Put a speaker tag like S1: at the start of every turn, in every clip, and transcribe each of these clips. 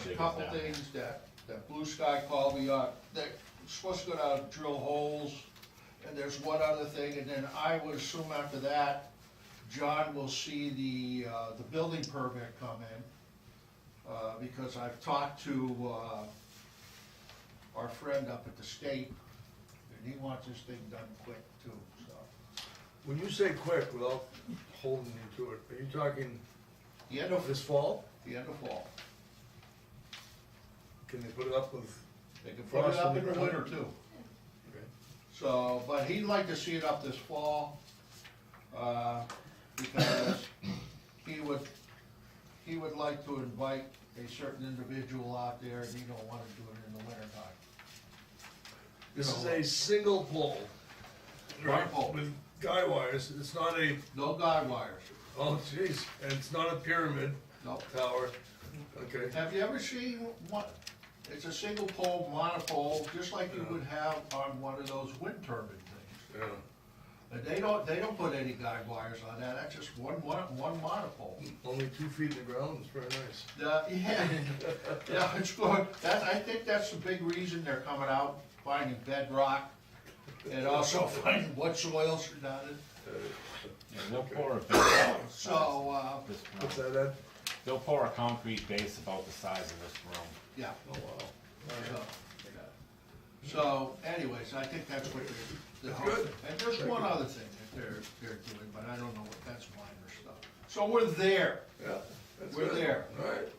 S1: was a
S2: big is
S1: couple
S2: down there?
S1: things that Blue Sky called me on, they're supposed to go down and drill holes, and there's one other thing, and then I would assume after that, John will see the building permit come in, because I've talked to, our friend up at the state, and he wants this thing done quick too, so.
S3: When you say quick, without holding you to it, are you talking
S1: The end of,
S3: this fall?
S1: the end of fall.
S3: Can they put it up with?
S1: They can put it up in the winter too.
S3: Okay.
S1: So, but he'd like to see it up this fall, because he would like to invite a certain individual out there, and he don't wanna do it in the winter time.
S3: This is a single pole, right,
S1: pole.
S3: with guy wires, it's not a,
S1: No guide wires,
S3: oh jeez, and it's not a pyramid
S1: no.
S3: tower, okay?
S1: Have you ever seen one, it's a single pole monopole, just like you would have on one of those wind turbine things.
S3: Yeah.
S1: And they don't put any guide wires on that, that's just one monopole.
S3: Only 2 feet in the ground, it's very nice.
S1: Yeah, it's good, I think that's the big reason they're coming out, finding bedrock, and also finding what soils are down in.
S2: Yeah, they'll pour a base,
S1: So,
S2: this
S3: What's
S2: room.
S3: that, Ed?
S2: They'll pour a concrete base about the size of this room.
S1: yeah.
S3: Oh, wow.
S1: So anyways, I think that's what they're
S3: That's good.
S1: And there's one other thing that they're doing, but I don't know what, that's minor stuff. So we're there,
S3: Yeah, that's
S1: We're
S3: good.
S1: there.
S3: All right,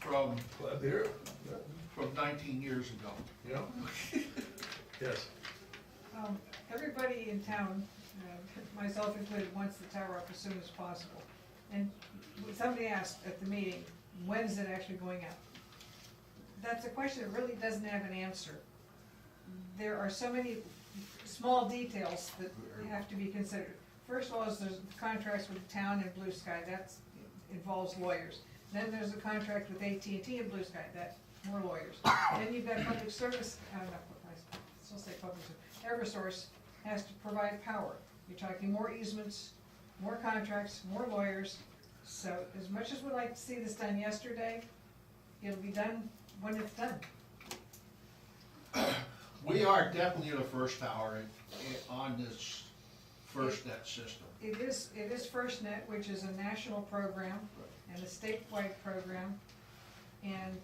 S1: from,
S3: glad to hear it. Yeah.
S1: from 19 years ago.
S3: Yeah. Yes.
S4: Everybody in town, myself included, wants the tower up as soon as possible. And somebody asked at the meeting, when is it actually going up? That's a question that really doesn't have an answer. There are so many small details that have to be considered. First of all, is there's contracts with the town and Blue Sky, that involves lawyers. Then there's a contract with AT&T and Blue Sky, that's more lawyers. Then you've got public service, I still say public service, Eversource has to provide power. You're talking more easements, more contracts, more lawyers. So as much as we'd like to see this done yesterday, it'll be done when it's done.
S1: We are definitely the first tower on this FirstNet system.
S4: It is FirstNet, which is a national program and a statewide program, and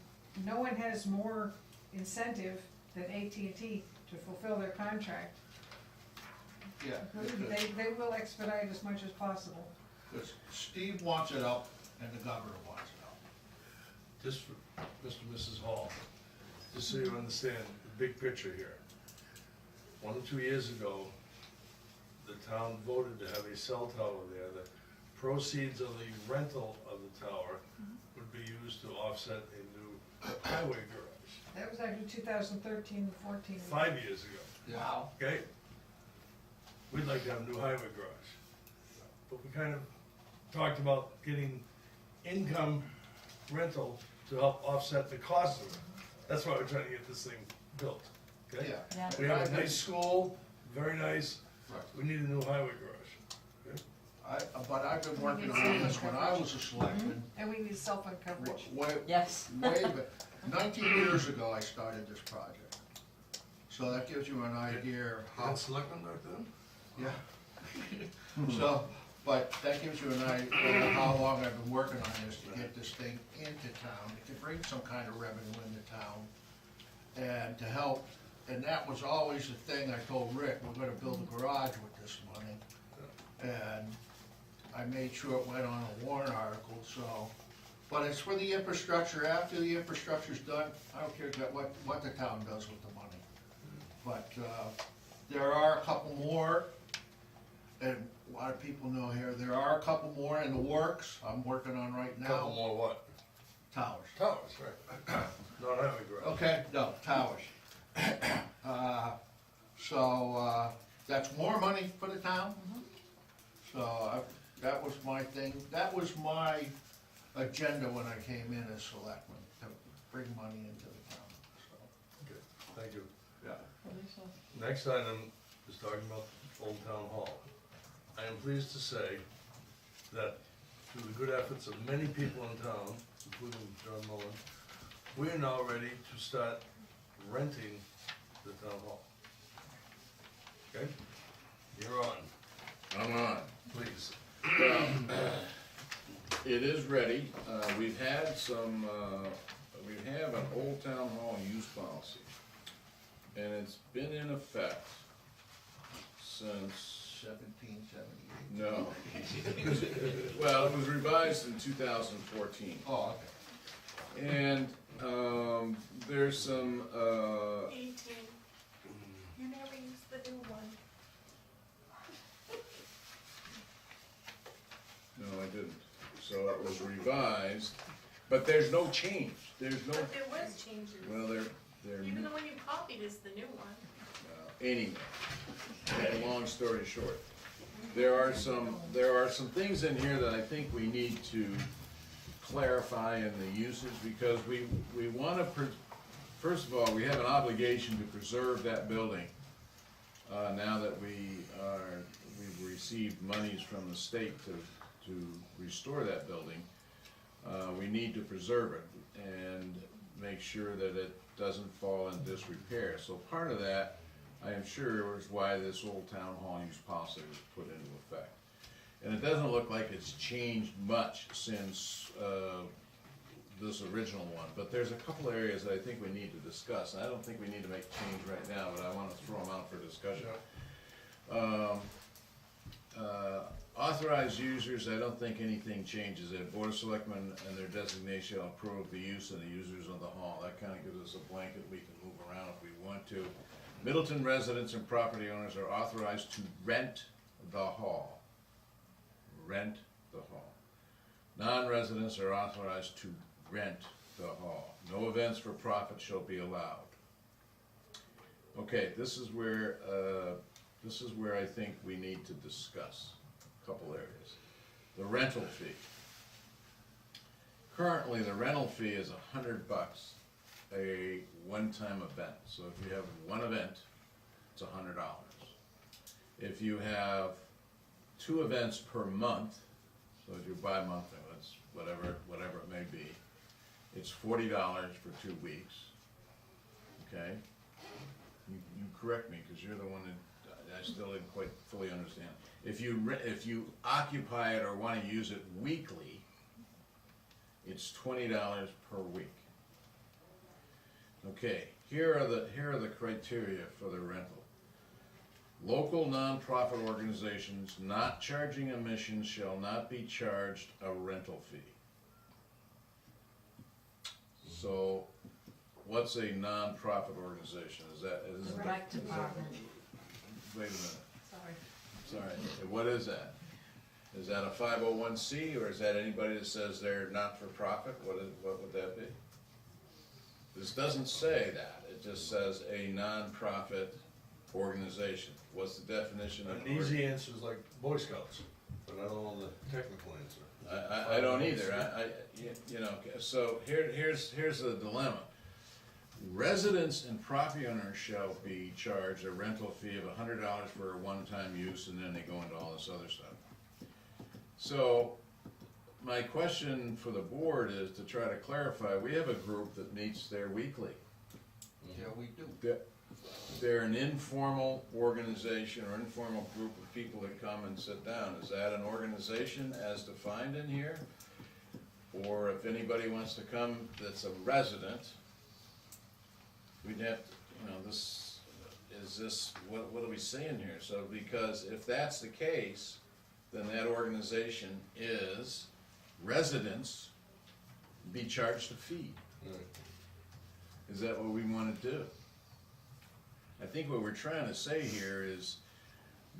S4: no one has more incentive than AT&T to fulfill their contract.
S1: Yeah,
S4: They will expedite as much as possible.
S1: because Steve wants it up and the governor wants it up.
S3: Just for Mr. and Mrs. Hall, just so you understand the big picture here. 1 or 2 years ago, the town voted to have a cell tower there. The proceeds of the rental of the tower would be used to offset a new highway garage.
S4: That was actually 2013 and 14.
S3: 5 years ago,
S1: Yeah.
S3: okay? We'd like to have a new highway garage. But we kind of talked about getting income rental to help offset the cost of it. That's why we're trying to get this thing built, okay?
S1: Yeah.
S3: We have a nice school, very nice,
S1: Right.
S3: we need a new highway garage.
S1: But I've been working on this when I was a selectman,
S4: And we need cell phone coverage.
S1: way,
S5: Yes.
S1: way back. 19 years ago, I started this project. So that gives you an idea how,
S3: selectmen back then?
S1: yeah. So, but that gives you an idea of how long I've been working on this to get this thing into town, to bring some kind of revenue into town, and to help. And that was always the thing I told Rick, we're gonna build a garage with this money. And I made sure it went on a warrant article, so. But it's for the infrastructure, after the infrastructure's done, I don't care what the town does with the money. But, there are a couple more, and a lot of people know here, there are a couple more in the works, I'm working on right now.
S3: Couple more what?
S1: Towers.
S3: Towers, right. Not highway garage.
S1: Okay, no, towers. That's more money for the town. So that was my thing, that was my agenda when I came in as selectman, to bring money into the town, so.
S3: Okay, thank you.
S1: Yeah.
S3: Next item is talking about Old Town Hall. I am pleased to say that through the good efforts of many people in town, including John Mullen, we are now ready to start renting the town hall. Okay? You're on,
S5: I'm on.
S3: please.
S5: It is ready. We have an old town hall use policy. And it's been in effect since,
S1: 1778.
S5: no. Well, it was revised in 2014.
S1: Oh, okay.
S5: And, there's some,
S6: 18. You never used the new one.
S5: no, I didn't. So it was revised, but there's no change. There's no,
S6: But there was changes.
S5: well, they're.
S6: Even the one you copied is the new one.
S5: Anyway, long story short, there are some things in here that I think we need to clarify in the usage, because we wanna, first of all, we have an obligation to preserve that building. Now that we've received monies from the state to restore that building, we need to preserve it and make sure that it doesn't fall in disrepair. So part of that, I am sure, is why this old town hall use policy was put into effect. And it doesn't look like it's changed much since this original one, but there's a couple areas that I think we need to discuss. And I don't think we need to make change right now, but I wanna throw them out for discussion. Authorized users, I don't think anything changes. The Board of Selectmen and their designation shall approve the use of the users of the hall. That kinda gives us a blanket we can move around if we want to. Middleton residents and property owners are authorized to rent the hall. Rent the hall. Non-residents are authorized to rent the hall. No events for profit shall be allowed. Okay, this is where I think we need to discuss a couple areas. The rental fee. Currently, the rental fee is $100, a one-time event. So if you have one event, it's $100. If you have 2 events per month, so if you buy monthly, it's whatever it may be, it's $40 for 2 weeks. Okay? You correct me, because you're the one that I still didn't quite fully understand. If you occupy it or want to use it weekly, it's $20 per week. Okay, here are the criteria for the rental. Local nonprofit organizations not charging admissions shall not be charged a rental fee. So, what's a nonprofit organization? Is that?
S4: Rec department.
S5: Wait a minute.
S4: Sorry.
S5: Sorry, what is that? Is that a 501c, or is that anybody that says they're not-for-profit? What would that be? This doesn't say that, it just says a non-profit organization. What's the definition of?
S3: An easy answer is like Boy Scouts, but I don't know the technical answer.
S5: I don't either, you know, so here's the dilemma. Residents and property owners shall be charged a rental fee of $100 for a one-time use, and then they go into all this other stuff. So, my question for the board is to try to clarify, we have a group that meets there weekly.
S1: Yeah, we do.
S5: They're an informal organization or informal group of people that come and sit down. Is that an organization as defined in here? Or if anybody wants to come that's a resident, we'd have to, you know, what are we saying here? So, because if that's the case, then that organization is residents be charged a fee.
S3: Right.
S5: Is that what we wanna do? I think what we're trying to say here is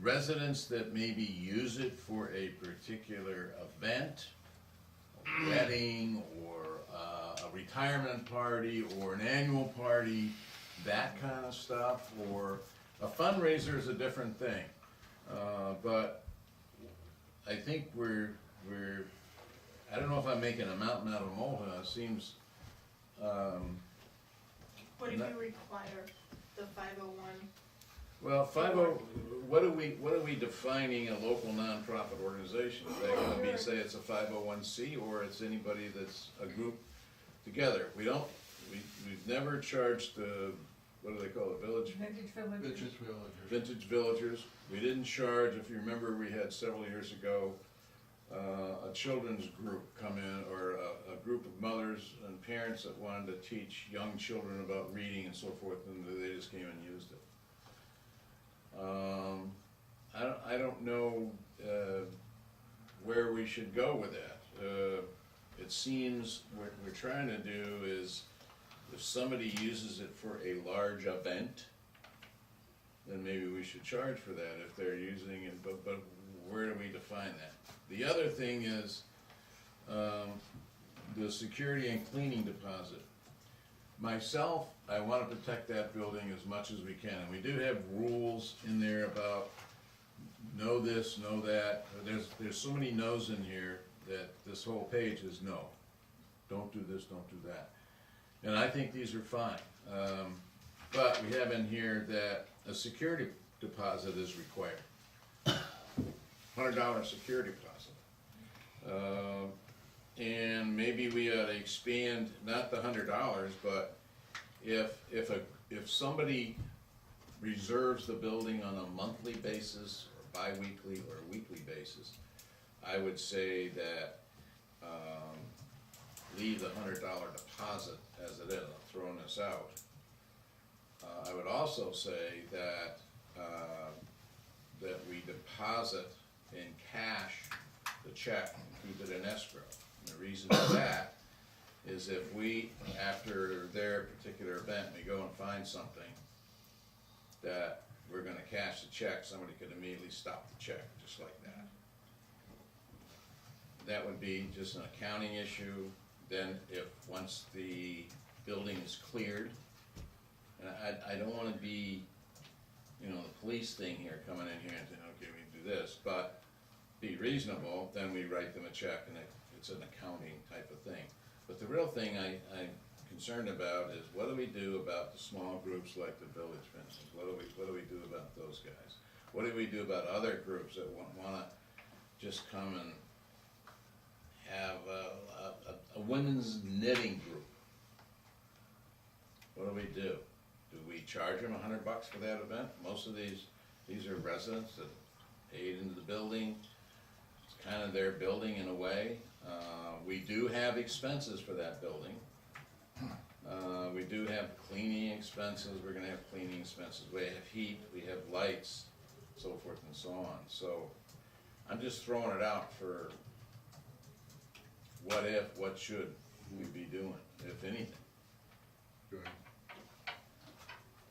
S5: residents that maybe use it for a particular event, a wedding, or a retirement party, or an annual party, that kind of stuff, or a fundraiser is a different thing. But I think I don't know if I'm making a mountain out of a molehill. It seems,
S6: What if you require the 501?
S5: well, what are we defining a local nonprofit organization? Is that gonna be, say it's a 501c, or it's anybody that's a group together? We never charged the, what do they call it, village?
S4: Vintage Village.
S1: Bitches Villagers.
S5: Vintage villagers. We didn't charge, if you remember, we had several years ago, a children's group come in, or a group of mothers and parents that wanted to teach young children about reading and so forth, and they just came and used it. I don't know, where we should go with that. It seems what we're trying to do is, if somebody uses it for a large event, then maybe we should charge for that if they're using it, but where do we define that? The other thing is, the security and cleaning deposit. Myself, I wanna protect that building as much as we can, and we do have rules in there about know this, know that. There's so many no's in here that this whole page is no. Don't do this, don't do that. And I think these are fine. But we have in here that a security deposit is required. $100 security deposit. And maybe we ought to expand, not the $100, but if somebody reserves the building on a monthly basis, or bi-weekly, or weekly basis, I would say that, leave the $100 deposit as it is. I'm throwing this out. I would also say that, that we deposit in cash the check and keep it in escrow. And the reason for that is if we, after their particular event, we go and find something that we're gonna cash the check, somebody could immediately stop the check, just like that. That would be just an accounting issue. Then if, once the building is cleared, and I don't wanna be, you know, the police thing here, coming in here and saying, okay, we can do this, but be reasonable, then we write them a check, and it's an accounting type of thing. But the real thing I'm concerned about is, what do we do about the small groups like the village, for instance? What do we do about those guys? What do we do about other groups that wanna just come and have a women's knitting group? What do we do? Do we charge them $100 for that event? Most of these are residents that paid into the building. It's kind of their building in a way. We do have expenses for that building. We do have cleaning expenses. We're gonna have cleaning expenses. We have heat, we have lights, so forth and so on. So I'm just throwing it out for what if, what should we be doing, if anything.
S3: Good.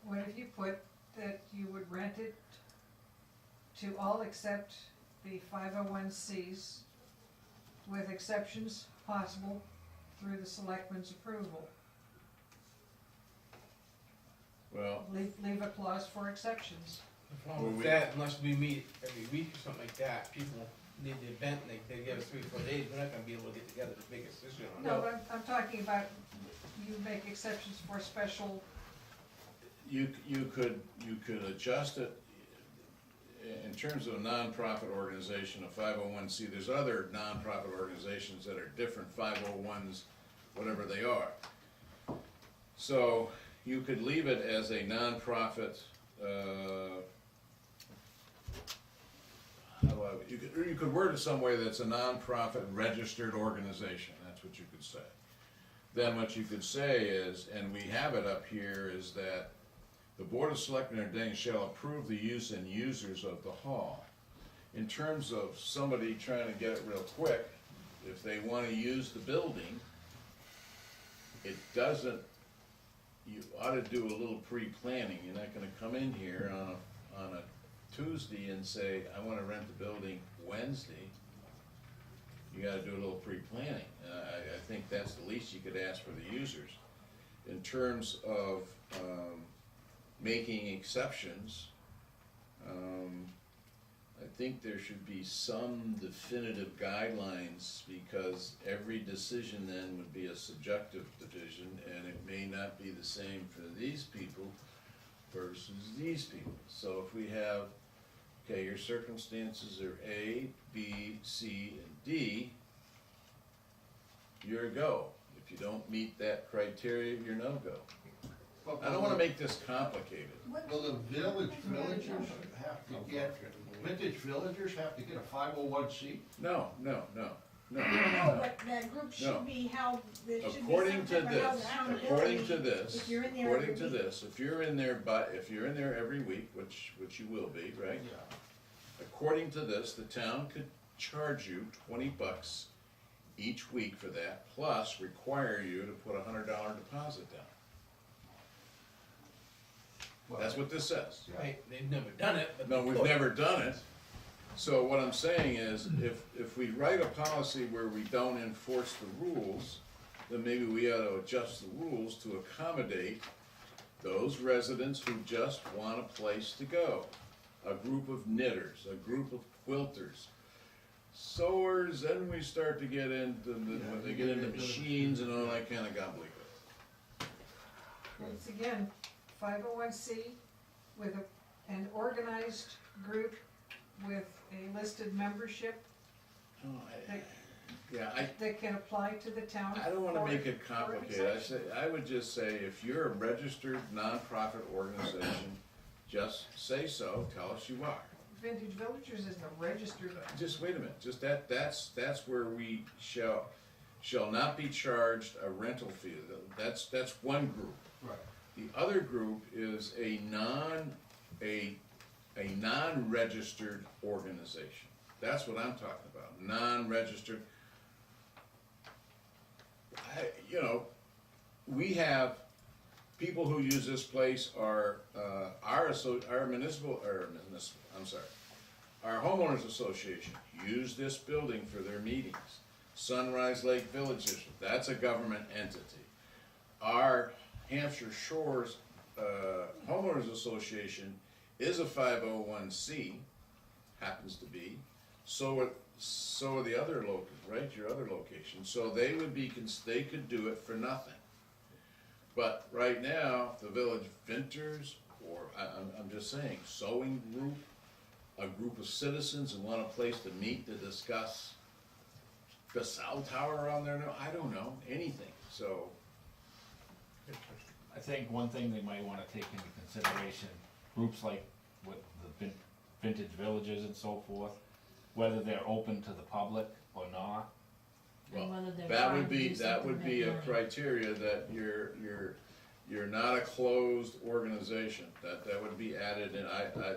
S4: What if you put that you would rent it to all except the 501Cs, with exceptions possible through the selectmen's approval?
S5: Well,
S4: Leave a clause for exceptions.
S7: The problem with that, unless we meet every week or something like that, people need the event, and they give us 3 or 4 days, we're not gonna be able to get together to make a decision on it.
S4: No, but I'm talking about, you make exceptions for special,
S5: you could adjust it in terms of a nonprofit organization, a 501c. There's other nonprofit organizations that are different 501s, whatever they are. So you could leave it as a nonprofit. You could word it some way that's a nonprofit registered organization. That's what you could say. Then what you could say is, and we have it up here, is that the Board of Selectmen ordained shall approve the use and users of the hall. In terms of somebody trying to get it real quick, if they want to use the building, it doesn't, you ought to do a little pre-planning. You're not gonna come in here on a Tuesday and say, I wanna rent the building Wednesday. You gotta do a little pre-planning. I think that's the least you could ask for the users. In terms of making exceptions, I think there should be some definitive guidelines, because every decision then would be a subjective decision, and it may not be the same for these people versus these people. So if we have, okay, your circumstances are A, B, C, and D, you're a go. If If you don't meet that criteria, you're no-go.
S1: But
S5: I don't wanna make this complicated.
S1: Will the villagers have to get, vintage villagers have to get a 501c?
S5: No, no, no, no.
S6: No, but the group
S5: No.
S6: should be held, there should be
S5: According to
S6: something about
S5: this,
S6: accountability.
S5: according to this,
S6: If you're in there
S5: according
S6: every
S5: to
S6: week.
S5: this, if you're in there if you're in there every week, which you will be, right?
S1: Yeah.
S5: According to this, the town could charge you $20 each week for that, plus require you to put a $100 deposit down. That's what this says.
S7: Right, they've never done it, but.
S5: No,
S7: they
S5: we've
S7: could.
S5: never done it. So what I'm saying is, if we write a policy where we don't enforce the rules, then maybe we ought to adjust the rules to accommodate those residents who just want a place to go. A group of knitters, a group of quilters, sewers, then we start to get into, when they get into machines and all that kind of gobbledygook.
S4: Once again, 501c with an organized group with a listed membership
S5: Oh,
S4: that,
S5: Yeah,
S4: that can apply to the town.
S5: I don't wanna
S4: for-
S5: make it
S4: for
S5: complicated,
S4: exemption.
S5: I would just say, if you're a registered nonprofit organization, just say so, tell us you are.
S4: Vintage Villagers isn't a registered,
S5: Just wait a minute, just that's where we shall not be charged a rental fee, that's one group.
S1: Right.
S5: The other group is a non-registered organization, that's what I'm talking about, non-registered. We have people who use this place are, our homeowners association use this building for their meetings. Sunrise Lake Village District, that's a government entity. Our Hampshire Shores, homeowners association is a 501c, happens to be. So are the other right, your other locations, so they could do it for nothing. But right now, the village vintners, or I'm just saying, sewing group, a group of citizens who want a place to meet to discuss the cell tower on there, I don't know, anything, so.
S2: I think one thing they might wanna take into consideration, groups like with the vintage villages and so forth, whether they're open to the public or not.
S8: And whether they're
S5: That
S8: trying
S5: would
S8: to
S5: be,
S8: do
S5: that
S8: something
S5: would
S8: to
S5: be
S8: make
S5: a
S8: money.
S5: criteria that you're not a closed organization, that would be added, and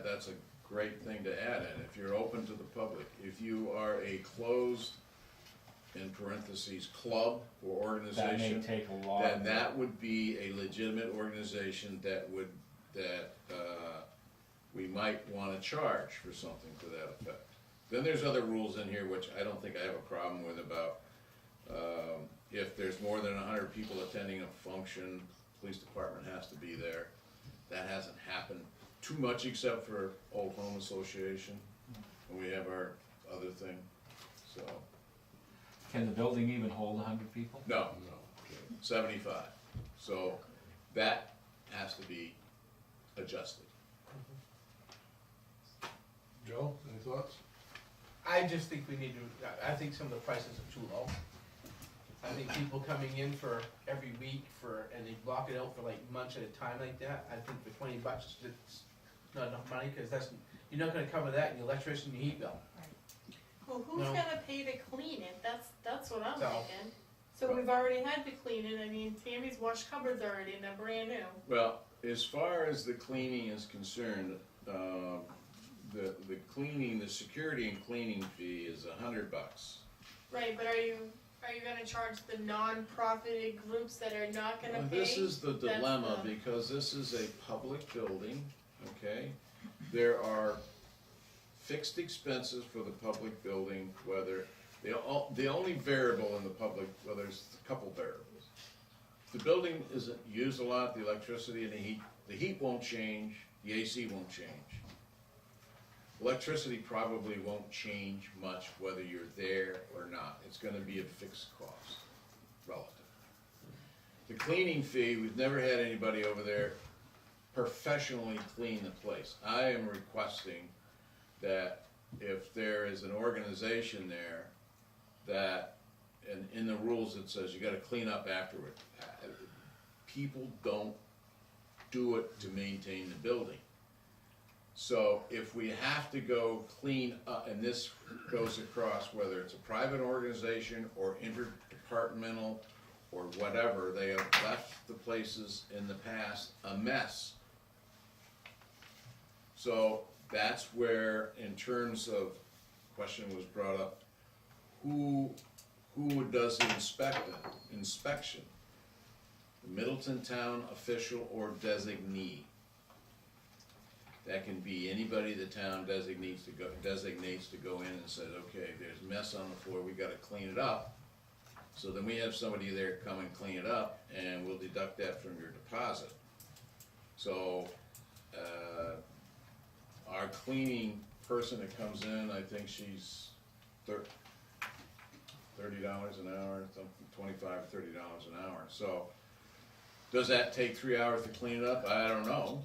S5: that's a great thing to add in, if you're open to the public. If you are a closed, in parentheses, club or
S2: That may
S5: organization,
S2: take a lot.
S5: then that would be a legitimate organization that we might wanna charge for something to that effect. Then there's other rules in here which I don't think I have a problem with about, if there's more than 100 people attending a function, police department has to be there. That hasn't happened too much except for Old Home Association, and we have our other thing, so,
S2: Can the building even hold 100 people?
S5: no, 75. So that has to be adjusted.
S3: Joe, any thoughts?
S7: I just think we need to, I think some of the prices are too low. I think people coming in for every week and they block it out for like months at a time like that, I think for $20, it's not enough money, cause you're not gonna cover that in your electricity and your heat bill.
S6: Well, who's
S7: No.
S6: gonna pay to clean it? That's what I'm
S7: So-
S6: thinking. So we've already had to clean it, I mean, Tammy's washed cupboards already and they're brand new.
S5: Well, as far as the cleaning is concerned, the cleaning, the security and cleaning fee is $100.
S6: Right, but are you gonna charge the non-profited groups that are not gonna
S5: Well,
S6: pay?
S5: this is the
S6: That's
S5: dilemma,
S6: the-
S5: because this is a public building, okay? There are fixed expenses for the public building, whether, the only variable in the public, well, there's a couple variables. The building isn't used a lot, the electricity and the heat won't change, the AC won't change. Electricity probably won't change much whether you're there or not, it's gonna be a fixed cost, relative. The cleaning fee, we've never had anybody over there professionally clean the place. I am requesting that if there is an organization there that and in the rules it says you gotta clean up afterward. People don't do it to maintain the building. So if we have to go clean up, and this goes across whether it's a private organization or interdepartmental or whatever, they have left the places in the past a mess. So that's where, in terms of, question was brought up, who does the inspection? The Middleton town official or designee? That can be anybody the town designates to go in and says, okay, there's mess on the floor, we gotta clean it up. So then we have somebody there come and clean it up, and we'll deduct that from your deposit. So, our cleaning person that comes in, I think she's $30 an hour, something, $25, $30 an hour. So, does that take 3 hours to clean it up? I don't know,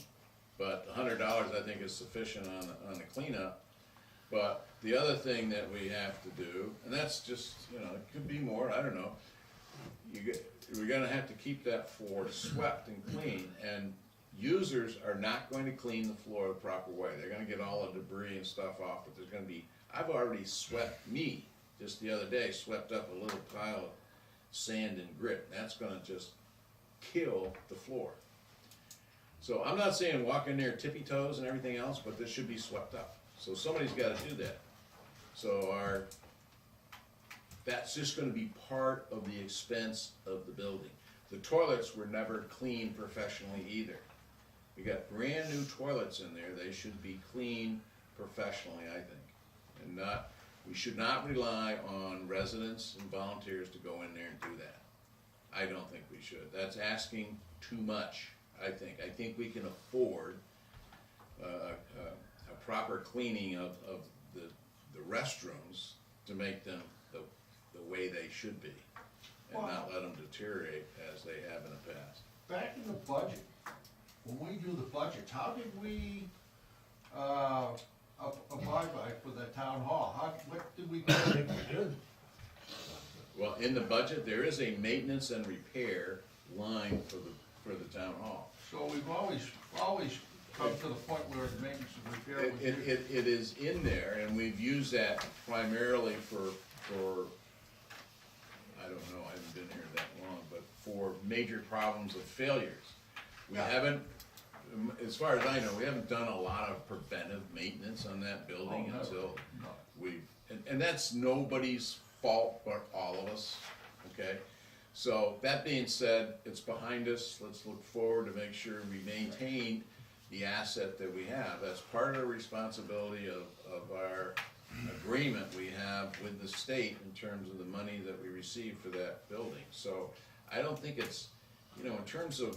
S5: but $100 I think is sufficient on the cleanup. But the other thing that we have to do, and that's just, you know, it could be more, I don't know. We're gonna have to keep that floor swept and clean, and users are not going to clean the floor the proper way. They're gonna get all the debris and stuff off, but there's gonna be, I've already swept, just the other day, swept up a little pile of sand and grit. That's gonna just kill the floor. So I'm not saying walk in there tippy toes and everything else, but this should be swept up. So somebody's gotta do that. So that's just gonna be part of the expense of the building. The toilets were never cleaned professionally either. We got brand new toilets in there, they should be cleaned professionally, I think. And we should not rely on residents and volunteers to go in there and do that. I don't think we should. That's asking too much, I think. I think we can afford a proper cleaning of the restrooms to make them the way they should be, and not let them deteriorate as they have in the past.
S1: Back in the budget, when we do the budgets, how did we, abide by for the town hall? What did we
S3: I think we did.
S5: Well, in the budget, there is a maintenance and repair line for the town hall.
S1: So we've always come to the point where the maintenance and repair was used.
S5: It is in there, and we've used that primarily for, I don't know, I haven't been here that long, but for major problems of failures. We
S1: Yeah.
S5: haven't, as far as I know, we haven't done a lot of preventive maintenance on that building
S1: Oh, no.
S5: until
S1: No.
S5: and that's nobody's fault but all of us, okay? So, that being said, it's behind us, let's look forward to make sure we maintain the asset that we have. That's part of the responsibility of our agreement we have with the state in terms of the money that we receive for that building. So, I don't think it's, you know, in terms of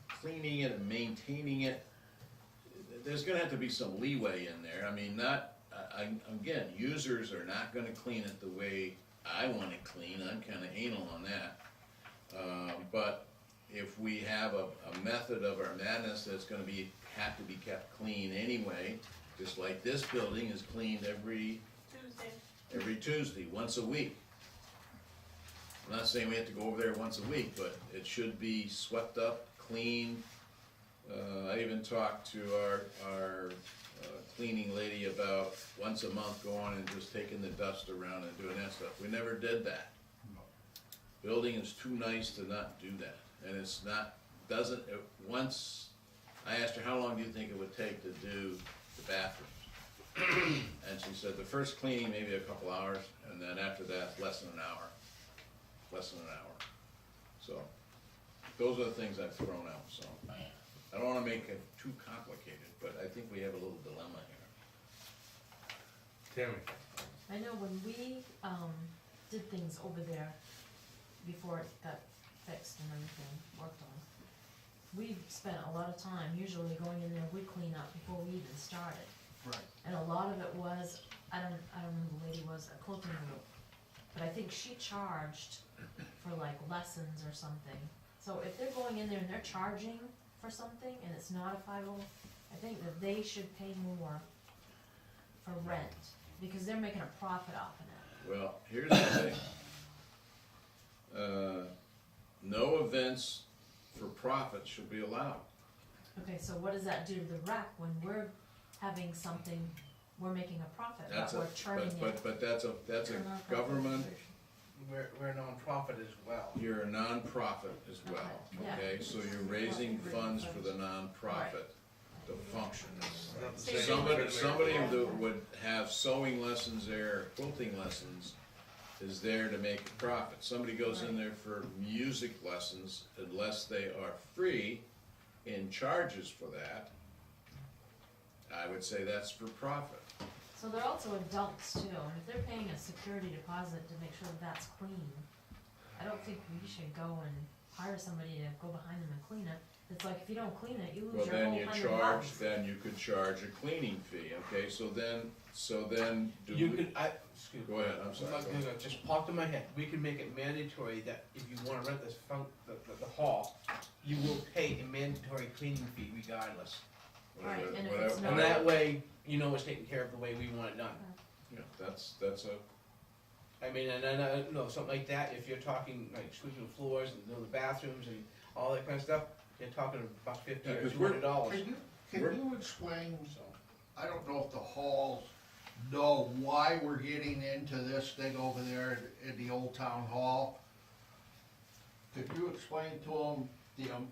S5: cleaning it and maintaining it, there's gonna have to be some leeway in there. I mean, again, users are not gonna clean it the way I want it clean. I'm kinda anal on that. But if we have a method of our madness that's gonna have to be kept clean anyway, just like this building is cleaned every Tuesday, once a week. I'm not saying we have to go over there once a week, but it should be swept up, cleaned. I even talked to our cleaning lady about once a month going and just taking the dust around and doing that stuff. We never did that. Building is too nice to not do that, and it's not, once, I asked her, how long do you think it would take to do the bathrooms? And she said, the first cleaning, maybe a couple hours, and then after that, less than an hour. So, those are the things I've thrown out, so. I don't wanna make it too complicated, but I think we have a little dilemma here.
S3: Tammy,
S8: I know when we, did things over there before it got fixed and everything worked on, we spent a lot of time usually going in there with cleanup before we even started.
S1: Right.
S8: And a lot of it was, I don't remember who the lady was, a quilting group, but I think she charged for like lessons or something. So if they're going in there and they're charging for something and it's not a 50, I think that they should pay more for rent, because they're making a profit off of it.
S5: Well, here's the thing, no events for profit should be allowed.
S8: Okay, so what does that do to the rec when we're having something, we're making a profit, but
S5: That's
S8: we're charging it?
S5: but that's a
S8: for nonprofit
S5: government,
S8: organization?
S7: We're a nonprofit as well.
S5: you're a nonprofit as well,
S8: Okay, yeah.
S5: okay? So you're raising funds for the nonprofit to function.
S3: Not the
S6: So
S3: same
S5: Somebody,
S3: as
S5: somebody
S3: American
S5: that would have sewing lessons there, quilting lessons, is there to make a profit. Somebody goes in there for music lessons, unless they are free and charges for that, I would say that's for profit.
S8: So they're also adults too, and if they're paying a security deposit to make sure that that's clean, I don't think we should go and hire somebody to go behind them and clean it. It's like, if you don't clean it, you
S5: Well,
S8: lose your
S5: then
S8: whole
S5: you
S8: $100.
S5: charge, then you could charge a cleaning fee, okay, so then do
S7: You
S5: we,
S7: could, excuse me.
S5: go ahead, I'm sorry.
S7: Like,
S5: go ahead.
S7: just popped in my head, we can make it mandatory that if you wanna rent this the hall, you will pay a mandatory cleaning fee regardless.
S8: Right,
S5: Whatever-
S8: and if
S5: whatever-
S8: it's not-
S7: And
S5: whatever.
S7: that way, you know it's taken care of the way we want it done.
S5: Yeah, that's a,
S7: I mean, and then, no, something like that, if you're talking like sweeping the floors and the bathrooms and all that kind of stuff, you're talking $150
S5: Yeah,
S7: or
S5: 'cause
S7: $200.
S1: Can
S5: We're-
S1: you explain, I don't know if the halls know why we're getting into this thing over there in the old town hall? Could you explain to them,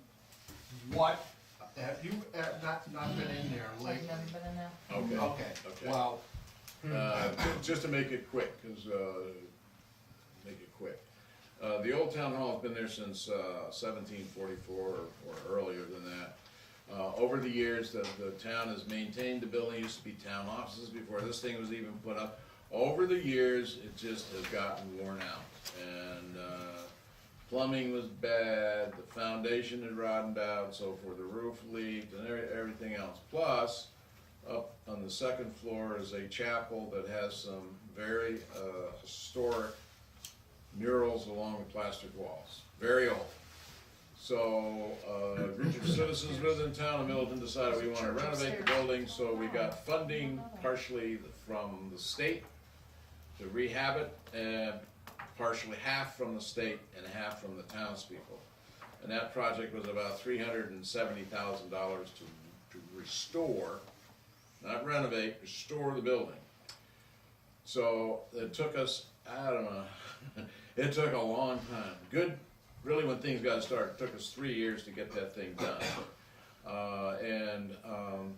S1: what, have you not been in there
S8: I've
S1: lately?
S8: never been in there.
S5: okay,
S1: Okay,
S5: okay.
S1: well,
S5: Just to make it quick, make it quick. The old town hall has been there since 1744 or earlier than that. Over the years, the town has maintained the building, used to be town offices before this thing was even put up. Over the years, it just has gotten worn out, and plumbing was bad, the foundation had rotted out, so forth, the roof leaked, and everything else. Plus, up on the second floor is a chapel that has some very historic murals along the plastered walls, very old. So, a group of citizens within town of Middleton decided we want to renovate the building, so we got funding partially from the state to rehab it, and partially half from the state and half from the townspeople. And that project was about $370,000 to restore, not renovate, restore the building. So it took us, I don't know, it took a long time. Really when things got started, it took us 3 years to get that thing done.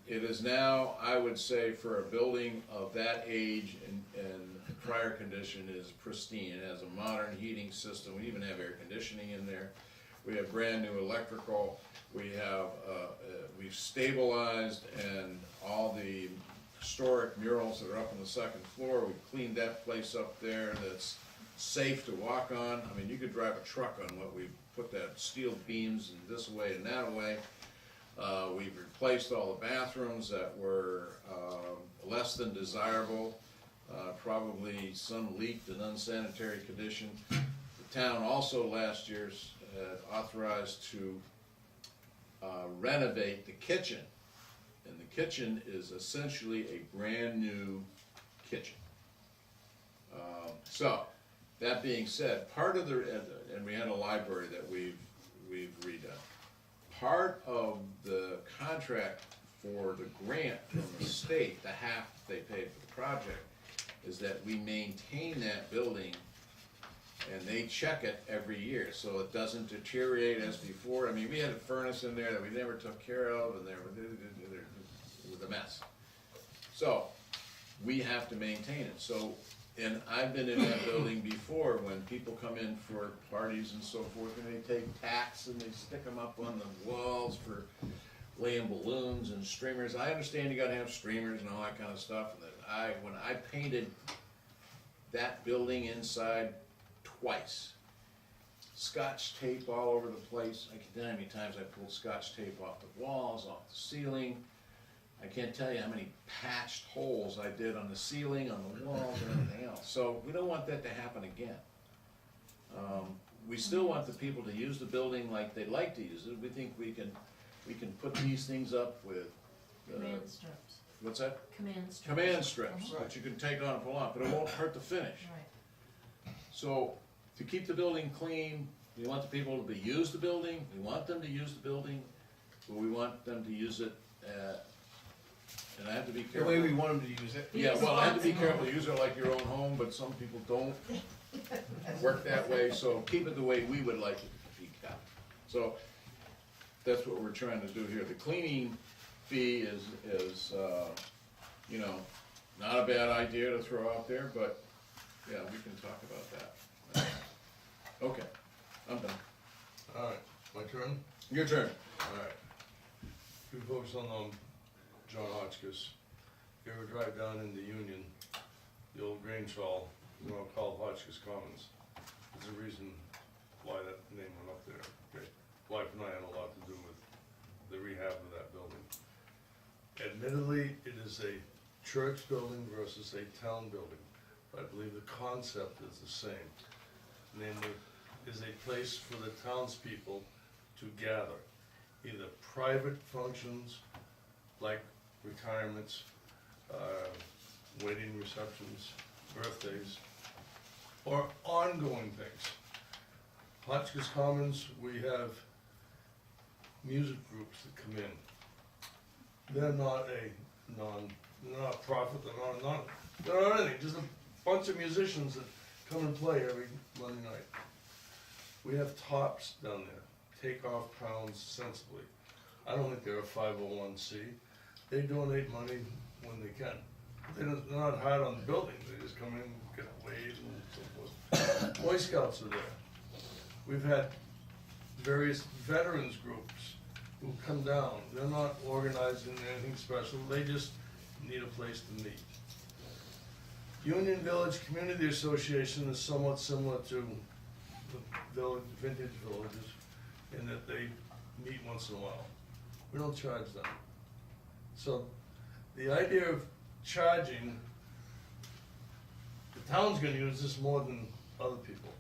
S5: It is now, I would say, for a building of that age and prior condition, is pristine. It has a modern heating system. We even have air conditioning in there. We have brand new electrical. We have, we've stabilized and all the historic murals that are up on the second floor. We cleaned that place up there. That's safe to walk on. I mean, you could drive a truck on what we put that steel beams and this way and that way. We've replaced all the bathrooms that were less than desirable. Probably some leaked and unsanitary condition. The town also last year authorized to renovate the kitchen. And the kitchen is essentially a brand new kitchen. So, that being said, part of and we had a library that we've redone. Part of the contract for the grant from the state, the half they paid for the project, is that we maintain that building and they check it every year, so it doesn't deteriorate as before. I mean, we had a furnace in there that we never took care of, and it was a mess. So, we have to maintain it. So, and I've been in that building before when people come in for parties and so forth, and they take tacks and they stick them up on the walls for laying balloons and streamers. I understand you gotta have streamers and all that kind of stuff. And when I painted that building inside twice, Scotch tape all over the place. I can tell you how many times I pulled Scotch tape off the walls, off the ceiling. I can't tell you how many patched holes I did on the ceiling, on the walls, and everything else. So we don't want that to happen again. We still want the people to use the building like they like to use it. We think we can put these things up with
S8: Command strips.
S5: what's that?
S8: Command strips.
S5: Command strips that you can take on and pull off, but it won't hurt the finish.
S8: Right.
S5: So to keep the building clean. We want the people to use the building, we want them to use the building, but we want them to use it, and I have to be
S7: The
S5: careful.
S7: way we want them to use it.
S5: Yeah, well, I have to be careful, use it like your own home, but some people don't work that way, so keep it the way we would like it to be kept. So, that's what we're trying to do here. The cleaning fee is, you know, not a bad idea to throw out there, but, yeah, we can talk about that. Okay, I'm done.
S3: Alright, my turn?
S5: Your turn.
S3: Alright. Few folks on, John Hotchkiss. If you ever drive down into Union, the old grain trawl, you know, called Hotchkiss Commons. There's a reason why that name went up there, okay? Wife and I had a lot to do with the rehab of that building. Admittedly, it is a church building versus a town building, but I believe the concept is the same. Namely, is a place for the townspeople to gather, either private functions like retirements, wedding receptions, birthdays, or ongoing things. Hotchkiss Commons, we have music groups that come in. They're not they're not a profit, they're not anything, just a bunch of musicians that come and play every Monday night. We have tops down there, take off pounds sensibly. I don't think they're a 501c. They donate money when they can. They're not hard on the building, they just come in, get a wave and so forth. Boy Scouts are there. We've had various veterans groups who come down. They're not organizing anything special, they just need a place to meet. Union Village Community Association is somewhat similar to the vintage villages in that they meet once in a while. We don't charge them. So the idea of charging, the town's gonna use this more than other people.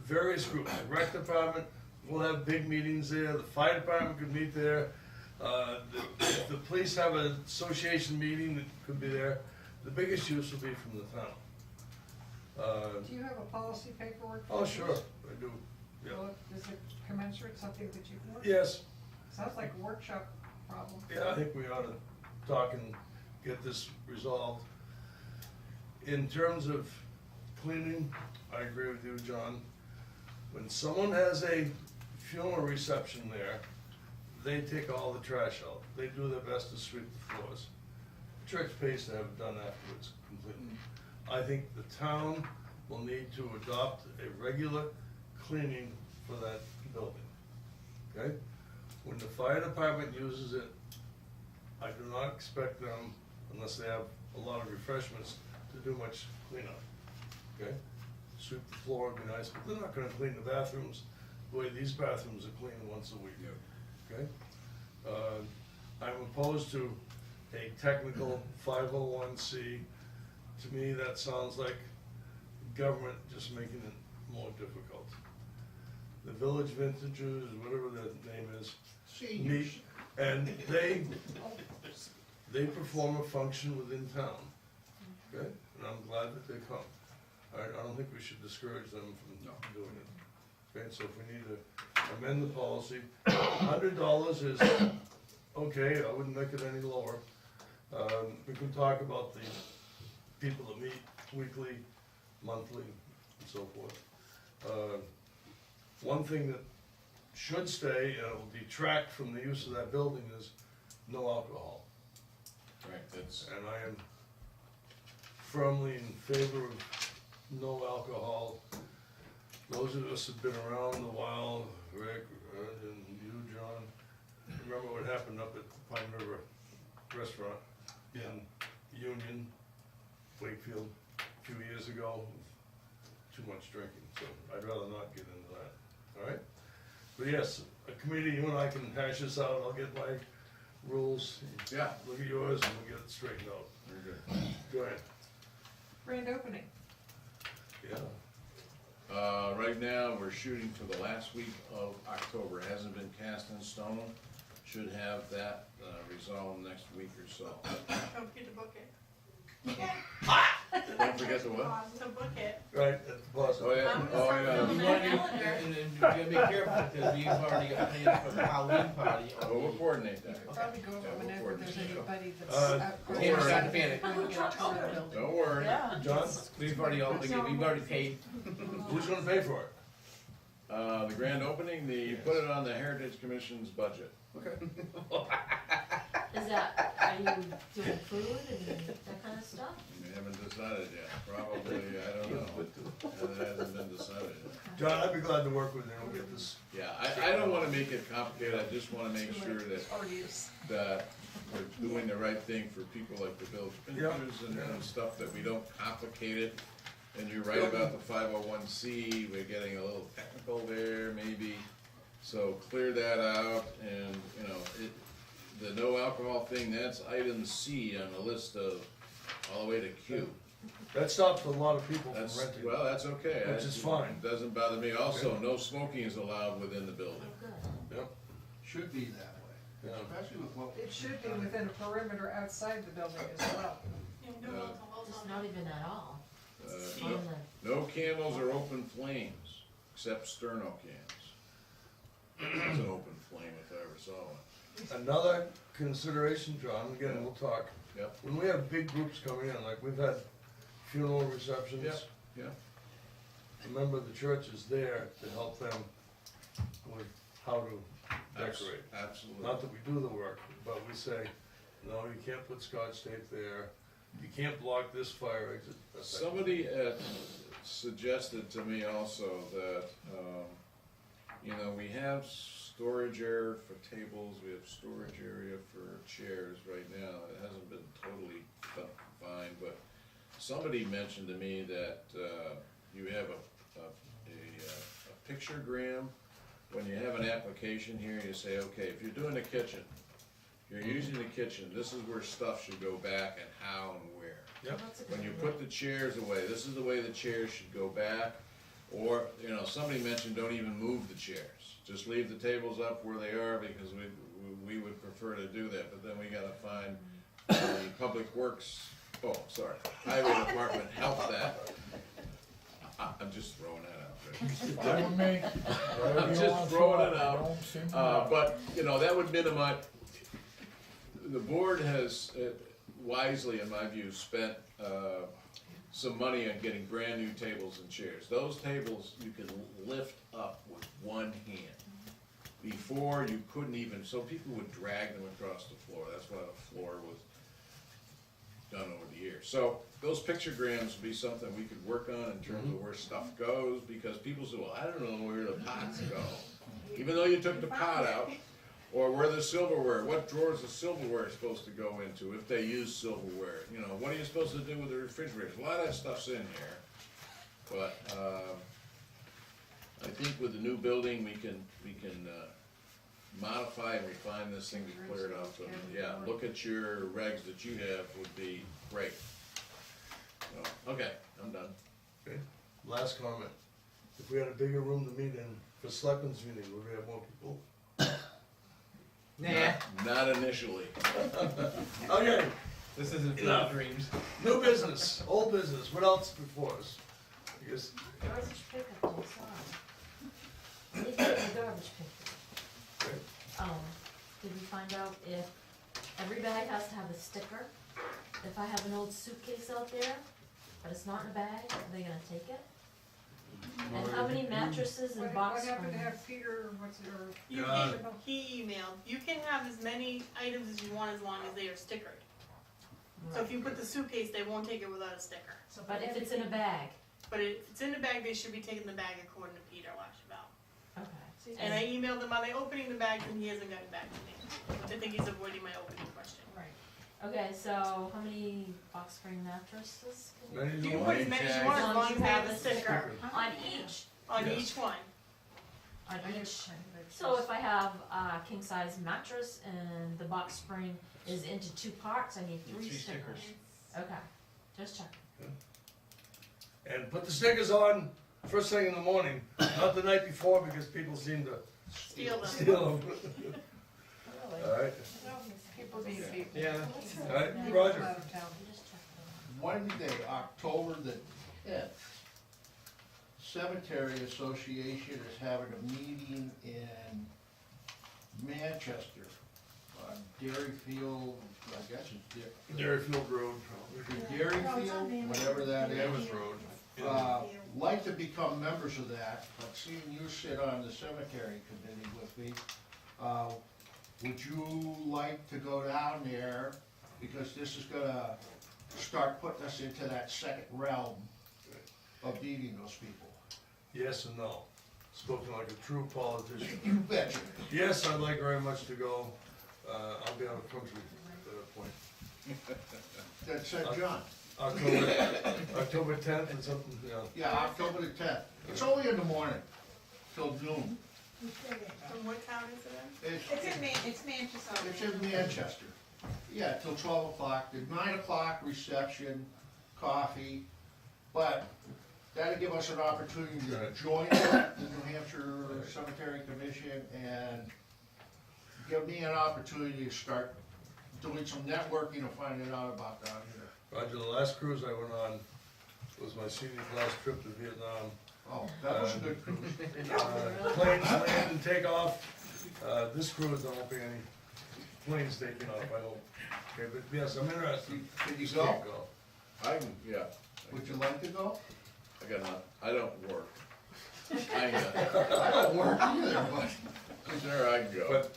S3: Various groups, the rec department will have big meetings there, the fire department could meet there, the police have an association meeting that could be there. The biggest use will be from the town.
S4: Do you have a policy paperwork?
S3: Oh, sure, I do, yeah.
S4: Well, is it commensurate, something that you can work?
S3: Yes,
S4: Sounds like a workshop problem.
S3: yeah, I think we ought to talk and get this resolved. In terms of cleaning, I agree with you, John. When someone has a funeral reception there, they take all the trash out. They do their best to sweep the floors. Church pays to have it done afterwards completely. I think the town will need to adopt a regular cleaning for that building, okay? When the fire department uses it, I do not expect them, unless they have a lot of refreshments, to do much cleanup, okay? Sweep the floor would be nice, but they're not gonna clean the bathrooms the way these bathrooms are cleaned once a week, okay? I'm opposed to a technical 501c. To me, that sounds like government just making it more difficult. The Village Vintagers, whatever that name is,
S1: Seniors.
S3: meet, and they perform a function within town, okay? And I'm glad that they come. I don't think we should discourage them from doing it. Okay, so if we need to amend the policy, $100 is okay, I wouldn't make it any lower. We can talk about the people that meet weekly, monthly, and so forth. One thing that should stay, and it will detract from the use of that building, is no alcohol.
S5: Right, that's,
S3: And I am firmly in favor of no alcohol. Those of us who've been around a while, Rick, and you, John, remember what happened up at the Pine River Restaurant in Union, Wakefield, a few years ago, with too much drinking, so I'd rather not get into that, all right? But yes, a committee, you and I can hash this out, I'll get my rules,
S5: yeah,
S3: look at yours, and we'll get it straightened out.
S5: very good.
S3: Go ahead.
S4: Grand opening.
S3: Yeah.
S5: Right now, we're shooting for the last week of October, it hasn't been cast in stone, should have that resolved next week or so.
S6: Don't forget to book it.
S5: Don't forget the what?
S6: To book it.
S3: Right, at the bus.
S5: Oh, yeah,
S6: I'm
S5: oh,
S6: gonna
S5: yeah.
S6: start
S7: You
S6: filming
S7: want
S6: my
S7: to,
S6: calendar.
S7: and you gotta be careful, because we've already got plans for the Halloween party. on
S5: Oh, we'll
S7: the-
S5: coordinate that.
S4: Probably go over
S5: Yeah, we'll
S4: whenever
S5: coordinate
S4: there's
S5: that.
S4: anybody that's
S3: Uh,
S4: out.
S3: don't
S7: Can't
S3: worry.
S7: start the panic.
S5: Don't worry.
S8: Yeah.
S3: John,
S7: We've already paid.
S3: who's gonna pay for it?
S5: The grand opening, put it on the Heritage Commission's budget.
S3: Okay.
S8: Is that, are you doing food and that kind of stuff?
S5: We haven't decided yet, probably, I don't know. It hasn't been decided yet.
S3: John, I'd be glad to work with you, we'll get this.
S5: Yeah, I don't wanna make it complicated, I just wanna make sure that we're doing the right thing for people like the village printers and stuff, that we don't complicate it. And you're right about the 501c, we're getting a little technical there, maybe, so clear that out, and, you know, the no alcohol thing, that's item C on the list of, all the way to Q.
S3: That stops a lot of people from
S5: That's,
S3: renting.
S5: well, that's okay.
S3: Which is fine.
S5: Doesn't bother me. Also, no smoking is allowed within the building.
S8: Oh, good.
S3: Yep.
S1: Should be that way,
S3: Yeah.
S1: especially with what.
S4: It should be within a perimeter outside the building as well.
S6: You can do it all to
S8: Just not even at all.
S5: Uh,
S8: On the,
S5: No candles or open flames, except sterno cans. It's an open flame if I ever saw one.
S3: Another consideration, John, again, we'll talk.
S5: Yep,
S3: When we have big groups coming in, like we've had funeral receptions.
S5: Yep. yep.
S3: A member of the church is there to help them with how to decorate.
S5: Absolutely.
S3: Not that we do the work, but we say, no, you can't put scotch tape there, you can't block this fire exit.
S5: Somebody suggested to me also that, you know, we have storage area for tables, we have storage area for chairs right now. It hasn't been totally fine, but somebody mentioned to me that you have a pictogram. When you have an application here, you say, okay, if you're doing the kitchen, you're using the kitchen, this is where stuff should go back and how and where.
S3: Yep.
S8: that's a good
S5: When you
S8: idea.
S5: put the chairs away, this is the way the chairs should go back. Or, you know, somebody mentioned don't even move the chairs. Just leave the tables up where they are, because we would prefer to do that, but then we gotta find the public works, highway department help that. I'm just throwing that out there.
S9: Fine with me.
S5: I'm just throwing it out. But, you know, that would minimize, the board has wisely, in my view, spent some money on getting brand new tables and chairs. Those tables you can lift up with one hand. Before, you couldn't even, so people would drag them across the floor. That's why the floor was done over the years. So those pictograms would be something we could work on in terms of where stuff goes, because people say, well, I don't know where the pots go. Even though you took the pot out, or where the silverware, what drawers the silverware is supposed to go into, if they use silverware. You know, what are you supposed to do with the refrigerators? A lot of that stuff's in here. But, I think with the new building, we can modify and refine this thing to clear it up. So, yeah, look at your regs that you have would be great. So, okay, I'm done.
S3: Okay, last comment. If we had a bigger room to meet in for selectmen's meeting, would we have more people?
S7: Nah,
S5: Not initially.
S3: Okay,
S7: this isn't for
S3: Enough.
S7: the dreams.
S3: new business, old business, what else before us? I guess,
S8: Garbage pickup, I'm sorry. Need to get the garbage picked
S3: okay.
S8: up. Did we find out if every bag has to have a sticker? If I have an old suitcase out there, but it's not in a bag, are they gonna take it? And how many mattresses and
S4: What
S8: box
S4: happened to
S8: springs?
S4: have Peter, what's it, or?
S6: You
S3: Yeah.
S6: he emailed. You can have as many items as you want as long as they are stickered. So if you put the suitcase, they won't take it without a sticker.
S4: So
S8: But if it's in a bag,
S6: But if it's in the bag, they should be taking the bag according to Peter Lashabelle.
S8: okay.
S6: And I emailed him, are they opening the bags? And he hasn't gotten back to me. I think he's avoiding my opening question.
S4: Right.
S8: Okay, so how many box spring mattresses? can
S3: Many
S6: You
S3: do
S6: can
S3: want.
S6: put as many as you want as long as they have a
S8: sticker.
S6: sticker
S8: On each,
S6: on
S3: Yes.
S6: each one.
S8: on each. So if I have a king size mattress and the box spring is into two parts, I need three stickers. Okay, just checking.
S3: And put the stickers on first thing in the morning, not the night before, because people seem to
S6: Steal them.
S3: steal them.
S4: Really?
S3: Alright,
S4: People being people.
S7: Yeah.
S3: alright,
S4: People
S3: Roger.
S4: out of town.
S8: I'm just checking.
S1: Wednesday, October Cemetery Association is having a meeting in Manchester, on Dairyfield, I guess it's
S3: Dairyfield Road, probably.
S1: Dairyfield, whatever that is.
S3: Mammoth Road.
S1: Like to become members of that, but seeing you sit on the cemetery committee with me, would you like to go down there? Because this is gonna start putting us into that second realm of needing those people.
S3: Yes and no. Spoken like a true politician.
S1: You betcha.
S3: Yes, I'd like very much to go. I'll be out of country at that point.
S1: That's John.
S3: October 10th and something, yeah.
S1: Yeah, October the 10th. It's only in the morning, till noon.
S6: From what town is it in?
S1: It's
S4: Manchester.
S1: It's in Manchester. Yeah, till 12 o'clock. The 9 o'clock reception, coffee, but that'll give us an opportunity to
S3: Right.
S1: join the New Hampshire Cemetery Commission and give me an opportunity to start doing some networking and finding out about down here.
S3: Roger, the last cruise I went on was my senior class trip to Vietnam.
S1: Oh, that was a good cruise.
S3: Planes land and take off. This cruise, there won't be any planes taking off, I hope. Okay, but yes, I'm interested.
S1: Can you
S3: Just
S1: go?
S3: can't go.
S5: I can, yeah.
S1: Would you like to go?
S5: I don't work. I
S1: I don't work either, but,
S5: sure, I can go.
S3: But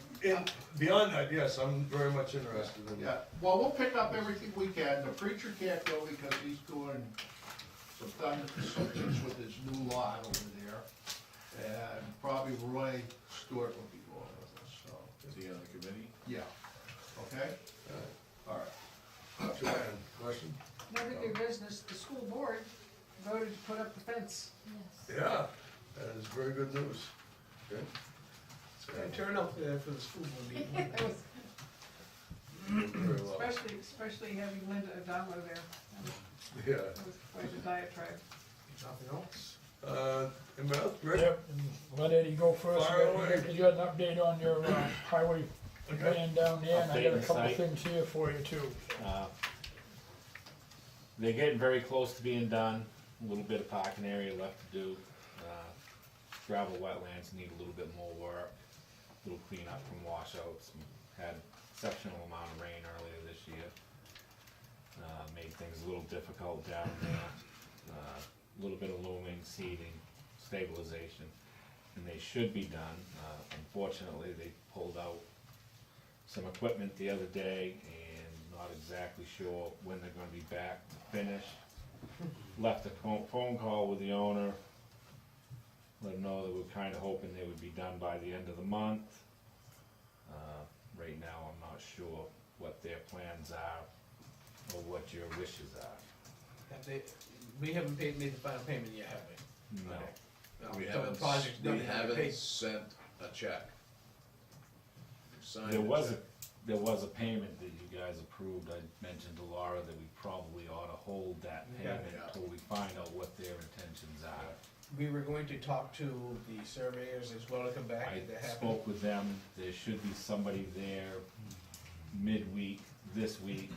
S3: beyond that, yes, I'm very much interested in.
S1: yeah. Well, we'll pick up everything we can. The preacher can't go because he's doing some things with his new lot over there. And probably Roy Stewart will be going with us, so,
S5: Is he on the committee?
S1: yeah. Okay? All right.
S3: Joanne, question?
S4: Another new business, the school board voted to put up the fence.
S8: Yes.
S3: Yeah, that is very good news. Good.
S7: Good turnout for the school board meeting.
S4: It was,
S3: Very well.
S4: especially having Linda Adama there.
S3: Yeah.
S4: It was quite a diatribe.
S7: Nothing else?
S3: Anybody else? Rick?
S9: Yep, and let Eddie go first,
S3: Fire away.
S9: because you had an update on your highway
S3: Okay.
S9: van down there, and I got a
S2: Update
S9: couple
S2: site.
S9: things here for you too.
S2: They're getting very close to being done, a little bit of parking area left to do. Gravel wetlands need a little bit more work, a little cleanup from washouts. We had exceptional amount of rain earlier this year. Made things a little difficult down there. A little bit of looming, seeding, stabilization, and they should be done. Unfortunately, they pulled out some equipment the other day and not exactly sure when they're gonna be back to finish. Left a phone call with the owner, let them know that we're kinda hoping they would be done by the end of the month. Right now, I'm not sure what their plans are or what your wishes are.
S7: Have they, we haven't made the final payment yet, have we?
S2: No.
S7: Okay. No,
S5: We
S7: so the project's done,
S5: we
S7: they haven't
S5: haven't
S7: paid.
S5: sent a check. We signed
S2: There
S5: the
S2: was
S5: check.
S2: a payment that you guys approved. I mentioned to Laura that we probably ought to hold that
S7: Yeah.
S2: payment
S5: Yeah.
S2: until we find out what their intentions are.
S7: We were going to talk to the surveyors as well to come back,
S2: I
S7: did that happen?
S2: spoke with them, there should be somebody there midweek, this week,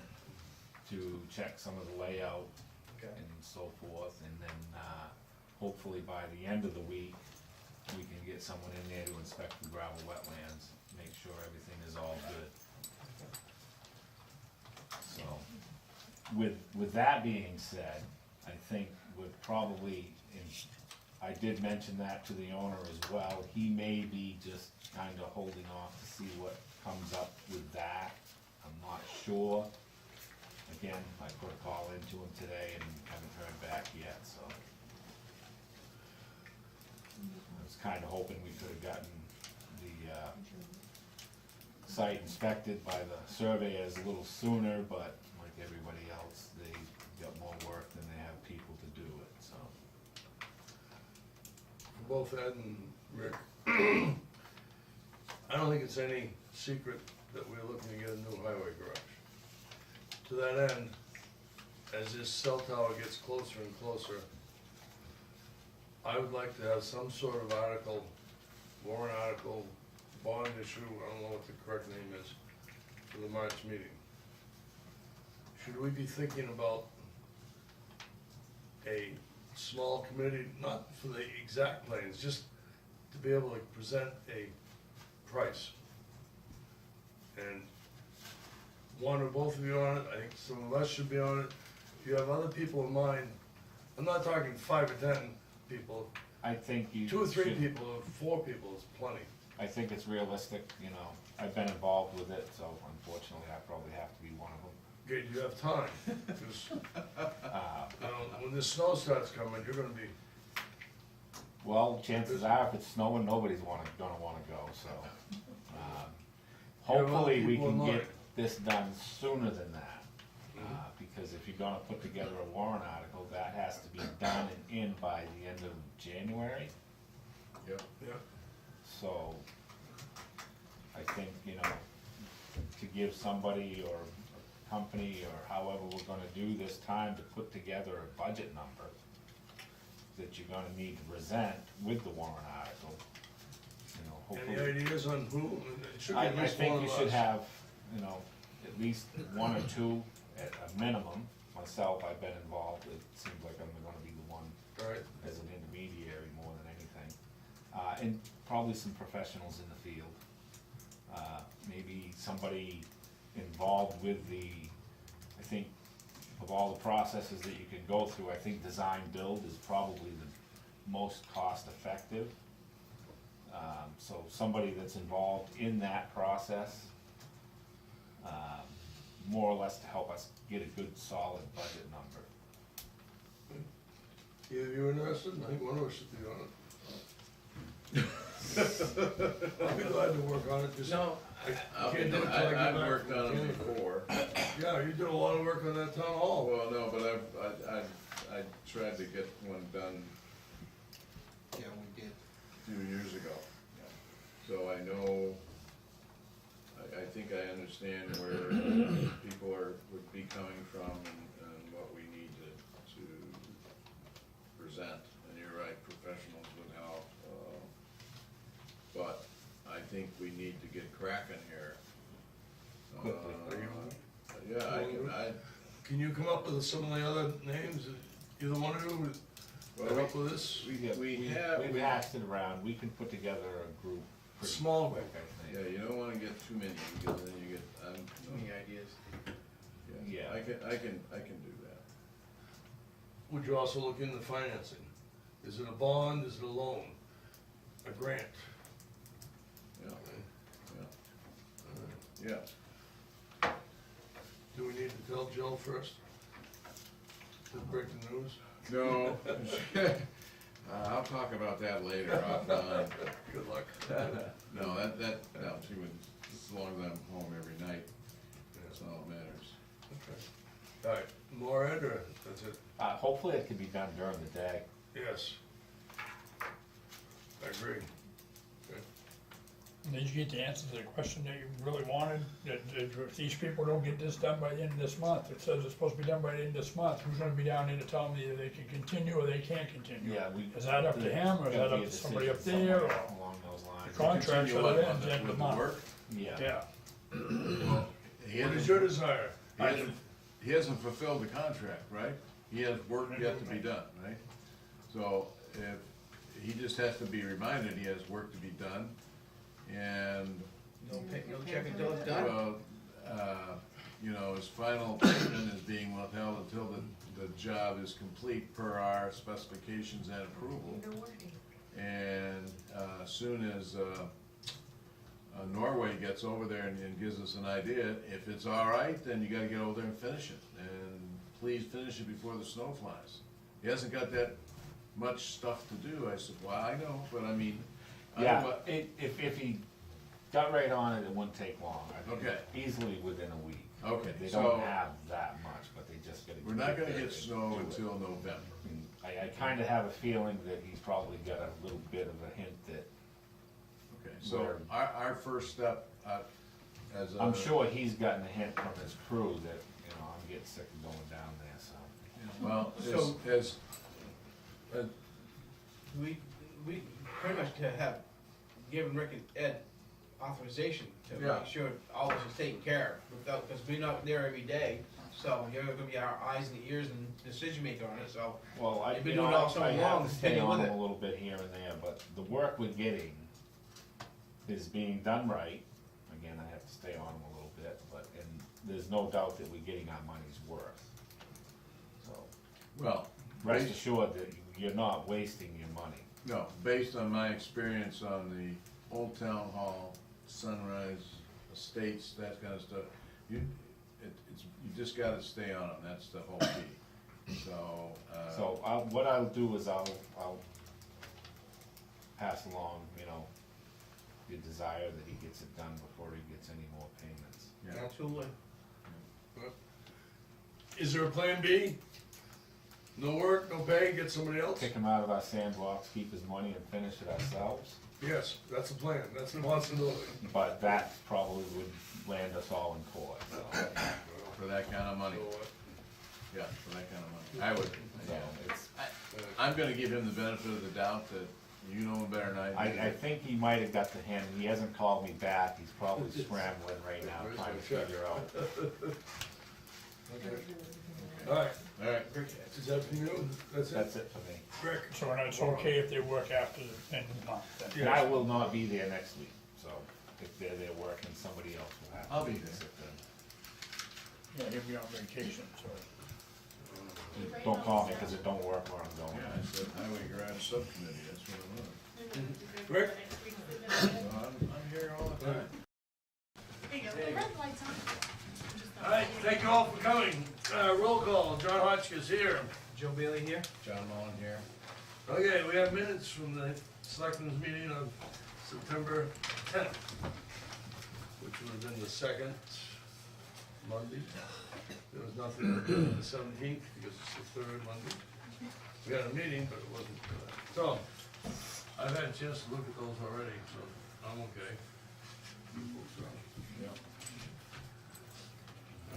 S2: to check some of the layout
S7: Okay.
S2: and so forth, and then, hopefully by the end of the week, we can get someone in there to inspect the gravel wetlands, make sure everything is all good. So, with that being said, I think we're probably, I did mention that to the owner as well, he may be just kinda holding off to see what comes up with that, I'm not sure. Again, I put a call into him today and haven't heard back yet, so. I was kinda hoping we could've gotten the, site inspected by the surveyors a little sooner, but like everybody else, they got more work than they have people to do it, so.
S3: For both Ed and Rick, I don't think it's any secret that we're looking to get a new highway garage. To that end, as this cell tower gets closer and closer, I would like to have some sort of article, warrant article, bond issue, I don't know what the correct name is, for the March meeting. Should we be thinking about a small committee, not for the exact plans, just to be able to present a price. And one or both of you on it, I think some of us should be on it. If you have other people in mind, I'm not talking 5 or 10 people,
S2: I think you
S3: 2 or 3
S2: should-
S3: people, or 4 people is plenty.
S2: I think it's realistic, you know, I've been involved with it, so unfortunately I probably have to be one of them.
S3: Okay, you have time, because, you know, when the snow starts coming, you're gonna be,
S2: Well, chances are, if it's snowing, nobody's gonna wanna go, so. Hopefully, we
S3: people in
S2: can get
S3: mind.
S2: this done sooner than that. Because if you're gonna put together a warrant article, that has to be done and in by the end of January.
S5: Yep.
S3: yeah,
S2: So, I think, you know, to give somebody or a company or however we're gonna do this time to put together a budget number that you're gonna need to present with the warrant article, you know,
S3: any
S2: hopefully.
S3: ideas on who? It should be
S2: I
S3: at least
S2: think
S3: one
S2: you
S3: of
S2: should
S3: us.
S2: have, you know, at least 1 or 2 at a minimum. Myself, I've been involved, it seems like I'm gonna be the one
S3: Right,
S2: as an intermediary more than anything. And probably some professionals in the field. Maybe somebody involved with I think of all the processes that you can go through, I think design build is probably the most cost effective. So somebody that's involved in that process, more or less to help us get a good solid budget number.
S3: either of you interested? I think one of us should be on it. I'll be glad to work on it, just.
S7: No,
S3: I can't do it till I get
S5: I've
S3: back
S5: worked
S3: from
S5: on them
S3: Canada.
S5: before.
S3: Yeah, you did a lot of work on that town hall.
S5: Well, no, but I tried to get one done
S1: Yeah, we did.
S5: a few years ago. So I know, I think I understand where people would be coming from and what we need to present. And you're right, professionals would help. But I think we need to get cracking here.
S2: Quickly.
S5: Yeah,
S3: Can you come up with some of the other names? Either one of you come up with this?
S5: we have.
S2: We've hashed it around, we can put together a group pretty
S3: Small
S2: quick,
S3: group.
S2: I
S5: Yeah,
S2: think.
S5: you don't wanna get too many, because then you get,
S7: too many ideas.
S5: yeah,
S2: Yeah.
S5: I can do that.
S3: Would you also look into financing? Is it a bond, is it a loan, a grant?
S5: Yeah, yeah.
S3: Do we need to tell Joe first? To break the news?
S5: No, I'll talk about that later offline.
S3: Good luck.
S5: No, no, she would, as long as I'm home every night, that's all that matters.
S3: Okay. All right, more Ed, or that's it?
S2: Hopefully it can be done during the day.
S3: Yes. I agree.
S9: Did you get the answer to the question that you really wanted? That if these people don't get this done by the end of this month, it says it's supposed to be done by the end of this month, who's gonna be down there to tell them either they can continue or they can't continue? Is that up to him, or is that up to somebody up there, or?
S2: Along those lines.
S9: The contract
S5: Continue
S9: says
S5: what,
S9: it ends end of
S5: with
S9: the
S5: the
S9: month.
S5: work?
S2: Yeah.
S9: Yeah.
S5: Well,
S3: What is your desire?
S5: he hasn't fulfilled the contract, right? He has work yet to be done, right? So if, he just has to be reminded he has work to be done, and,
S7: No check until it's done.
S5: well, you know, his final payment is being withheld until the job is complete per our specifications and approval. And as soon as Norway gets over there and gives us an idea, if it's all right, then you gotta get over there and finish it. And please finish it before the snow flies. He hasn't got that much stuff to do, I suppose. Well, I know, but I mean,
S2: Yeah, if he got right on it, it wouldn't take long. I think
S5: Okay.
S2: Easily within a week.
S5: Okay,
S2: They
S5: so-
S2: don't have that much, but they just gotta.
S5: we're not gonna
S2: there
S5: get
S2: and
S5: snow
S2: do it.
S5: until November.
S2: And I kinda have a feeling that he's probably got a little bit of a hint that,
S5: Okay, so
S2: Where-
S5: our first step, as a.
S2: I'm sure he's gotten a hint from his crew that, you know, I'm getting sick of going down there, so.
S5: Well,
S7: So-
S5: as,
S7: We pretty much to have given Rick and Ed authorization to
S5: Yeah.
S7: make sure all this is taken care of, without, because we're not there every day. So you're gonna be our eyes and ears and decision maker on it, so.
S2: Well,
S7: You've been
S2: you know,
S7: doing it all so
S2: I
S7: long,
S2: have to
S7: stay
S2: stay on
S7: with
S2: them
S7: it.
S2: a little bit here and there, but the work we're getting is being done right. Again, I have to stay on them a little bit, but, and there's no doubt that we're getting our money's worth. So,
S5: Well,
S2: rest assured that you're not wasting your money.
S5: no, based on my experience on the Old Town Hall, Sunrise Estates, that kind of stuff, you just gotta stay on them, that's the whole key. So,
S2: So, what I'll do is I'll pass along, you know, the desire that he gets it done before he gets any more payments.
S5: yeah.
S7: Absolutely.
S3: Is there a plan B? No work, no pay, get somebody else?
S2: Kick him out of our sandbox, keep his money and finish it ourselves,
S3: Yes, that's the plan, that's the possibility.
S2: but that probably would land us all in court, so.
S5: For that kind of money,
S3: So,
S5: yeah, for that kind of money. I would,
S2: So it's,
S5: I'm gonna give him the benefit of the doubt that you know him better than I do.
S2: I think he might have got the hint, he hasn't called me back, he's probably scrambling right now, trying to figure out.
S3: Okay. All right,
S5: All right,
S3: is that from you? That's it?
S2: That's it for me.
S3: Rick?
S9: So it's okay if they work after the end of the month then?
S2: And I will not be there next week, so if they're there working, somebody else will have to.
S5: I'll be there.
S2: sit there.
S9: Yeah, he'll be on vacation, so.
S2: Don't call me, cause it don't work where I'm going.
S5: yeah, I said Highway Garage Subcommittee, that's what it was.
S3: Rick?
S5: So I'm here all the time.
S6: There you go, the red light's on.
S3: All right, thank you all for coming. Roll call, John Hotchkiss here.
S7: Joe Bailey here.
S5: John Mullen here.
S3: Okay, we have minutes from the selectmen's meeting of September 10th, which would have been the second Monday. There was nothing on the 17th because it's the third Monday. We had a meeting, but it wasn't. So, I've had a chance to look at those already, so I'm okay. You folks are.
S5: Yeah.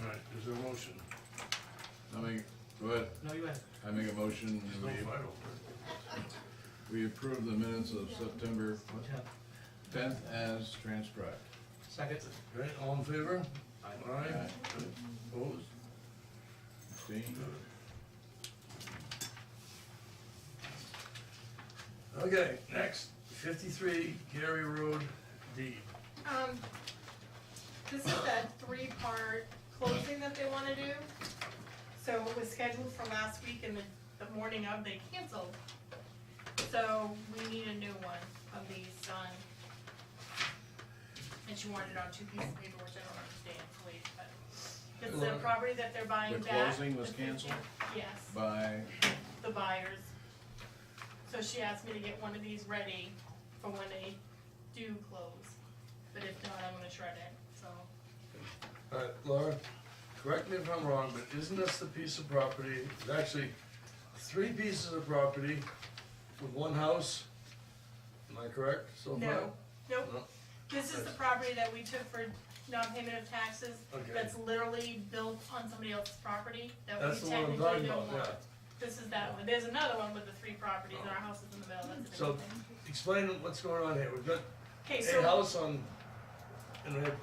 S3: All right, is there a motion?
S5: Go ahead,
S7: No, you had.
S5: I make a motion,
S3: There's no fight over it.
S5: we approve the minutes of September 10th as transcribed.
S7: Second.
S3: Okay, all in favor?
S7: Aye.
S3: Aye. Opposed?
S5: Abstained?
S3: Okay, next, 53 Gary Road D.
S6: This is that three-part closing that they wanna do. So it was scheduled for last week and the morning of, they canceled. So we need a new one of these done. And she wanted it on 2 pieces of paper, which I don't understand, please, but. It's the property that they're buying
S5: The
S6: back.
S5: closing was
S6: the
S5: canceled?
S6: Yes,
S5: By,
S6: the buyers. So she asked me to get one of these ready for when they do close. But if not, I'm gonna shred it, so.
S3: All right, Laura, correct me if I'm wrong, but isn't this the piece of property, it's actually 3 pieces of property with 1 house? Am I correct so far?
S6: No, nope.
S3: No?
S6: This is the property that we took for non-payment of taxes.
S3: Okay.
S6: That's literally built on somebody else's property that we
S3: That's the one I'm
S6: technically
S3: talking
S6: don't
S3: about,
S6: want.
S3: yeah.
S6: This is that one. There's another one with the 3 properties and our house is in the middle. That's a
S3: So,
S6: different thing.
S3: explain what's going on here. We've got
S6: Okay,
S3: a
S6: so,
S3: house on, and we have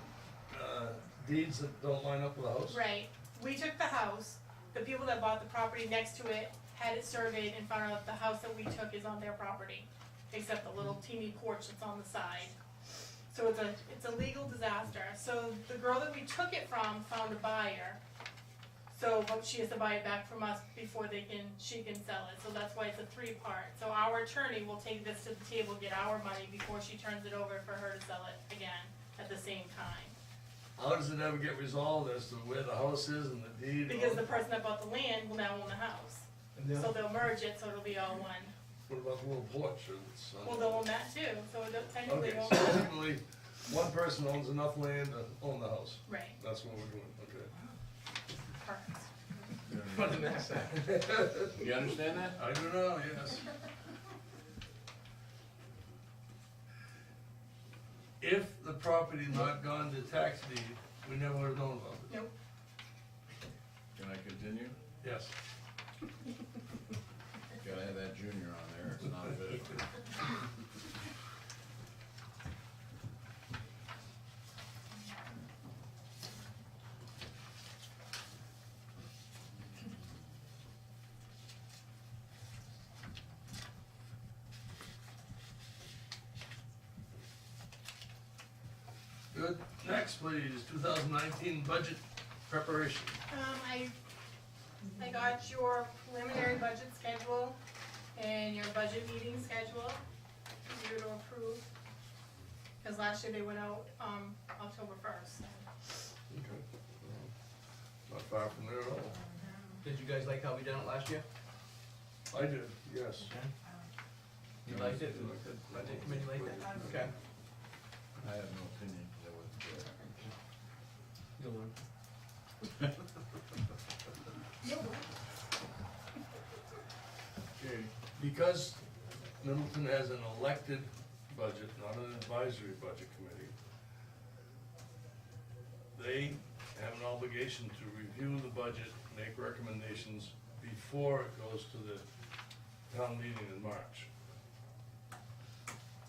S3: deeds that don't line up with the house?
S6: right, we took the house. The people that bought the property next to it had it surveyed and found out the house that we took is on their property, except the little teeny porch that's on the side. So it's a legal disaster. So the girl that we took it from found a buyer. So, but she has to buy it back from us before she can sell it. So that's why it's a 3-part. So our attorney will take this to the table, get our money before she turns it over for her to sell it again at the same time.
S3: How does it ever get resolved as to where the house is and the deed? and
S6: Because
S3: all
S6: the
S3: that?
S6: person that bought the land will now own the house.
S7: And
S6: So they'll merge it, so it'll be all one.
S3: What about the little porch? It's,
S6: Well, they'll own that too, so technically
S3: Okay,
S6: own
S3: so
S6: that.
S3: technically, one person owns enough land to own the house.
S6: Right,
S3: That's what we're doing, okay.
S6: perfect.
S7: What did that say?
S5: you understand that?
S3: I do know, yes. If the property not gone to tax deed, we never would have known about it.
S6: Nope.
S5: Can I continue?
S3: Yes.
S5: Gotta have that junior on there, it's not a bit.
S3: Good, next please, 2019 budget preparation.
S6: I got your preliminary budget schedule and your budget meeting schedule for you to approve. Cause last year they went out, October 1st.
S3: Okay. Not far from there at all.
S7: Did you guys like how we done it last year?
S3: I did, yes.
S7: You liked it? The budget committee liked it? Okay.
S5: I have no opinion, 'cause I wasn't there.
S7: You'll learn.
S3: Okay, because Middleton has an elected budget, not an advisory budget committee, they have an obligation to review the budget, make recommendations before it goes to the town meeting in March.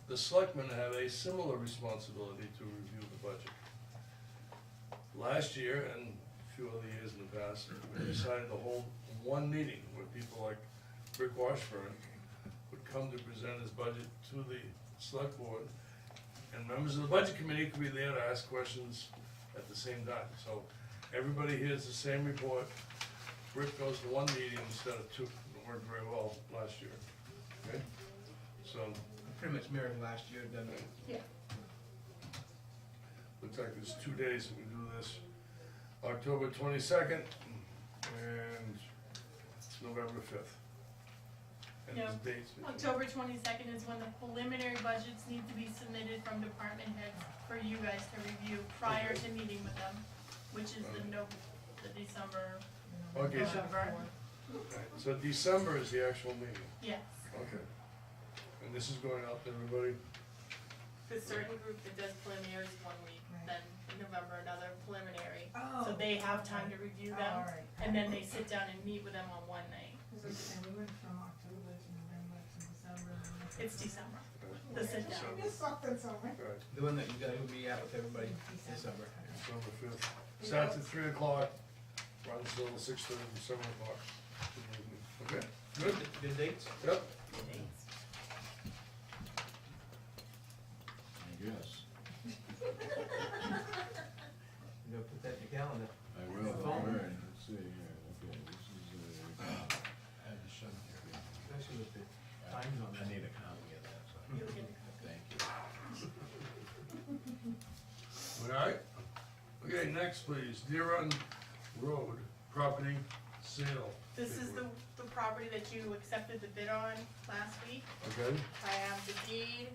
S3: The selectmen have a similar responsibility to review the budget. Last year, and a few other years in the past, we decided to hold one meeting where people like Rick Washburn would come to present his budget to the select board, and members of the budget committee could be there to ask questions at the same time. So everybody hears the same report. Rick goes to one meeting instead of two. It worked very well last year. Okay? So,
S7: Pretty much mirrored last year, done it.
S6: Yeah.
S3: looks like there's 2 days that we do this. October 22nd and November 5th. And
S6: Yeah.
S3: the dates.
S6: October 22nd is when the preliminary budgets need to be submitted from department heads for you guys to review prior to meeting with them, which is the December,
S3: Okay, so,
S6: November.
S3: okay, so December is the actual meeting.
S6: Yes.
S3: Okay. And this is going out to everybody?
S6: For certain group that does preliminaries one week, then in November another preliminary.
S4: Oh.
S6: So they have time to review
S4: Oh,
S6: them,
S4: all right.
S6: and then they sit down and meet with them on one night.
S4: And we went from October to November to December.
S6: It's December, the sit down.
S3: So-
S4: Missed something somewhere.
S3: All right,
S7: The one that you guys will be at with everybody December.
S3: December 5th. Starts at 3 o'clock, runs till 6:30, 7 o'clock. Okay, good?
S7: Good dates?
S3: Yep.
S6: Dates.
S5: I guess.
S7: You gotta put that in your calendar.
S5: I will,
S7: Phone.
S5: all right, let's see here, okay, this is,
S1: I had to send here.
S7: Especially with the times on
S5: I
S7: that.
S5: need a copy of that, so,
S6: You'll get a
S5: thank you.
S3: All right. Okay, next please, Deer Run Road, property sale.
S6: This is the property that you accepted the bid on last week.
S3: Okay,
S6: I have the deed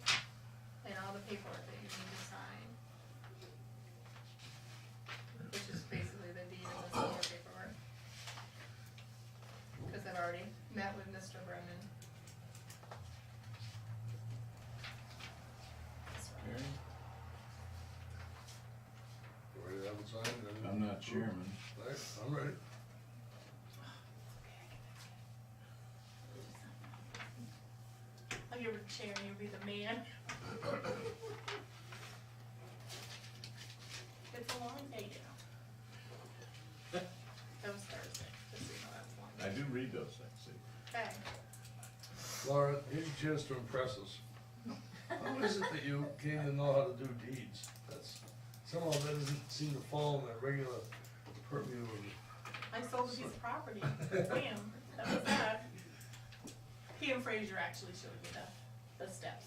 S6: and all the paperwork that you need to sign. Which is basically the deed and the senior paperwork. Cause I've already met with Mr. Brennan.
S5: Okay,
S3: you ready to have it signed?
S5: I'm not chairman.
S3: All right, I'm ready.
S6: I'll give it a chair and you'll be the man. It's a long day now. That was Thursday, just so you know that's long.
S5: I do read those things, see.
S6: Okay.
S3: Laura, here's a chance to impress us. How is it that you came to know how to do deeds? That's, somehow that doesn't seem to fall in that regular purview of.
S6: I sold a piece of property, bam, that was that. Pam Frazier actually showed me the steps.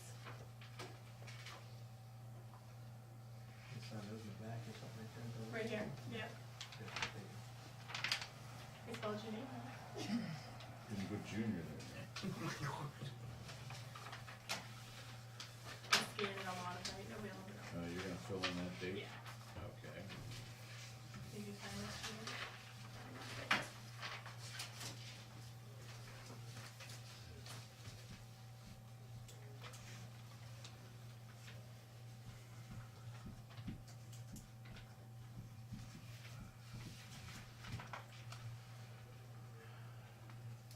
S7: Sign those in the back or something like that.
S6: Right here, yeah. I spelled your name right.
S5: Pretty good junior there.
S6: I scanned it on modified, nobody will know.
S5: You're gonna fill in that date?
S6: Yeah.
S5: Okay.
S6: Did you sign this too?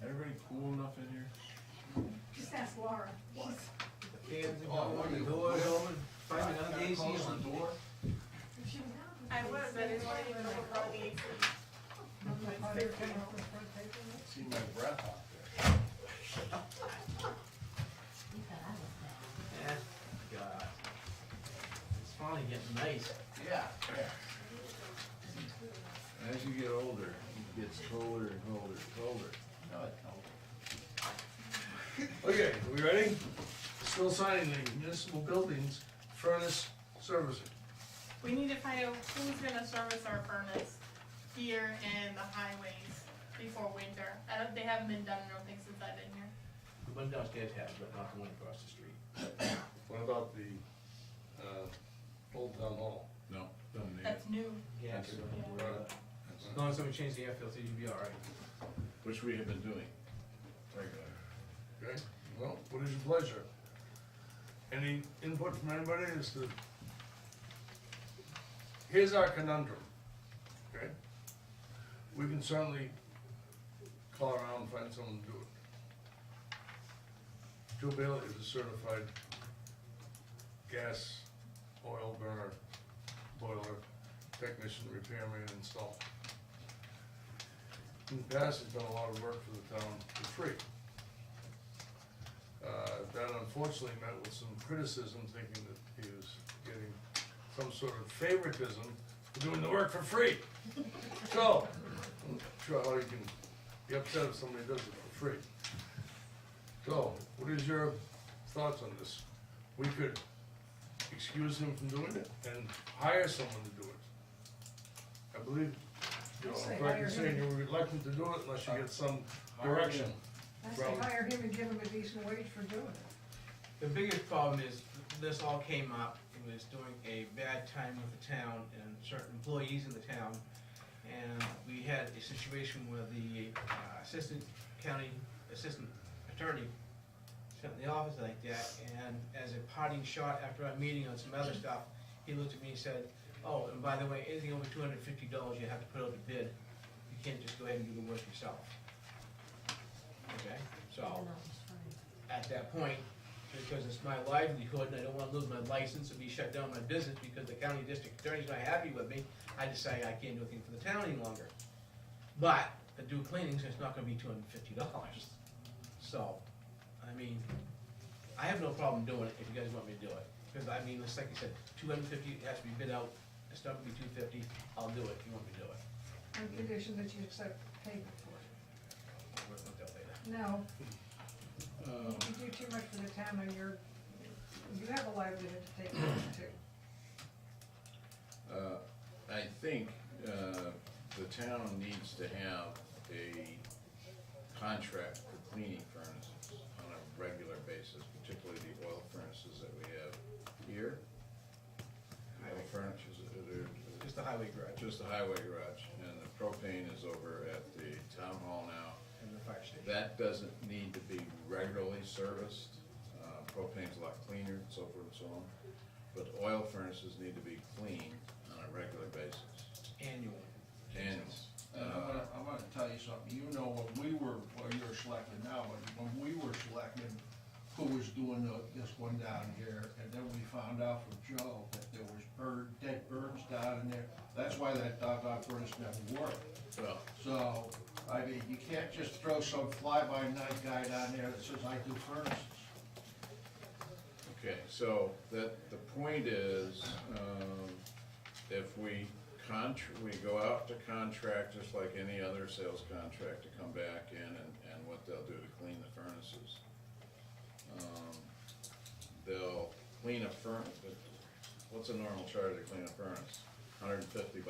S5: Everybody cool enough in here?
S4: Just ask Laura.
S7: The fans are going, the doors open, finding out the AC on.
S6: I was, I didn't want to even know about the AC.
S5: See my breath out there.
S8: You thought I was bad.
S7: Yeah, God. It's finally getting nice.
S1: Yeah, yeah.
S5: As you get older, it gets colder and colder and colder.
S1: No, it don't.
S3: Okay, we ready? Still signing the municipal buildings furnace servicing.
S6: We need to find out who's gonna service our furnace here and the highways before winter. They haven't been done, I don't think, since I've been here.
S7: The one downstairs has, but not the one across the street.
S3: What about the, Old Town Hall?
S5: No, doesn't need it.
S6: That's new.
S7: Yeah.
S3: That's-
S7: As long as somebody changes the air filter, you'll be all right.
S5: Which we have been doing regularly.
S3: Okay, well, what is your pleasure? Any input from anybody as to? Here's our conundrum, okay? We can certainly call around and find someone to do it. Joe Bailey is a certified gas, oil burner, boiler technician, repairman, installer. In the past, he's done a lot of work for the town for free. That unfortunately met with some criticism, thinking that he was getting some sort of favoritism for doing the work for free. So, I'm not sure how you can be upset if somebody does it for free. So, what is your thoughts on this? We could excuse him from doing it and hire someone to do it. I believe, you know,
S4: I say
S3: I'm correct in
S4: hire
S3: saying
S4: him.
S3: you're reluctant to do it unless you get some direction.
S4: I say hire him and give him a decent wage for doing it.
S7: The biggest problem is, this all came up, it was during a bad time with the town and certain employees in the town. And we had a situation where the assistant attorney sat in the office like that, and as a parting shot after our meeting on some other stuff, he looked at me and said, oh, and by the way, anything over $250 you have to put out to bid. You can't just go ahead and do the work yourself. Okay, so
S8: Even though it's free.
S7: at that point, because it's my livelihood and I don't wanna lose my license or be shut down my business because the county district attorney's not happy with me, I decided I can't do anything for the town any longer. But, to do cleanings, it's not gonna be $250. So, I mean, I have no problem doing it if you guys want me to do it. Cause I mean, it's like you said, $250 has to be bid out, it's not gonna be $250, I'll do it if you want me to do it.
S4: On condition that you accept payment for it.
S7: We'll look at that later.
S4: No, you do too much for the town and you have a livelihood to take care of too.
S5: I think, the town needs to have a contract for cleaning furnaces on a regular basis, particularly the oil furnaces that we have here. Oil furnaces,
S7: Just the highway garage
S5: just the highway garage, and the propane is over at the town hall now.
S7: and the fire station.
S5: That doesn't need to be regularly serviced. Propane's a lot cleaner, and so forth and so on. But oil furnaces need to be cleaned on a regular basis.
S7: Annual.
S5: And,
S1: And I'm gonna tell you something, you know, when we were, well, you're selected now, but when we were selected, who was doing this one down here, and then we found out from Joe that there was dead birds down in there. That's why that doggone furnace never worked.
S5: well,
S1: So, I mean, you can't just throw some fly-by-night guy down there that says, I do furnaces.
S5: okay, so the point is, if we go out to contract, just like any other sales contract, to come back in and what they'll do to clean the furnaces. They'll clean a furnace, what's a normal charge to clean a furnace? $150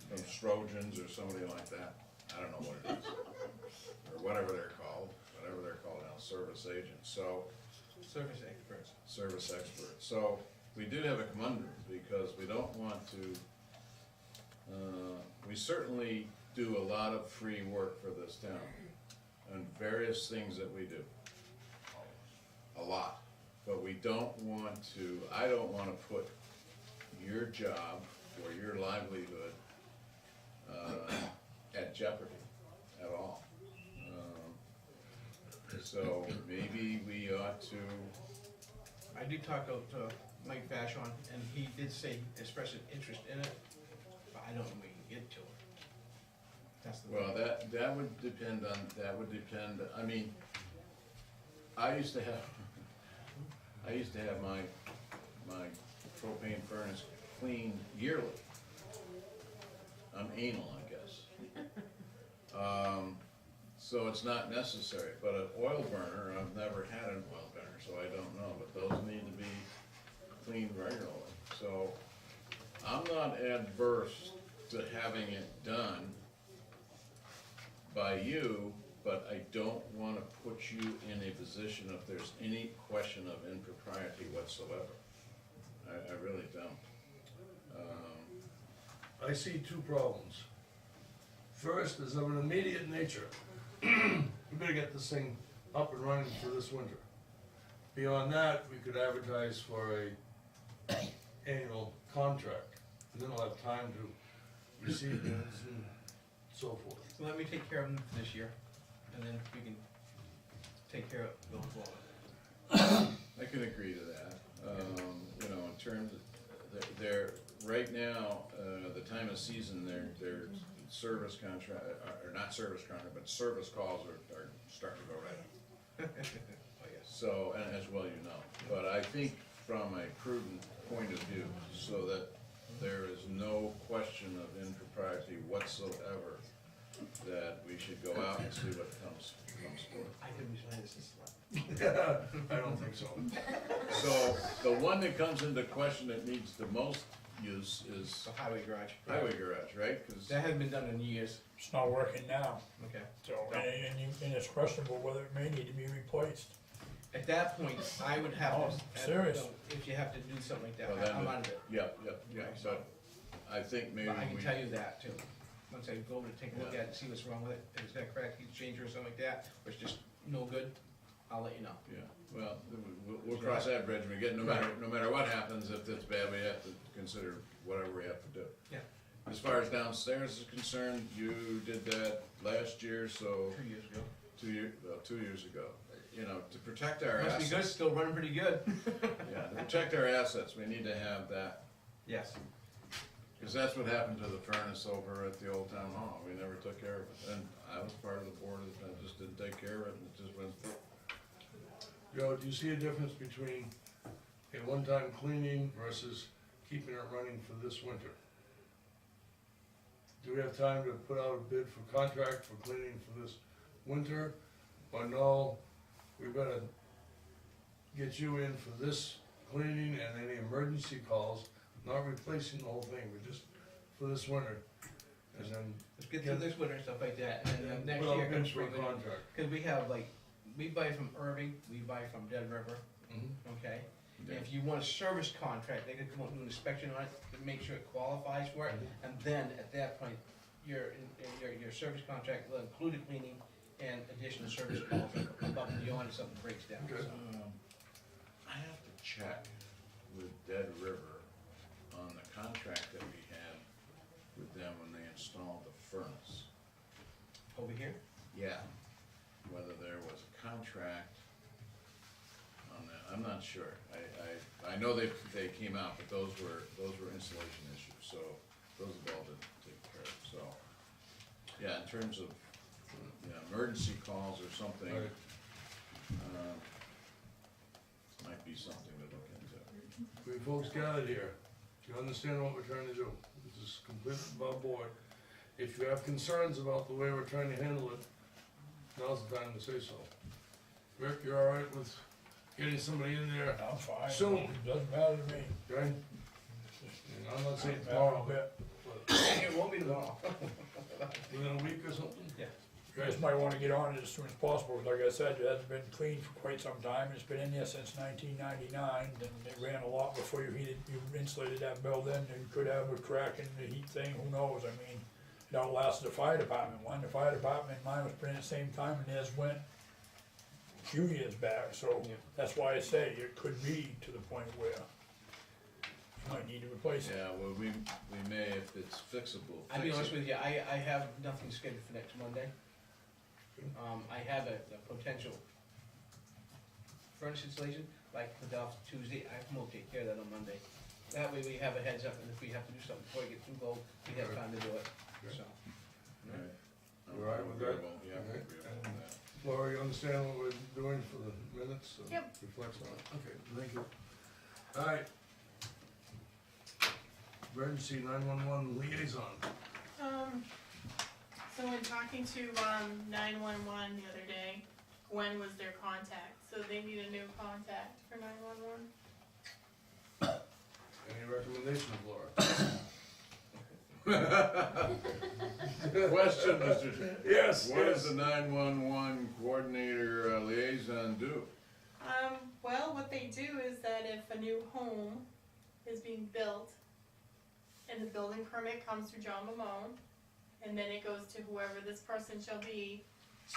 S5: from Strojans or somebody like that, I don't know what it is. Or whatever they're called now, service agents, so.
S7: Service experts.
S5: Service experts. So we do have a conundrum because we don't want to, we certainly do a lot of free work for this town on various things that we do. A lot. But we don't want to, I don't want to put your job or your livelihood at jeopardy at all. So maybe we ought to,
S7: I did talk to Mike Vashon, and he did say, express an interest in it, but I don't know if we can get to it. That's the.
S5: well, that would depend, I mean, I used to have my propane furnace clean yearly. I'm anal, I guess. So it's not necessary, but an oil burner, I've never had an oil burner, so I don't know, but those need to be cleaned regularly. So I'm not adverse to having it done by you, but I don't wanna put you in a position if there's any question of impropriety whatsoever. I really don't.
S3: I see two problems. First is of an immediate nature. We better get this thing up and running for this winter. Beyond that, we could advertise for a annual contract, and then we'll have time to receive bids and so forth.
S7: So let me take care of them for this year, and then we can take care of it going forward.
S5: I can agree to that. You know, in terms of, they're, right now, the time of season, their service contract, or not service contract, but service calls are starting to go right.
S7: Oh, yes.
S5: So, and as well you know, but I think from a prudent point of view, so that there is no question of impropriety whatsoever, that we should go out and see what comes forth.
S7: I could resign this one.
S3: I don't think so.
S5: So, the one that comes into question that needs the most use is
S7: The highway garage.
S5: highway garage, right? 'Cause
S7: That hasn't been done in years.
S9: It's not working now,
S7: Okay.
S9: so, and it's questionable whether it may need to be replaced.
S7: At that point, I would have
S9: Oh,
S7: to.
S9: serious?
S7: If you have to do something like that,
S5: Well, then
S7: I'm
S5: it-
S7: out of it.
S5: Yep, but I think maybe
S7: But I can
S5: we,
S7: tell you that too. Once I go over to take a look at it and see what's wrong with it, if it's got a crack, heat changer or something like that, or it's just no good, I'll let you know.
S5: yeah, well, we'll cross that bridge when we get, no matter what happens, if it's bad, we have to consider whatever we have to do.
S7: Yeah.
S5: As far as downstairs is concerned, you did that last year, so
S7: 2 years ago.
S5: 2 years ago. You know, to protect our
S7: Must be good,
S5: assets,
S7: still running pretty good.
S5: yeah, to protect our assets, we need to have that.
S7: Yes.
S5: Cause that's what happened to the furnace over at the old town hall, we never took care of it, and I was part of the board that just didn't take care of it, and it just went.
S3: Joe, do you see a difference between a one-time cleaning versus keeping it running for this winter? Do we have time to put out a bid for contract for cleaning for this winter? Or no, we better get you in for this cleaning and any emergency calls, not replacing the whole thing, but just for this winter. And then
S7: Let's get through this winter and stuff like that, and then next
S3: put
S7: year
S3: out
S7: comes
S3: bids for a
S7: spring.
S3: contract.
S7: Cause we have like, we buy from Irving, we buy from Dead River, okay? And if you want a service contract, they could come out and do an inspection on it to make sure it qualifies for it. And then at that point, your service contract will include a cleaning and additional service calls above and beyond if something breaks down.
S3: Okay.
S7: So,
S5: I have to check with Dead River on the contract that we had with them when they installed the furnace.
S7: Over here?
S5: Yeah, whether there was a contract on that, I'm not sure. I know they came out, but those were installation issues, so those have all been taken care of, so. Yeah, in terms of, emergency calls or something,
S3: Right.
S5: might be something to look into.
S3: We folks gathered here, do you understand what we're trying to do? This is completely above board. If you have concerns about the way we're trying to handle it, now's the time to say so. Rick, you're all right with getting somebody in there,
S9: I'm fine,
S3: Soon.
S9: it doesn't matter to me.
S3: okay? And I'm not saying
S9: Doesn't matter
S3: tomorrow,
S9: a bit.
S3: but
S7: It won't be long.
S3: within a week or something?
S7: Yeah.
S9: You guys might wanna get on it as soon as possible, 'cause like I said, it hasn't been cleaned for quite some time, it's been in there since 1999, and it ran a lot before you insulated that building, and you could have a crack in the heat thing, who knows, I mean, it outlasted the fire department one, the fire department, mine was put in at the same time, and theirs went a few years back, so
S7: Yeah.
S9: that's why I say it could be to the point where you might need to replace it.
S5: Yeah, well, we may, if it's fixable.
S7: I'll be
S5: fix
S7: honest
S5: it.
S7: with you, I have nothing scheduled for next Monday. I have a potential furnace installation, like put off Tuesday, I can take care of that on Monday. That way we have a heads up, and if we have to do something before it gets too cold, we have time to do it, so.
S5: Right.
S3: You all right with that?
S5: Agreeable, yeah, I'm
S3: Okay.
S5: agreeable with that.
S3: Laura, you understand what we're doing for the minutes? So
S6: Yep.
S3: Reflects on it, okay, thank you. All right. emergency 911 liaison.
S6: So in talking to, 911 the other day, Gwen was their contact, so they need a new contact for 911.
S3: Any recommendations, Laura?
S5: Question, Mr.
S3: Yes,
S5: What does the 911 coordinator liaison do?
S6: Well, what they do is that if a new home is being built and the building permit comes through John Mamone, and then it goes to whoever this person shall be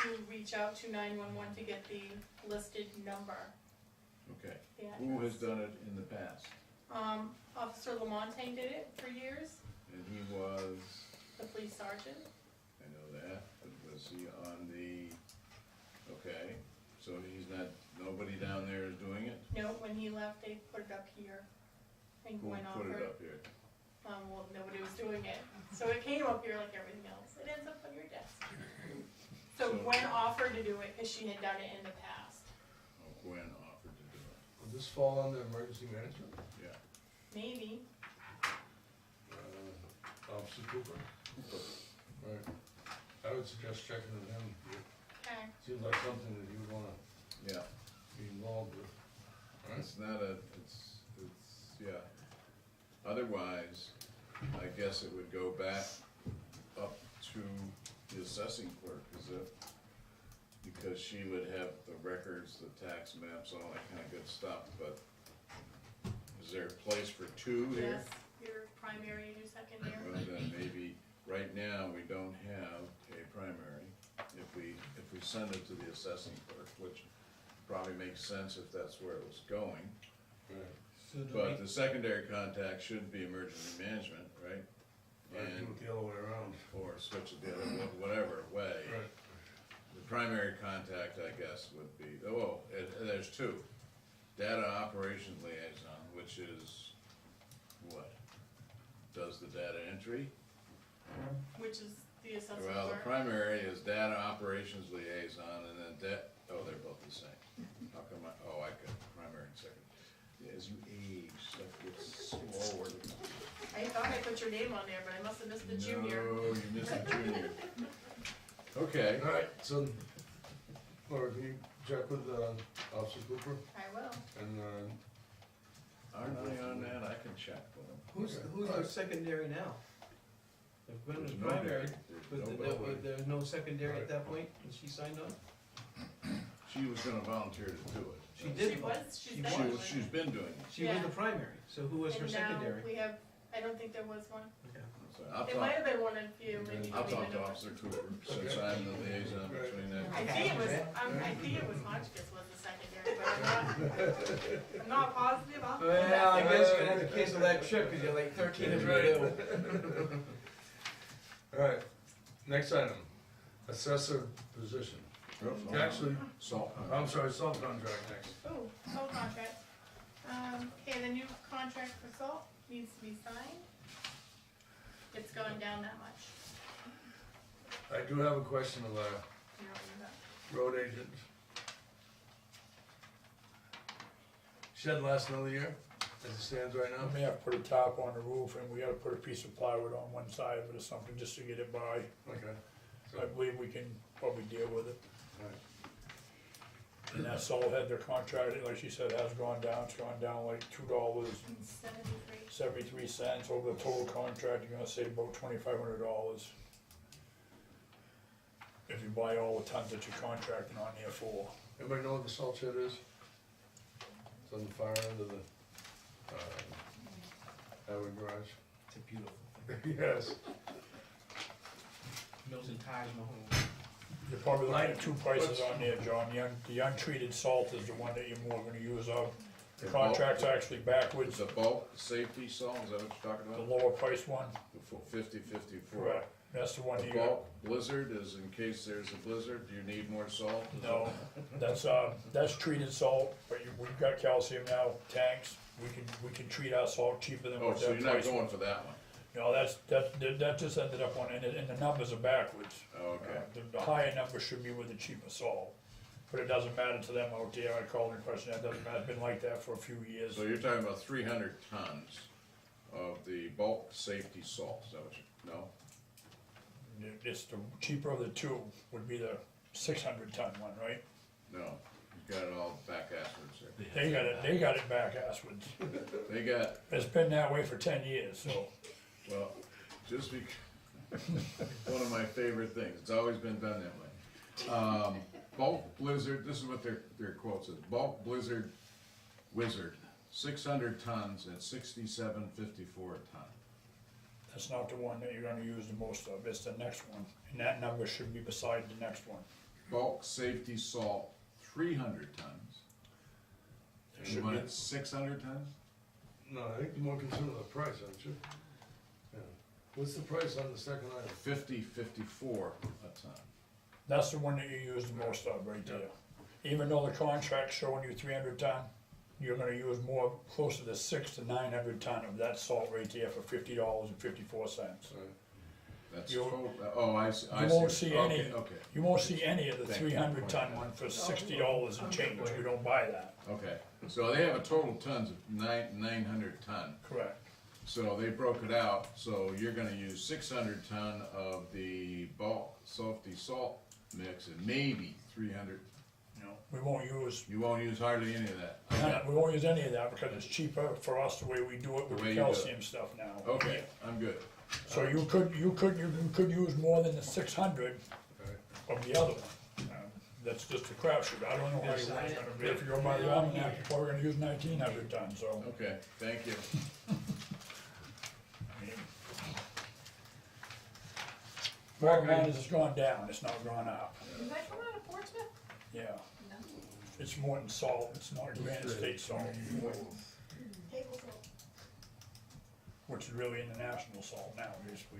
S6: to reach out to 911 to get the listed number.
S5: Okay,
S6: the
S5: who has
S6: address.
S5: done it in the past?
S6: Officer Lamontagne did it for years,
S5: And he was,
S6: the police sergeant.
S5: I know that, but was he on the, okay, so he's not, nobody down there is doing it?
S6: No, when he left, they put it up here. And
S5: Who
S6: Gwen
S5: put it
S6: offered,
S5: up here?
S6: well, nobody was doing it, so it came up here like everything else, it ends up on your desk. So
S5: So-
S6: Gwen offered to do it, cause she had done it in the past,
S5: Oh, Gwen offered to do it,
S3: Would this fall under emergency management?
S5: yeah.
S6: maybe.
S3: Officer Cooper? Right. I would suggest checking with him.
S6: Okay.
S3: Seems like something that you would wanna
S5: Yeah,
S3: be involved with. Right?
S5: it's not a, yeah. Otherwise, I guess it would go back up to the assessing clerk, is it? Because she would have the records, the tax maps, all that kind of good stuff, but is there a place for two here?
S6: Yes, your primary and your secondary.
S5: Well, then maybe, right now, we don't have a primary. If we send it to the assessing clerk, which probably makes sense if that's where it was going.
S3: Right.
S7: So do
S5: But the secondary contact should be emergency management, right?
S3: I'd do it the other way around.
S5: Or switch it the other, whatever way.
S3: Right.
S5: The primary contact, I guess, would be, there's two. Data operations liaison, which is what? Does the data entry?
S6: Which is the assessment
S5: Well, the
S6: clerk.
S5: primary is data operations liaison, and then they're both the same. How come I got primary and second. As you age, stuff gets slower.
S6: I thought I put your name on there, but I must have missed the junior.
S5: No, you missed the junior. Okay,
S3: Alright, so, Laura, can you check with, Officer Cooper
S6: I will.
S3: and,
S5: aren't I on that? I can check with them.
S7: Who's our secondary now? If Gwen was
S5: There's no
S7: primary,
S5: there-
S7: but
S5: there's
S7: there
S5: nobody.
S7: was no secondary at that point, and she signed on?
S5: She was gonna volunteer to do it.
S7: She did.
S6: She was, she's
S7: She
S6: been
S5: She
S6: doing
S5: was,
S6: it.
S5: she's been doing it.
S7: She was
S6: Yeah.
S7: the primary, so who was her
S6: And now
S7: secondary?
S6: we have, I don't think there was one.
S7: Okay.
S5: So I'll
S6: It might
S5: talk,
S6: have been one of you, maybe you
S5: I'll
S6: don't
S5: talk
S6: even
S5: to
S6: know.
S5: Officer Cooper, since I'm the liaison between them.
S6: I think it was, I think it was Hotchkiss was the secondary, but I'm not positive, I'll.
S7: Well, I guess you're gonna have to cancel that trip, cause you're like 13 and ill.
S3: alright, next item, assessor position. Actually,
S5: Salt.
S3: I'm sorry, subcontract next.
S6: Oh, salt contract. Okay, the new contract for salt needs to be signed. It's going down that much.
S3: I do have a question of our
S6: You don't need that.
S3: road agent. Shed lasts another year, as it stands right now?
S9: We may have to put a top on the roof, and we gotta put a piece of plywood on one side of it or something, just to get it by.
S3: Okay.
S9: I believe we can probably deal with it.
S3: Alright.
S9: And that salt head, their contract, like she said, has gone down, it's gone down like $2 and
S6: 73.
S9: 73 cents. Over the total contract, you're gonna save about $2,500. If you buy all the tons that you're contracting on there for.
S3: Anybody know what the salt shed is? It's on the far end of the, highway garage.
S7: It's a beautiful thing.
S3: Yes.
S7: Mills and Taj Mahal.
S9: You're probably looking at two prices on there, John. The untreated salt is the one that you're more gonna use of. The contract's actually backwards,
S5: The bulk safety salt, is that what you're talking
S9: the
S5: about?
S9: lower priced one.
S5: The 50/54.
S9: Correct. That's the one
S5: The
S9: you
S5: bulk blizzard is in case there's a blizzard, do you need more salt?
S9: No, that's treated salt, but we've got calcium now, tanks. We can treat our salt cheaper than
S5: Oh,
S9: what
S5: so
S9: that
S5: you're not
S9: price
S5: going
S9: was.
S5: for that one?
S9: No, that just ended up on, and the numbers are backwards.
S5: Oh, okay.
S9: The higher number should be with the cheaper salt, but it doesn't matter to them out there. I called and questioned, that doesn't matter, it's been like that for a few years.
S5: So you're talking about 300 tons of the bulk safety salt, is that what you, no?
S9: It's the cheaper of the two would be the 600-ton one, right?
S5: No, you got it all back asswards there.
S9: They got it back asswards.
S5: They got,
S9: It's been that way for 10 years, so.
S5: well, just one of my favorite things, it's always been done that way. Bulk Blizzard, this is what their quote says, bulk Blizzard Wizard, 600 tons at $67.54 a ton.
S9: That's not the one that you're gonna use the most of, it's the next one, and that number should be beside the next one.
S5: Bulk safety salt, 300 tons.
S9: It
S5: And
S9: should
S5: you want
S9: be-
S5: it 600 tons?
S3: No, I think you're more concerned with the price, aren't you? Yeah. What's the price on the second item?
S5: 54 a ton.
S9: That's the one that you use the most of right there. Even though the contract's showing you 300 ton, you're gonna use more, closer to 600 to 900 ton of that salt right there for $50.54.
S5: That's
S9: You-
S5: total, oh, I see.
S9: You won't see any,
S5: Okay,
S9: you won't see any of the
S5: Thank you.
S9: 300 ton one for $60 and change, we don't buy that,
S5: okay. So they have a total tons of 900 ton.
S9: correct.
S5: So they broke it out, so you're gonna use 600 ton of the bulk salty salt mix and maybe 300.
S9: You know, we won't use,
S5: You won't use hardly any of that. Okay.
S9: we won't use any of that because it's cheaper for us the way we do it with
S5: The way
S9: the
S5: you do it.
S9: calcium stuff now.
S5: Okay, I'm good.
S9: So you could use more than the 600 of the other one. That's just a crapshoot, I don't know how you want it gonna be, if you go by the almanac, you're probably gonna use 1900 tons, so.
S5: Okay, thank you.
S9: I mean, bottom line is it's gone down, it's not gone up,
S4: You guys from out of Portsmouth?
S9: yeah. It's more than salt, it's not Granite State salt, which is really international salt now, basically.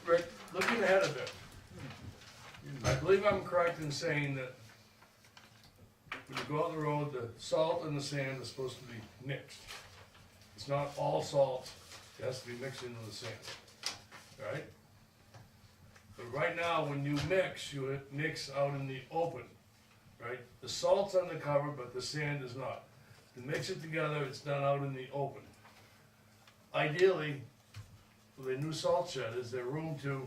S3: Rick, looking ahead a bit, I believe I'm correct in saying that when you go out the road, the salt and the sand is supposed to be mixed. It's not all salt, it has to be mixed into the sand, right? But right now, when you mix out in the open, right? The salt's undercover, but the sand is not. To mix it together, it's done out in the open. Ideally, with a new salt shed, is there room to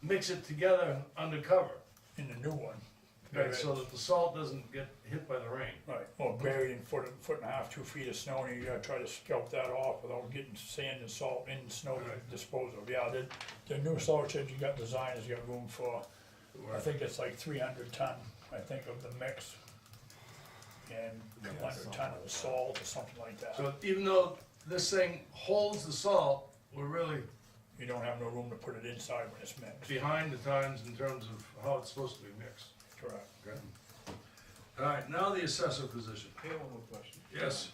S3: mix it together undercover?
S9: In the new one.
S3: Right, so that the salt doesn't get hit by the rain.
S9: Right, or buried in foot and a half, 2 feet of snow, and you gotta try to scalp that off without getting sand and salt in snow to
S3: Right.
S9: dispose of. Yeah, the new salt sheds you got designed has got room for, I think it's like 300 ton, I think, of the mix. And 200 ton of the salt or something like that.
S3: So even though this thing holds the salt, we're really
S9: You don't have no room to put it inside when it's mixed.
S3: behind the times in terms of how it's supposed to be mixed.
S9: Correct.
S3: Okay. All right, now the assessor position.
S7: I have one more question.
S3: Yes.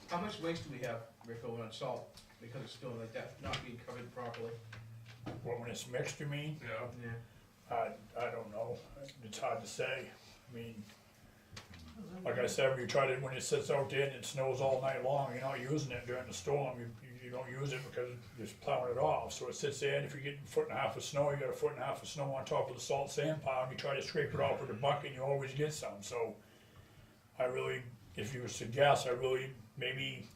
S7: How much waste do we have, Rick, over on salt, because it's still like that, not being covered properly?
S9: Well, when it's mixed, you mean?
S3: Yeah.
S7: Yeah.
S9: I don't know, it's hard to say, I mean, like I said, when you try to, when it sits out there and it snows all night long, you're not using it during the storm, you don't use it because you're just plowing it off, so it sits there, and if you get a foot and a half of snow, you got a foot and a half of snow on top of the salt sand pile, and you try to scrape it off with a bucket, you always get some, so I really, if you was to guess, maybe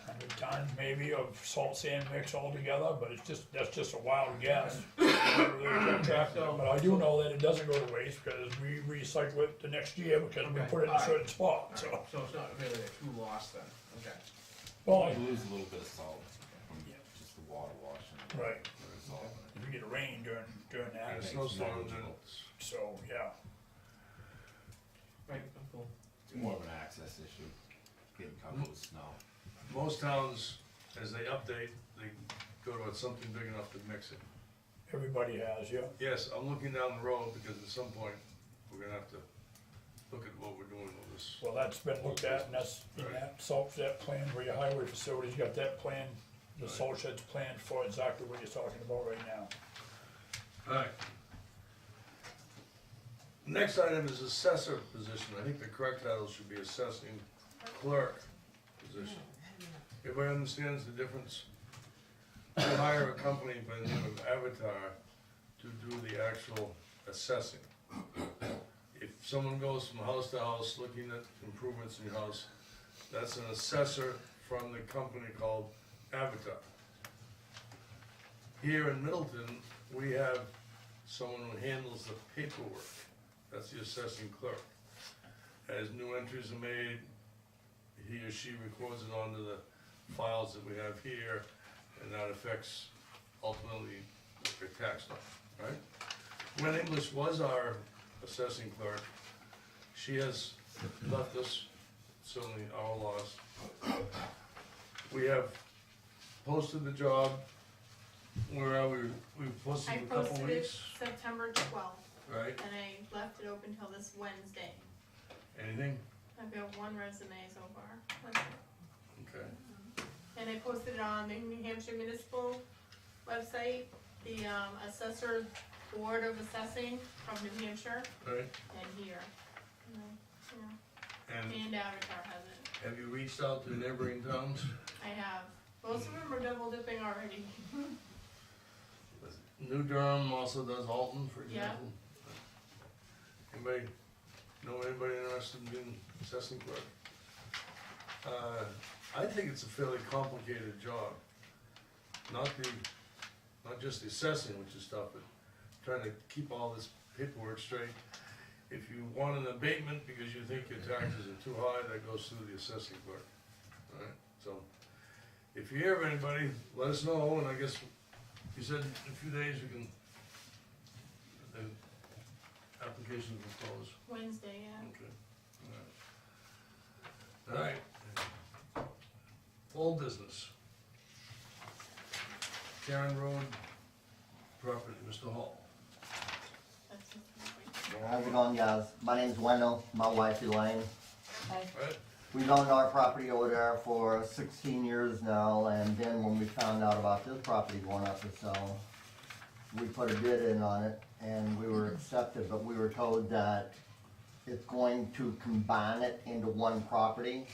S9: 100 tons maybe of salt sand mix altogether, but that's just a wild guess. I don't really keep track of it, but I do know that it doesn't go to waste because we recycle it the next year because we
S7: Okay.
S9: put it in a certain spot, so.
S7: Alright, so it's not really a true loss then, okay.
S9: Well,
S2: You lose a little bit of salt from just the water washing.
S9: right,
S2: The salt.
S9: if you get a rain during that,
S3: And a
S2: makes
S3: snowstorm, then
S2: negligible.
S9: so, yeah.
S7: Right, cool.
S2: It's more of an access issue, getting covered with snow.
S3: most towns, as they update, they go to something big enough to mix it.
S9: Everybody has, yeah.
S3: Yes, I'm looking down the road because at some point, we're gonna have to look at what we're doing with this.
S9: Well, that's been looked at, and that's in that salt shed plan where your highway facilities got that plan, the
S3: Right.
S9: salt shed's planned for exactly what you're talking about right now.
S3: Alright. Next item is assessor position. I think the correct title should be assessing clerk position. Everybody understands the difference? We hire a company by the name of Avatar to do the actual assessing. If someone goes from house to house looking at improvements in your house, That's an assessor from the company called Avatar. Here in Middleton, we have someone who handles the paperwork. That's the assessing clerk. As new entries are made, he or she records it onto the files that we have here, and that affects ultimately your tax number, right? When English was our assessing clerk, she has left us, certainly our loss. We have posted the job, where are we, we've posted
S6: I
S3: it a couple
S6: posted it
S3: weeks,
S6: September 12th,
S3: right?
S6: and I left it open till this Wednesday.
S3: Anything?
S6: I've got one resume so far. That's it.
S3: Okay.
S6: And I posted it on the New Hampshire Municipal website, the Assessor Board of Assessing from New Hampshire,
S3: Right,
S6: and here.
S3: and
S6: And Avatar has it.
S3: have you reached out to neighboring towns?
S6: I have. Most of them are double dipping already.
S3: New Durham also does Alton, for
S6: Yeah.
S3: example. Anybody, know anybody interested in being assessing clerk? I think it's a fairly complicated job. Not just the assessing, which is tough, but trying to keep all this paperwork straight. If you want an abatement because you think your taxes are too high, that goes through the assessing clerk. Alright, so, if you hear of anybody, let us know, and I guess you said in a few days we can, the applications will close.
S6: Wednesday, yeah.
S3: Okay. Alright. Old business. Karen Road property, Mr. Hall.
S6: That's just
S10: How's it going, guys? My name's Wendell, my wife Elaine.
S3: Right?
S10: We've owned our property over there for 16 years now, and then when we found out about this property going up for sale, we put a bid in on it, and we were accepted, but we were told that it's going to combine it into one property.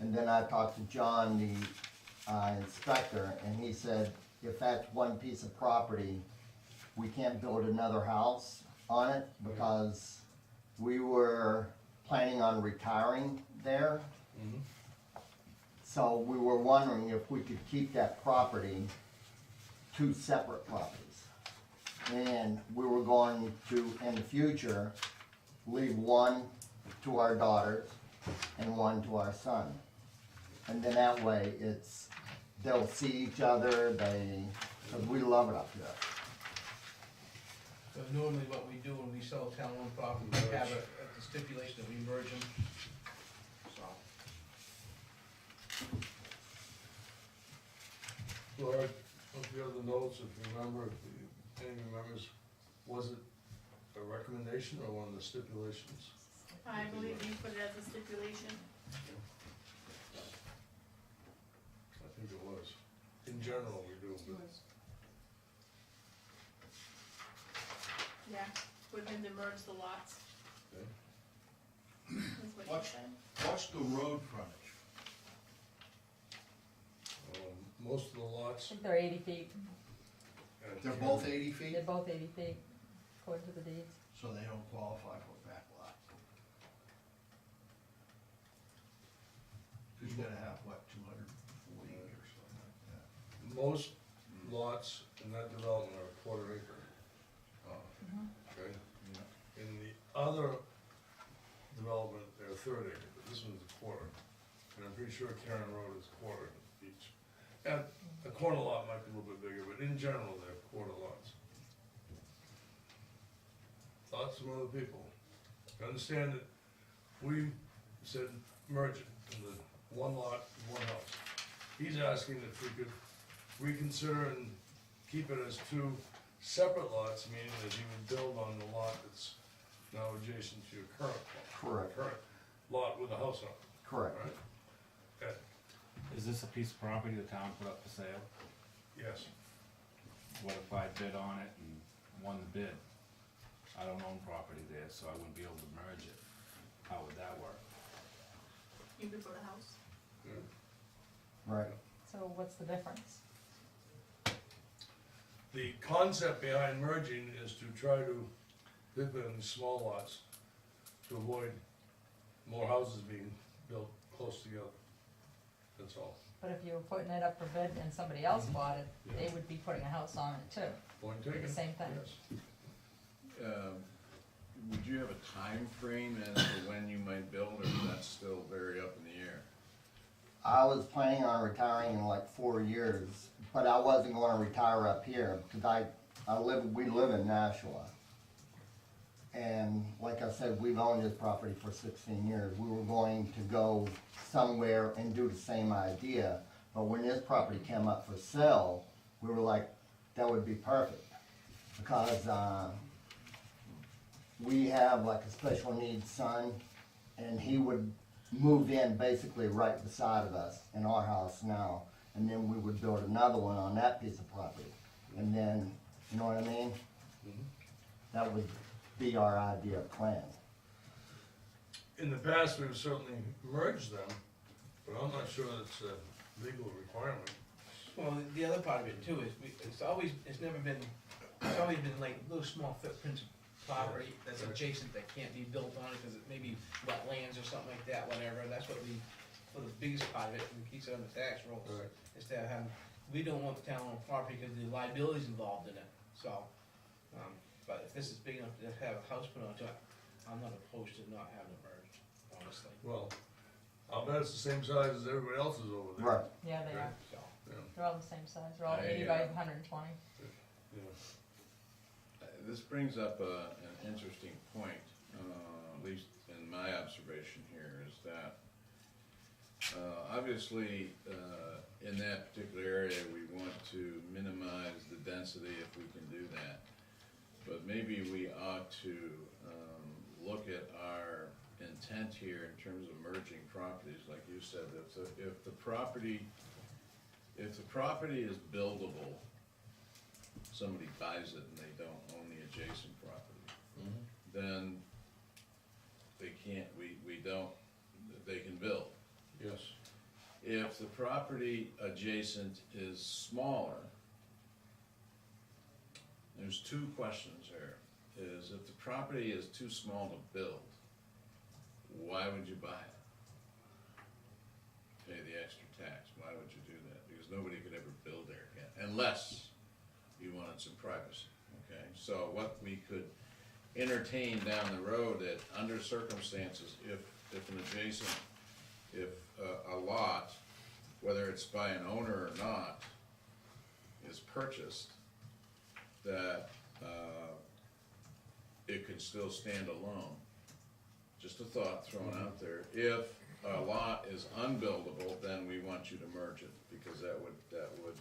S10: And then I talked to John, the inspector, and he said, if that's one piece of property, we can't build another house on it, because we were planning on retiring there.
S3: Mhm.
S10: So we were wondering if we could keep that property, two separate properties. And we were going to, in the future, leave one to our daughters and one to our son. And then that way, they'll see each other, because we love it up here.
S7: So normally what we do when we sell town-owned property, we have a stipulation that we merge them. So,
S3: Laura, of the other notes, if you remember, if any remembers, was it a recommendation or one of the stipulations?
S6: I believe you put it as a stipulation.
S3: I think it was. In general, we do, but
S6: Yeah, with him to merge the lots.
S3: Okay.
S6: Is what you
S1: What's-
S6: said.
S1: What's the road frontage?
S3: most of the
S11: I
S3: lots.
S11: think they're 80 feet.
S1: They're both 80 feet,
S11: They're both 80 feet, according to the deeds.
S1: so they don't qualify for a back lot. Cause you gotta have, what, 240 or something like that?
S3: Most lots in that development are a quarter acre, okay?
S1: Yeah.
S3: In the other development, they're a third acre, but this one's a quarter. And I'm pretty sure Karen Road is a quarter each. And a corner lot might be a little bit bigger, but in general, they're quarter lots. Thoughts from other people? Understand that we said merge it into one lot, one house. He's asking if we could reconsider and keep it as two separate lots, meaning that he would build on the lot that's now adjacent to your current lot.
S10: Correct.
S3: Current lot with a house on it,
S10: Correct.
S3: right? Okay,
S2: Is this a piece of property the town put up for sale?
S3: yes.
S2: What if I bid on it and won the bid? I don't own property there, so I wouldn't be able to merge it. How would that work?
S6: You could put a house.
S10: Right.
S11: So what's the difference?
S3: The concept behind merging is to try to live in small lots to avoid more houses being built close together. that's all.
S11: But if you were putting it up for bid and somebody else bought it,
S3: Yeah.
S11: they would be putting a house on it too.
S3: Point
S11: Do
S3: taken.
S11: the same thing.
S3: Yes.
S5: Would you have a time frame as to when you might build, or is that still very up in the air?
S10: I was planning on retiring in like 4 years, but I wasn't gonna retire up here, because we live in Nashua. And like I said, we've owned this property for 16 years. We were going to go somewhere and do the same idea, but when this property came up for sale, we were like, that would be perfect. Because, we have like a special needs son, and he would move in basically right beside of us in our house now, and then we would build another one on that piece of property. And then, you know what I mean? That would be our idea plan.
S3: In the past, we've certainly merged them, but I'm not sure that's a legal requirement.
S7: Well, the other part of it too is, it's always been like little small footprints of property that's adjacent that can't be built on it because it may be wetlands or something like that, whatever, that's what for the biggest part of it, and keeps it on the tax rolls.
S3: Right.
S7: Instead of having, we don't want the town on property because the liability's involved in it, so, but if this is big enough to have a house put onto it, I'm not opposed to not having it merged, honestly,
S3: Well, I'll bet it's the same size as everybody else's over there.
S10: Right.
S11: Yeah, they are.
S7: so.
S3: Yeah,
S11: They're all the same size. They're all
S5: I,
S11: 80 by 120.
S3: yeah.
S5: This brings up an interesting point, at least in my observation here, is that obviously in that particular area, we want to minimize the density if we can do that. But maybe we ought to look at our intent here in terms of merging properties, like you said, if the property is buildable, somebody buys it and they don't own the adjacent property, then they can't, they can build.
S3: Yes.
S5: If the property adjacent is smaller, there's two questions here. Is if the property is too small to build, why would you buy it? Pay the extra tax, why would you do that? Because nobody could ever build there again, unless you wanted some privacy, okay? So what we could entertain down the road that under circumstances, if an adjacent, if a lot, whether it's by an owner or not, is purchased, that it could still stand alone. Just a thought thrown out there. If a lot is unbuildable, then we want you to merge it, because that would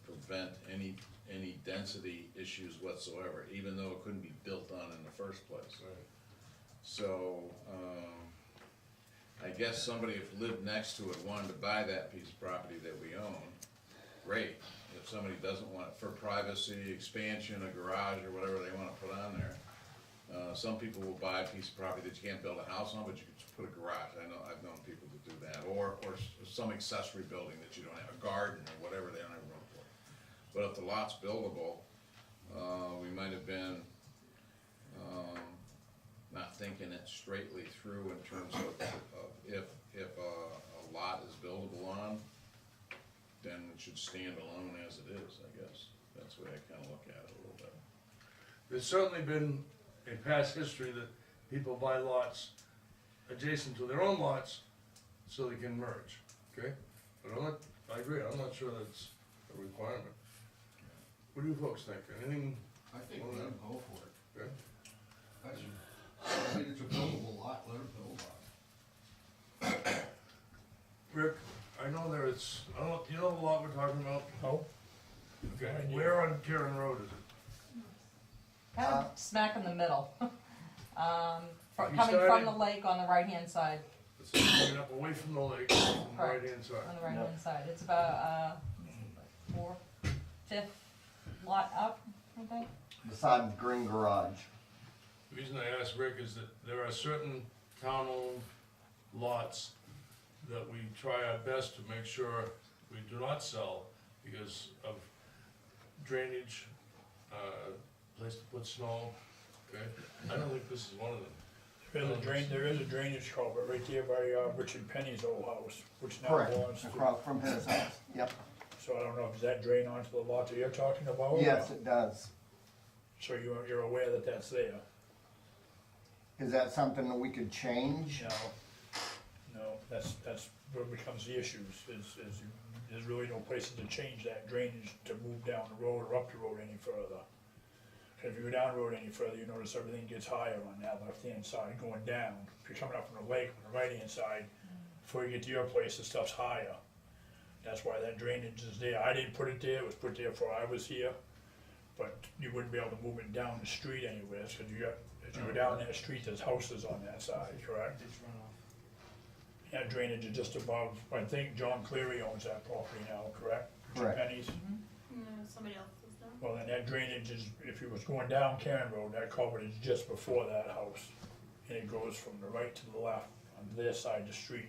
S5: prevent any density issues whatsoever, even though it couldn't be built on in the first place.
S3: Right.
S5: So, I guess somebody if lived next to it wanted to buy that piece of property that we own, great. If somebody doesn't want it for privacy, expansion, a garage, or whatever they wanna put on there. Some people will buy a piece of property that you can't build a house on, but you can just put a garage. I've known people to do that, or some accessory building that you don't have, a garden or whatever they don't have room for. But if the lot's buildable, we might have been, not thinking it straightly through in terms of if a lot is buildable on, then it should stand alone as it is, I guess. That's the way I kinda look at it a little bit.
S3: There's certainly been in past history that people buy lots adjacent to their own lots so they can merge, okay? But I agree, I'm not sure that's a requirement. What do you folks think? Anything?
S1: I think let them go for it.
S3: Okay.
S1: I mean, it's a buildable lot, let them build on it.
S3: Rick, I know there is, I don't know, do you know the lot we're talking about?
S9: No?
S3: Okay, where on Karen Road is it?
S11: Kind of smack in the middle.
S3: You
S11: Coming from
S3: started-
S11: the lake on the right-hand side,
S3: It's coming up away from the lake, on the
S11: Correct.
S3: right-hand side.
S11: on the right-hand side. It's about, 4/5 lot up, I think.
S10: Beside the green garage.
S3: The reason I asked Rick is that there are certain town-owned lots that we try our best to make sure we do not sell because of drainage, place to put snow, okay? I don't think this is one of them.
S9: There is a drainage culvert right there by, Richard Penny's old house, which now
S10: Correct,
S9: belongs to.
S10: across from his house, yep.
S9: So I don't know, does that drain onto the lot that you're talking about? or-
S10: Yes, it does.
S9: So you're aware that that's there?
S10: Is that something that we could change?
S9: No, that's where it becomes the issues, is there's really no places to change that drainage to move down the road or up the road any further. If you go down the road any further, you notice everything gets higher on that left-hand side going down. If you're coming up from the lake on the right-hand side, before you get to your place, the stuff's higher. That's why that drainage is there. I didn't put it there, it was put there before I was here. But you wouldn't be able to move it down the street anywhere, so if you go down that street, there's houses on that side, correct?
S7: It's runoff.
S9: That drainage is just above, I think John Cleary owns that property now, correct?
S10: Correct.
S9: Pennies.
S6: No, somebody else is now.
S9: Well, then that drainage is, if you was going down Karen Road, that culvert is just before that house. And it goes from the right to the left on their side of the street.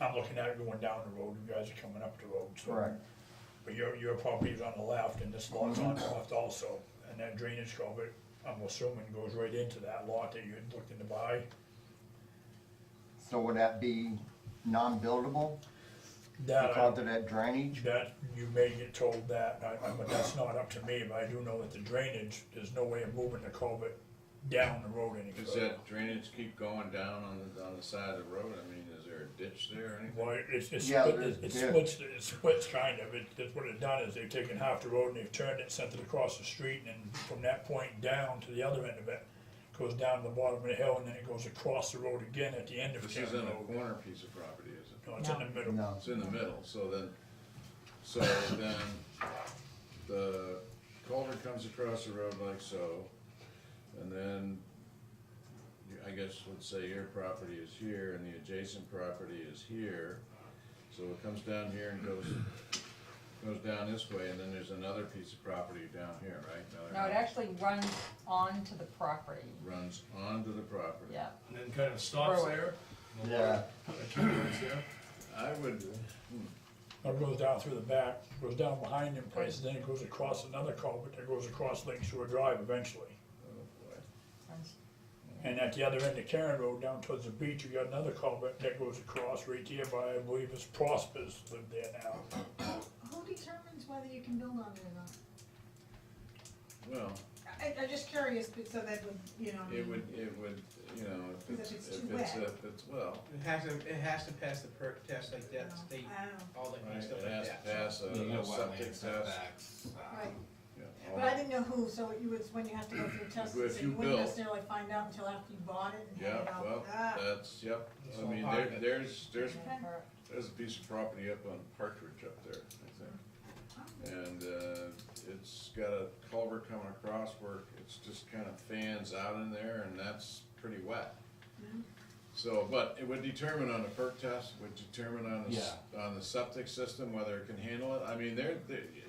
S9: I'm looking at it going down the road, you guys are coming up the road, so.
S10: Correct.
S9: But your property is on the left and this lot's on the left also. And that drainage culvert, I'm assuming, goes right into that lot that you had looked into buy.
S10: So would that be non-buildable
S9: That,
S10: because of that drainage?
S9: that, you may get told that, but that's not up to me, but I do know that the drainage, there's no way of moving the culvert down the road any
S5: Does
S9: further.
S5: that drainage keep going down on the side of the road? I mean, is there a ditch there or anything?
S9: Well, it's
S10: Yeah,
S9: split,
S10: there's
S9: it splits kind of, that's what it's done, is they've taken half the road and they've turned it, sent it across the street, and from that point down to the other end of it, goes down to the bottom of the hill, and then it goes across the road again at the end of
S5: This
S9: Karen
S5: isn't a
S9: Road.
S5: corner piece of property, is it?
S9: No, it's in the middle.
S10: No.
S5: It's in the middle, so then the culvert comes across the road like so, and then I guess, let's say your property is here and the adjacent property is here. So it comes down here and goes down this way, and then there's another piece of property down here, right?
S11: No, it actually runs onto the property,
S5: Runs onto the property.
S11: yeah.
S3: And then kind of stops
S11: Road.
S3: there.
S10: Yeah,
S3: Accumulates there.
S5: I would,
S9: It goes down through the back, goes down behind them places, then it goes across another culvert that goes across Lake Shore Drive eventually.
S5: oh boy.
S11: Runs-
S9: And at the other end of Karen Road, down towards the beach, you got another culvert that goes across right there by, I believe it's Prosper's live there now.
S4: Who determines whether you can build on it or not?
S5: Well,
S4: I'm just curious, so that would, you know.
S5: it would, you know,
S4: Because if it's too
S5: well,
S7: It has to pass the perk test like that, state,
S4: I don't know.
S7: all that kind
S5: right,
S7: of stuff
S5: it has
S7: like
S5: to
S7: that.
S5: pass
S2: You
S5: a
S2: got
S5: septic
S2: wetland
S5: test.
S2: setbacks,
S4: Right,
S5: Yeah,
S4: but I didn't know who, so you was, when you have to go through tests,
S5: If
S4: so
S5: you
S4: you wouldn't
S5: build-
S4: necessarily find out until after you bought it and
S5: Yeah,
S4: had it out.
S5: well, that's, yep,
S7: It's
S5: I
S7: all
S5: mean,
S7: part of it.
S5: there's
S4: Okay.
S5: a piece of property up on Partridge up there, I think. And, it's got a culvert coming across where it's just kind of fans out in there, and that's pretty wet.
S4: Mhm.
S5: So, but it would determine on the perk test, would determine on
S2: Yeah.
S5: on the septic system whether it can handle it. I mean,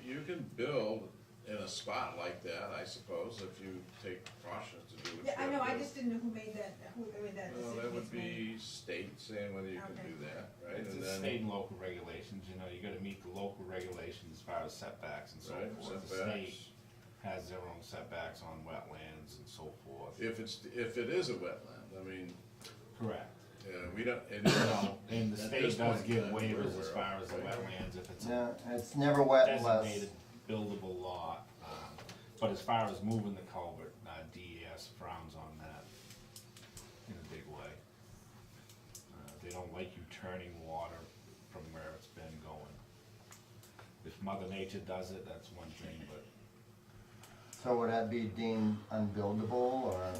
S5: you can build in a spot like that, I suppose, if you take precautions to do what you
S4: Yeah, I
S5: gotta
S4: know, I
S5: do.
S4: just didn't know who made that decision.
S5: Well, that would be state saying whether you can
S4: Okay.
S5: do that, right?
S2: It's
S5: And
S2: the
S5: then
S2: state and local regulations, you know, you gotta meet the local regulations as far as setbacks and so
S5: Right,
S2: forth. The
S5: setbacks.
S2: state has their own setbacks on wetlands and so forth.
S5: If it is a wetland, I mean,
S2: Correct.
S5: we don't, and
S2: Well, and the
S5: At
S2: state
S5: this
S2: does
S5: point in
S2: give
S5: time, we're
S2: waivers
S5: aware
S2: as
S5: of
S2: far
S5: it,
S2: as the
S5: right?
S2: wetlands, if it's a
S10: yeah, it's never wet unless,
S2: designated buildable lot. But as far as moving the culvert, DES frowns on that in a big way. They don't like you turning water from where it's been going. If Mother Nature does it, that's one thing, but
S10: so would that be deemed unbuildable or?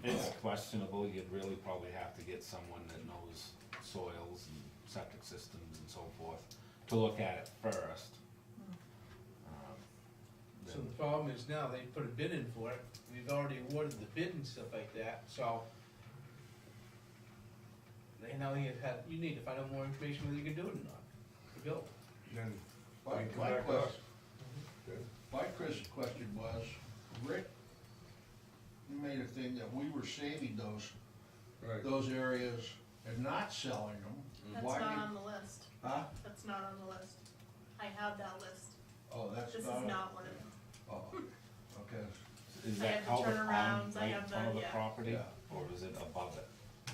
S2: it's questionable. You'd really probably have to get someone that knows soils and septic systems and so forth to look at it first.
S7: So the problem is now, they put a bid in for it, we've already awarded the bid and stuff like that, so. They now you need to find out more information whether you can do it or not, to build.
S3: Then
S1: My
S3: we come back to us.
S1: question was, Rick, you made a thing that we were saving
S3: Right.
S1: those areas and not selling them.
S6: That's
S1: Why
S6: not
S1: you-
S6: on the list.
S1: Huh?
S6: That's not on the list. I have that list.
S1: Oh, that's
S6: This is
S1: not.
S6: not one of them.
S1: Oh, okay,
S2: Is
S6: I
S2: that
S6: have the
S2: culvert on
S6: turnarounds, I
S2: right in
S6: have
S2: front of
S6: the-
S2: the
S6: yeah.
S2: property?
S1: yeah,
S2: or is it above it?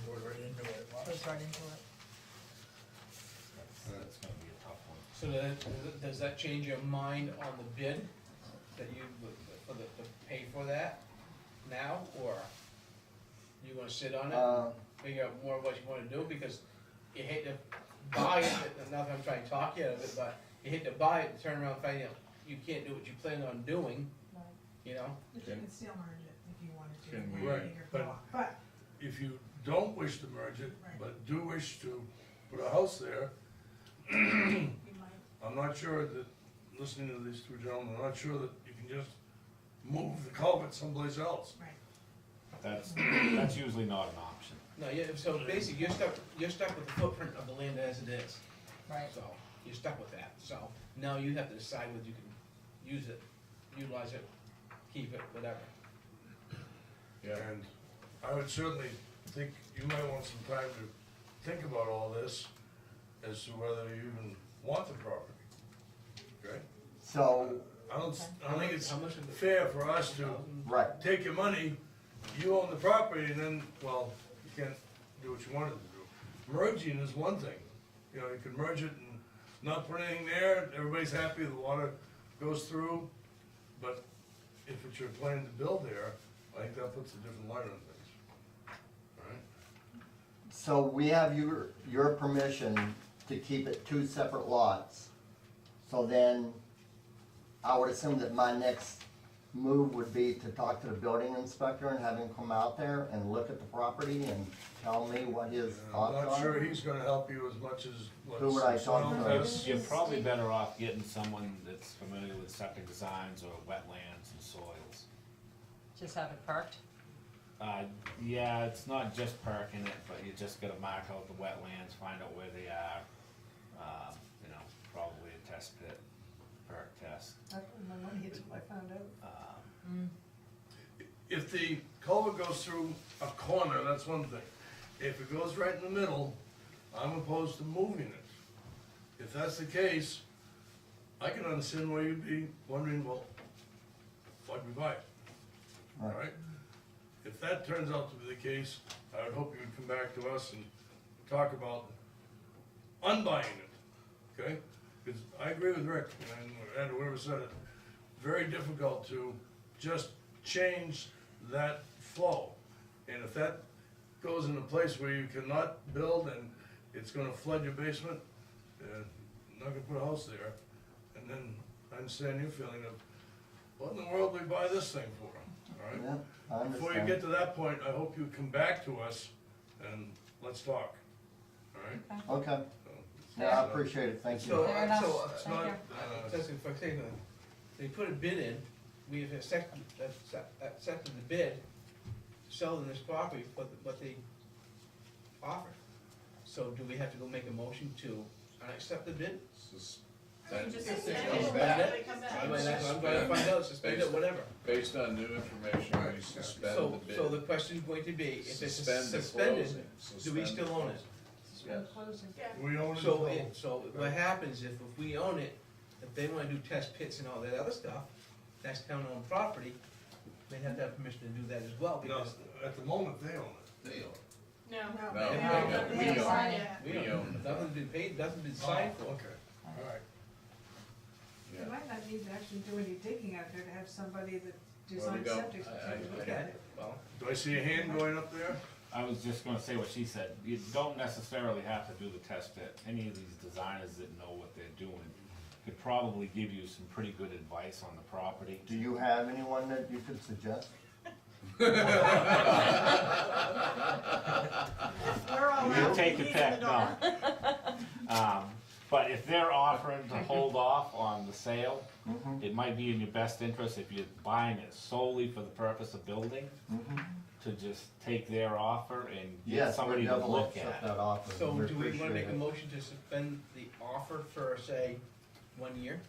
S9: We're right into it.
S11: Goes right into it.
S2: That's gonna be a tough one.
S7: So does that change your mind on the bid, that you, to pay for that now, or you gonna sit on it? Figure out more what you wanna do, because you hate to buy it, not that I'm trying to talk you out of it, but you hate to buy it and turn around and find out you can't do what you plan on doing,
S11: Right.
S7: you know?
S4: But you can still merge it if you wanted to.
S5: Can
S4: with
S5: we-
S4: a
S3: Right,
S4: bigger
S3: but-
S4: block. But,
S3: If you don't wish to merge it,
S4: Right.
S3: but do wish to put a house there,
S4: you might,
S3: I'm not sure that, listening to these two gentlemen, I'm not sure that you can just move the culvert someplace else.
S4: right.
S2: That's usually not an option.
S7: No, yeah, so basically, you're stuck with the footprint of the land as it is.
S11: Right.
S7: So, you're stuck with that, so now you have to decide whether you can use it, utilize it, keep it, whatever.
S5: Yeah.
S3: And I would certainly think you might want some time to think about all this as to whether you even want the property, okay?
S10: So,
S3: I don't think it's
S7: How much is it?
S3: fair for us to
S10: right,
S3: take your money, you own the property, and then, well, you can't do what you wanted to do. Merging is one thing, you know, you can merge it and not put anything there, everybody's happy, the water goes through, but if it's your plan to build there, I think that puts a different light on things. Alright?
S10: so we have your permission to keep it two separate lots. So then, I would assume that my next move would be to talk to the building inspector and have him come out there and look at the property and tell me what his
S3: I'm
S10: thoughts
S3: not sure
S10: are.
S3: he's gonna help you as much as what
S10: Who would I talk
S3: soil
S10: to?
S3: tests.
S2: You're probably better off getting someone that's familiar with septic designs or wetlands and soils.
S11: Just have it parked.
S2: Yeah, it's not just parking it, but you just gotta mark out the wetlands, find out where they are. You know, probably a test pit, perk test.
S4: I put my money into what I found out.
S3: If the culvert goes through a corner, that's one thing. If it goes right in the middle, I'm opposed to moving it. If that's the case, I can understand why you'd be wondering, well, why'd we buy it?
S10: Right.
S3: Alright? If that turns out to be the case, I would hope you would come back to us and talk about unbuying it, okay? Because I agree with Rick, and whoever said it, very difficult to just change that flow. And if that goes in a place where you cannot build and it's gonna flood your basement, I'm not gonna put a house there. And then I understand your feeling of, what in the world do we buy this thing for, alright?
S10: Yeah, I
S3: Before you
S10: understand.
S3: get to that point, I hope you come back to us and let's talk, alright?
S10: Okay,
S3: So,
S10: yeah, I appreciate it, thank you.
S7: So,
S11: Fair enough.
S3: It's
S11: Thank
S3: not,
S11: you.
S7: Just if I say, they put a bid in, we have accepted the bid, selling this property, what they offered. So do we have to go make a motion to accept the bid?
S6: You just
S3: Suspend.
S6: suspend it,
S7: Suspend it?
S6: they come back.
S7: I'm going to find out, suspend it, whatever.
S5: Based on new information, we suspend
S7: So,
S5: the bid.
S7: so the question's going to be, if it's
S5: Suspend the
S7: suspended,
S5: closing.
S7: do we
S5: Suspend
S7: still
S5: the
S7: own it?
S5: closing.
S4: Closing.
S6: Yeah.
S3: we own it.
S7: So,
S3: until-
S7: so what happens if we own it, if they wanna do test pits and all that other stuff, that's town-owned property, they'd have to have permission to do that as well,
S3: No,
S7: because
S3: at the moment, they own it.
S5: They own it.
S6: No.
S5: No,
S7: they
S5: we
S6: haven't
S5: own
S6: signed
S5: it.
S6: yet.
S7: we
S5: We
S7: don't,
S5: own it.
S7: nothing's been paid, nothing's been signed for.
S3: Okay, alright.
S4: You
S5: Yeah.
S4: might not need to actually do any digging out there to have somebody that
S5: Well, we
S4: designs
S5: don't-
S4: septic to
S5: I-
S4: take a look
S7: Okay,
S4: at it.
S7: well,
S3: Do I see a hand going up there?
S2: I was just gonna say what she said, you don't necessarily have to do the test pit, any of these designers that know what they're doing could probably give you some pretty good advice on the property.
S10: Do you have anyone that you could suggest?
S6: We're all
S2: You
S6: out,
S2: take your
S6: he's in
S2: pick,
S6: the
S2: no.
S6: dark.
S2: But if they're offering to hold off on the sale,
S10: Mm-hmm,
S2: it might be in your best interest if you're buying it solely for the purpose of building,
S10: mm-hmm.
S2: to just take their offer and get
S10: Yes, we
S2: somebody to
S10: definitely
S2: look
S10: accept
S2: at it.
S10: that offer.
S7: so do we wanna
S10: appreciate
S7: make a
S10: it.
S7: motion to suspend the offer for, say, 1 year?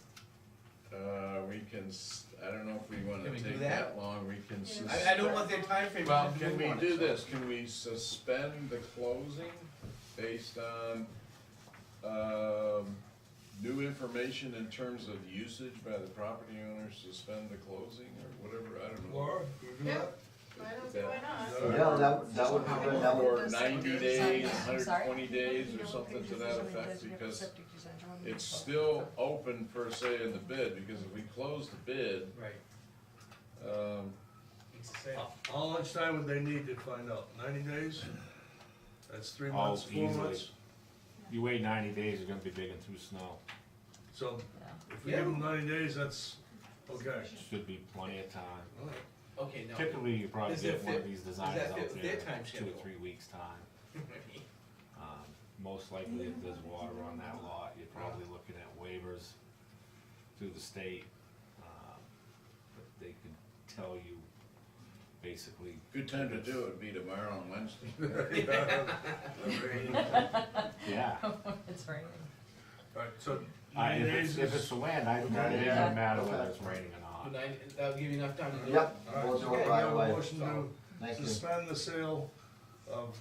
S5: We can, I don't know if we wanna
S7: Can we do
S5: take
S7: that?
S5: that long, we can suspend.
S7: I don't want their timeframe.
S5: Well,
S7: to
S5: can
S7: move
S5: we
S7: on it,
S5: do
S7: so.
S5: this, can we suspend the closing based on, new information in terms of usage by the property owner, suspend the closing, or whatever, I don't know.
S3: Laura, can we do
S6: Yeah.
S3: that?
S6: I don't see why not.
S10: Yeah, that would be good, that would,
S5: Or 90 days,
S11: I'm sorry?
S5: 120 days, or something to that effect, because it's still open per se in the bid, because if we close the bid,
S7: Right. It's the same.
S3: How much time would they need to find out? 90 days? That's 3
S2: Oh,
S3: months, 4
S2: easily.
S3: months?
S2: You wait 90 days, you're gonna be digging through snow.
S3: So
S11: Yeah.
S3: if we give them 90 days, that's okay.
S2: Should be plenty of time.
S3: All right.
S7: Okay, now.
S2: Typically, you probably
S7: Does
S2: get
S7: that
S2: one of
S7: fit-
S2: these
S7: does
S2: designers
S7: that
S2: out
S7: fit with
S2: there
S7: their time
S2: in 2
S7: schedule?
S2: or 3 weeks' time. Most likely, if there's water on that lot, you're probably looking at waivers through the state. But they could tell you basically.
S5: good time to do it would be tomorrow and Wednesday.
S2: Yeah.
S11: It's raining.
S3: All right, so 90
S2: If
S3: days
S2: it's
S3: is,
S2: the land, it doesn't matter whether it's raining or not.
S7: That'll give you enough time to do it?
S10: yep,
S3: all right,
S10: we'll
S3: so
S10: do
S3: we
S10: it
S3: have
S10: right
S3: a
S10: away.
S3: motion to
S10: Thank you.
S3: suspend the sale of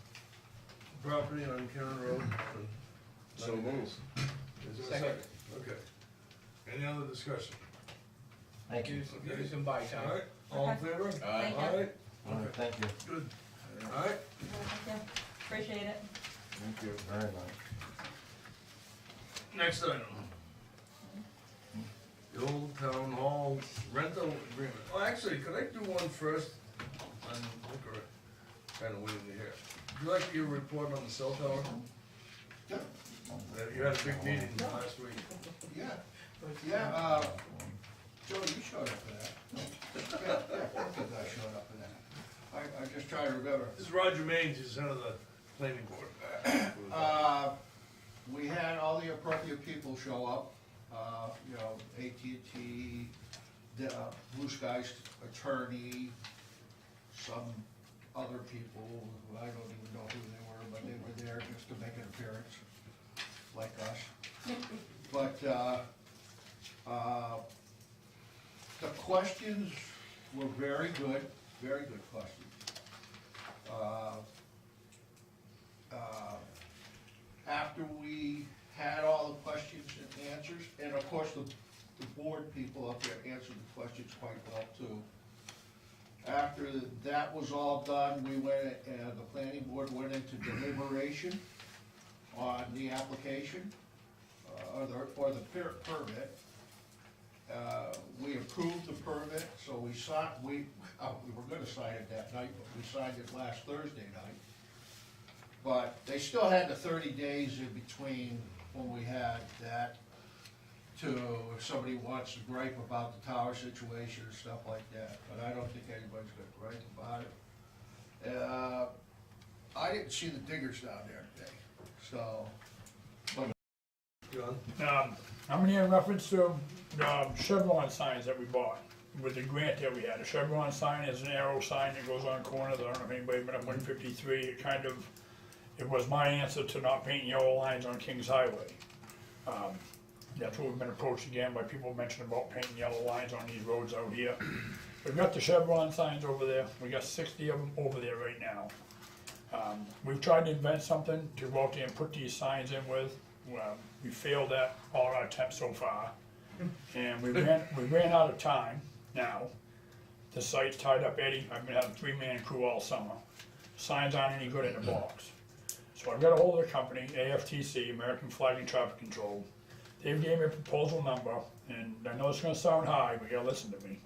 S3: property on Karen Road. for
S5: So
S3: 90
S5: move.
S3: days. Is there a
S7: Second.
S3: second? Okay. Any other discussion?
S10: Thank you.
S7: Give you some buy
S3: All
S7: time.
S3: right, all in favor?
S11: Thank
S3: All
S11: you.
S3: right,
S10: All right, thank you
S3: good. All right,
S11: Thank you. Appreciate it.
S5: Thank you.
S10: very much.
S3: next item. The old town hall rental agreement. Oh, actually, could I do one first? I'm kinda waiting to hear. Would you like your report on the cell tower?
S1: Yeah.
S3: You had a big meeting last week.
S1: Yeah, Joe, you showed up for that. Yeah, both of us showed up for that. I just try to remember.
S3: This is Roger Maines, he's head of the planning board.
S1: We had all the appropriate people show up, AT&T, Blue Sky's attorney, some other people who I don't even know who they were, but they were there just to make an appearance, like us. But, the questions were very good questions. After we had all the questions and answers, and of course, the board people up there answered the questions quite well too. After that was all done, we went, the planning board went into deliberation on the application, or the permit. We approved the permit, so we signed, we were gonna sign it that night, but we signed it last Thursday night. But they still had the 30 days in between when we had that to, if somebody wants to gripe about the tower situation or stuff like that, but I don't think anybody's gonna gripe about it. I didn't see the diggers down there today, so,
S3: John?
S9: I'm gonna in reference to Chevron signs that we bought with the grant that we had. A Chevron sign is an arrow sign that goes on corners. I don't know if anybody been up 153. It was my answer to not painting yellow lines on Kings Highway. That's what we've been approached again by people mentioning about painting yellow lines on these roads out here. We've got the Chevron signs over there. We got 60 of them over there right now. We've tried to invent something to go out there and put these signs in with. We failed at all our attempts so far. And we ran out of time now. The site's tied up, Eddie. I've been having a 3-man crew all summer. Signs aren't any good in the box. So I've got a hold of the company, AFTC, American Flag and Traffic Control. They've gave me a proposal number, and I know it's gonna sound high, but you gotta listen to me.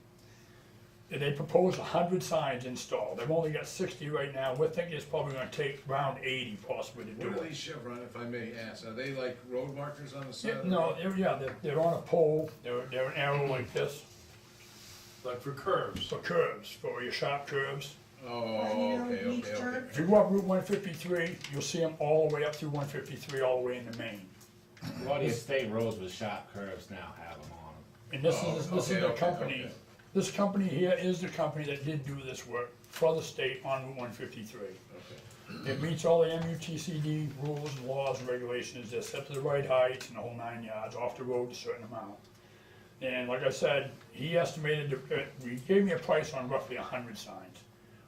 S9: They proposed 100 signs installed. They've only got 60 right now. We're thinking it's probably gonna take around 80 possibly to do
S5: What are
S9: it.
S5: these Chevron, if I may ask? Are they like road markers on the side
S9: Yeah,
S5: of the
S9: no,
S5: road?
S9: they're on a pole. They're an arrow like this
S3: Like for curves?
S9: for curves, for your sharp curves.
S5: Oh, okay.
S9: If you go up Route 153, you'll see them all the way up through 153, all the way into Maine.
S2: A lot of your state roads with sharp curves now have them on them.
S9: And this
S5: Oh,
S9: is the
S5: okay,
S9: company,
S5: okay.
S9: this company here is the company that did do this work for the state on Route 153.
S5: Okay.
S9: It meets all the MUTCD rules, laws, and regulations. They're set to the right heights and the whole 9 yards, off the road a certain amount. And like I said, he estimated, he gave me a price on roughly 100 signs.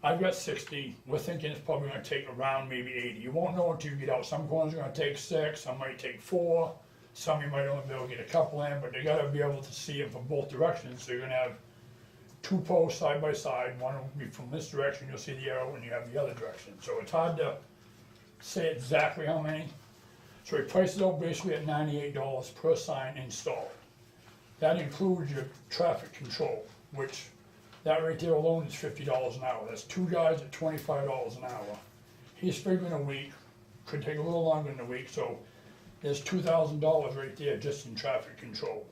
S9: I've got 60, we're thinking it's probably gonna take around maybe 80. You won't know until you get out. Some corners are gonna take 6, some might take 4, some you might only be able to get a couple in, but they gotta be able to see it from both directions, so you're gonna have two posts side by side, one will be from this direction, you'll see the arrow, and you have the other direction. So it's hard to say exactly how many. So we priced it out basically at $98 per sign installed. That includes your traffic control, which that right there alone is $50 an hour. That's two guys at $25 an hour. He's figuring a week, could take a little longer than a week, so there's $2,000 right there just in traffic control.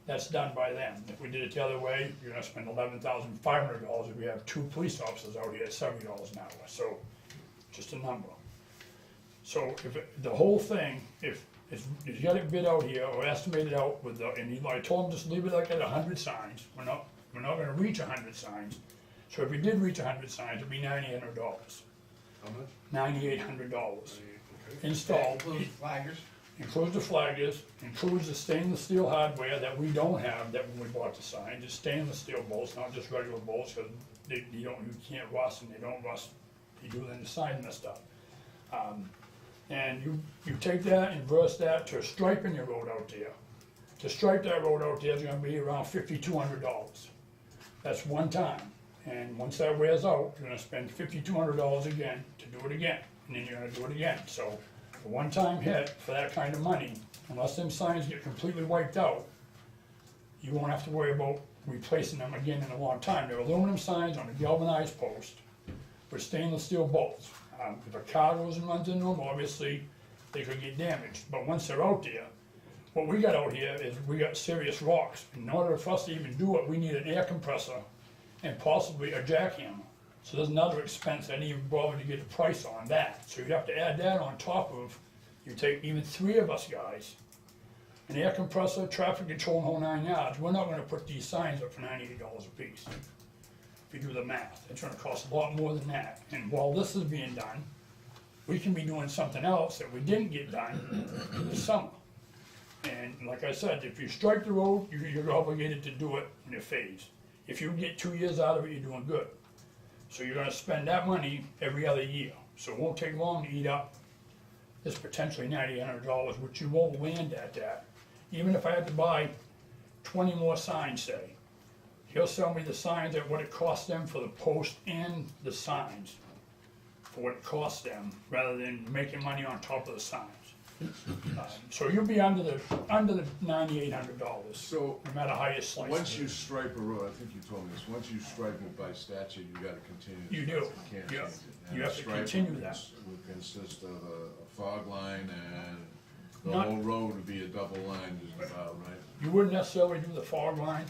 S9: That's done by them. If we did it the other way, you're gonna spend $11,500 if we have two police officers out here at $70 an hour, so just a number. So the whole thing, if you got it bid out here or estimated out with I told them just leave it like at 100 signs. We're not gonna reach 100 signs. So if we did reach 100 signs, it'd be $9,800.
S3: How much?
S9: $9,800
S3: Okay.
S9: installed.
S7: Includes flaggers.
S9: Includes the flaggers, includes the stainless steel hardware that we don't have, that when we bought the signs, it's stainless steel bolts, not just regular bolts, because you can't rust, and they don't rust, you do then the sign messed up. And you take that and reverse that to striping your road out there. To stripe that road out there is gonna be around $5,200. That's one time, and once that wears out, you're gonna spend $5,200 again to do it again, and then you're gonna do it again, so a one-time hit for that kind of money, unless them signs get completely wiped out, you won't have to worry about replacing them again in a long time. They're aluminum signs on a galvanized post with stainless steel bolts. If a car goes and runs into them, obviously, they could get damaged, but once they're out there, what we got out here is we got serious rocks. In order for us to even do it, we need an air compressor and possibly a jackhammer. So there's another expense I didn't even bother to get a price on that. So you have to add that on top of, you take even three of us guys, an air compressor, traffic control, and whole 9 yards. We're not gonna put these signs up for $98 a piece. If you do the math, it's gonna cost a lot more than that. And while this is being done, we can be doing something else that we didn't get done this summer. And like I said, if you strike the road, you're obligated to do it in a phase. If you get 2 years out of it, you're doing good. So you're gonna spend that money every other year. So it won't take long to eat up this potentially $9,800, which you won't land at that. Even if I had to buy 20 more signs, say, he'll sell me the signs at what it costs them for the post and the signs, for what it costs them, rather than making money on top of the signs. So you'll be under the $9,800,
S5: So,
S9: no matter how you slice it.
S5: once you stripe a road, I think you told me this, once you stripe it by statute, you gotta continue. to
S9: You
S5: stripe
S9: do.
S5: it. You can't
S9: Yeah.
S5: change it. And
S9: You have to
S5: striping
S9: continue that.
S5: Would consist of a fog line, and the
S9: Not-
S5: whole road would be a double line, just about, right?
S9: You wouldn't necessarily do the fog line,